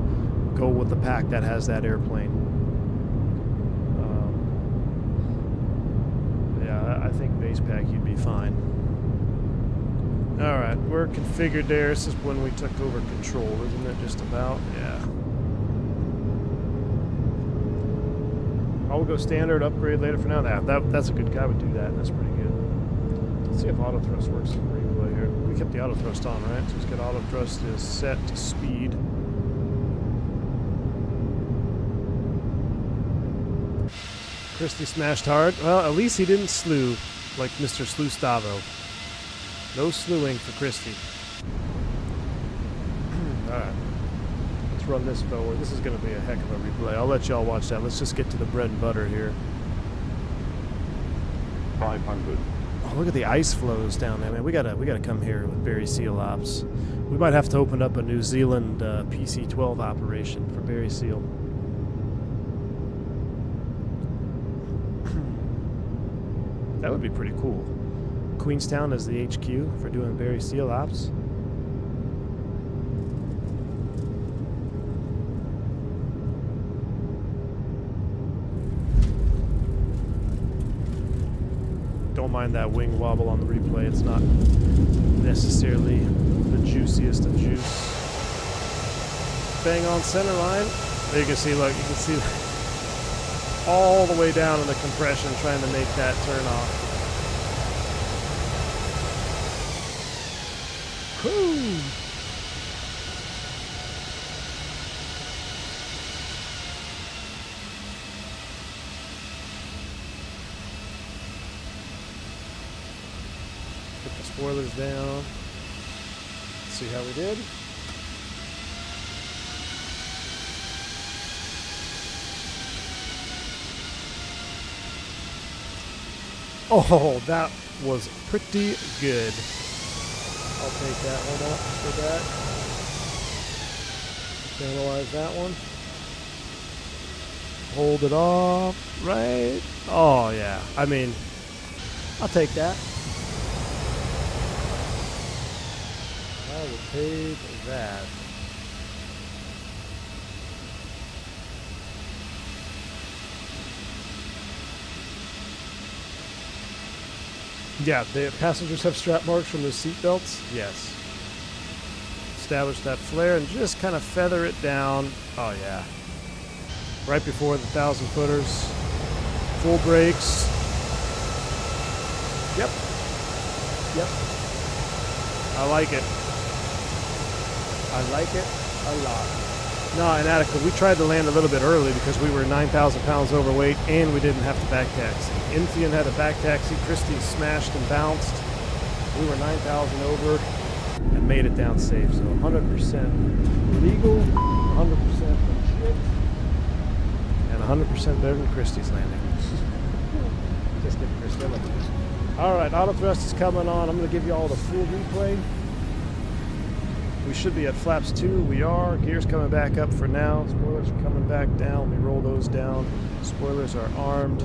go with the pack that has that airplane. Yeah, I think base pack you'd be fine. Alright, we're configured there. This is when we took over control, isn't it? Just about? Yeah. I'll go standard, upgrade later for now. That's a good guy, would do that. That's pretty good. Let's see if auto thrust works in replay here. We kept the auto thrust on, right? So let's get auto thrust is set to speed. Christy smashed hard. Well, at least he didn't slew like Mr. Slustavo. No slewing for Christy. Alright. Let's run this forward. This is going to be a heck of a replay. I'll let y'all watch that. Let's just get to the bread and butter here. 500. Oh, look at the ice flows down there, man. We gotta come here with Barry Seal Ops. We might have to open up a New Zealand PC-12 operation for Barry Seal. That would be pretty cool. Queenstown is the HQ for doing Barry Seal Ops. Don't mind that wing wobble on the replay. It's not necessarily the juiciest of juice. Bang on center line. There you can see, look, you can see all the way down in the compression trying to make that turn off. Whoo! Put the spoilers down. Let's see how we did. Oh, that was pretty good. I'll take that one up for that. Analyze that one. Hold it off, right? Oh, yeah. I mean, I'll take that. I will take that. Yeah, the passengers have strap marks from their seat belts. Yes. Establish that flare and just kind of feather it down. Oh, yeah. Right before the 1,000-footers. Full brakes. Yep. Yep. I like it. I like it a lot. No, in Attica, we tried to land a little bit early because we were 9,000 pounds overweight and we didn't have to back taxi. Infian had a back taxi. Christie smashed and bounced. We were 9,000 over and made it down safe. So 100% legal, 100% legit, and 100% better than Christie's landing. Just kidding, Christie. I love you. All right, auto thrust is coming on. I'm going to give you all the full replay. We should be at flaps 2. We are. Gears coming back up for now. Spoilers are coming back down. We roll those down. Spoilers are armed.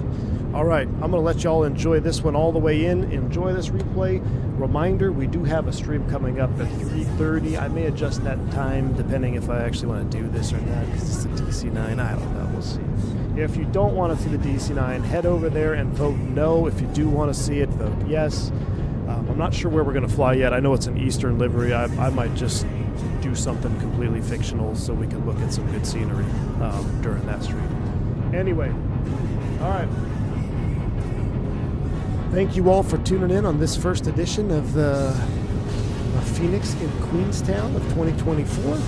All right, I'm going to let y'all enjoy this one all the way in. Enjoy this replay. Reminder, we do have a stream coming up at 3:30. I may adjust that time depending if I actually want to do this or not because it's the DC-9. I don't know. We'll see. If you don't want to see the DC-9, head over there and vote no. If you do want to see it, vote yes. I'm not sure where we're going to fly yet. I know it's an Eastern livery. I might just do something completely fictional so we can look at some good scenery during that stream. Anyway, all right. Thank you all for tuning in on this first edition of the Fenix in Queenstown of 2024.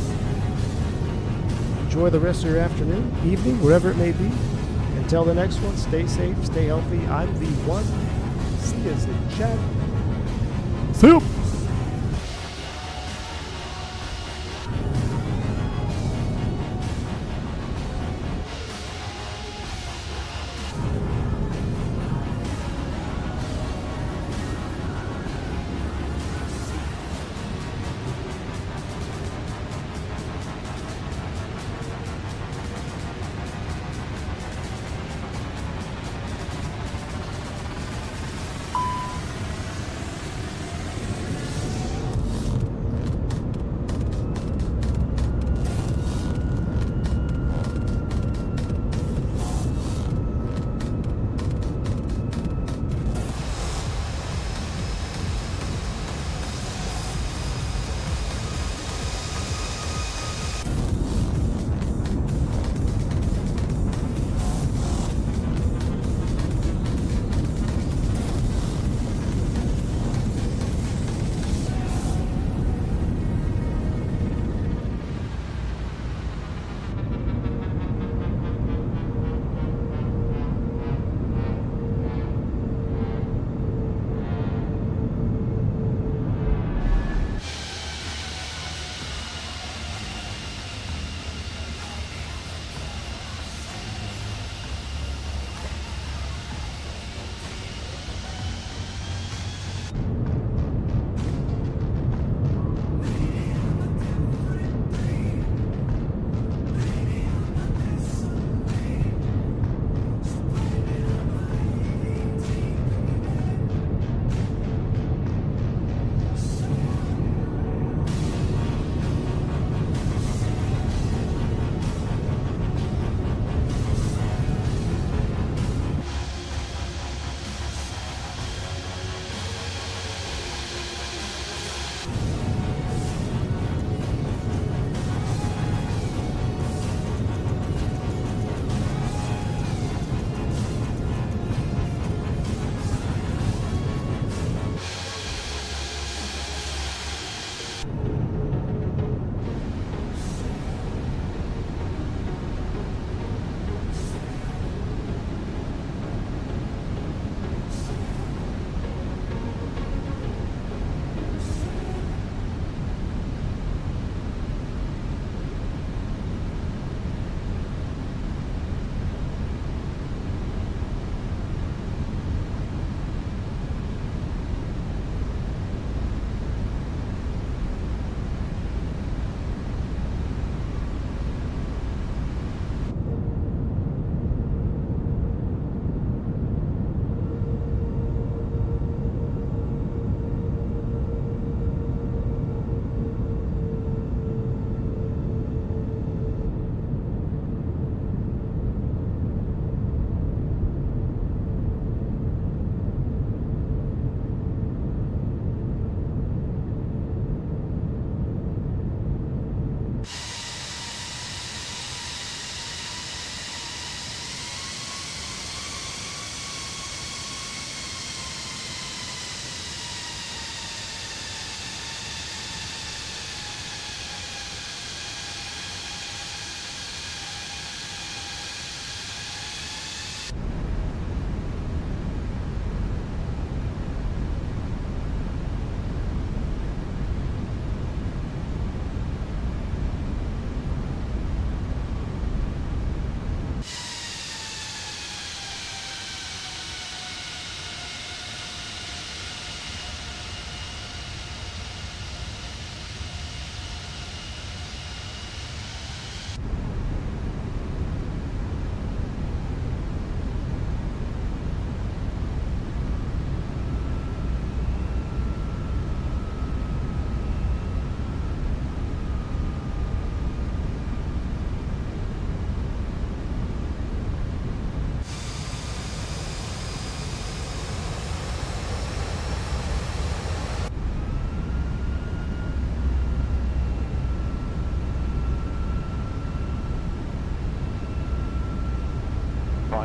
Enjoy the rest of your afternoon, evening, wherever it may be. Until the next one, stay safe, stay healthy. I'm V1. See you in chat. See you.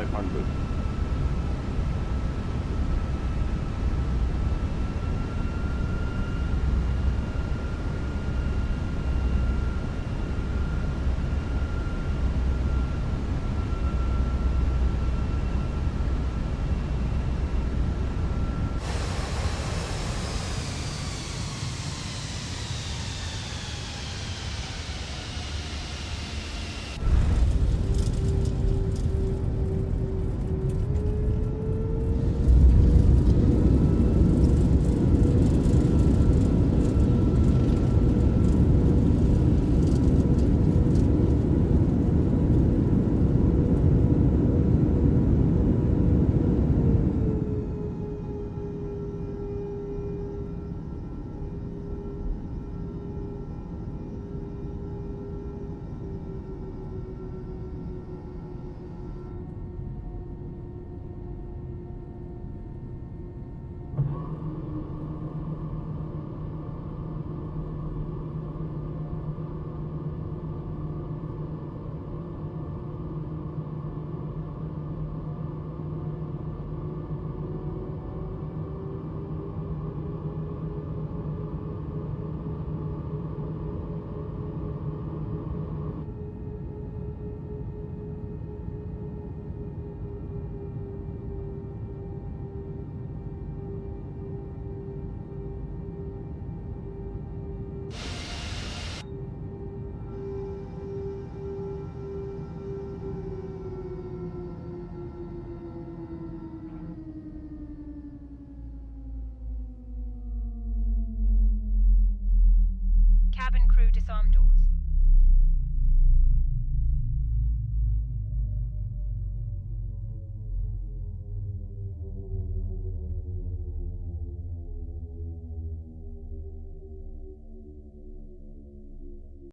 500. Cabin crew, disarm doors.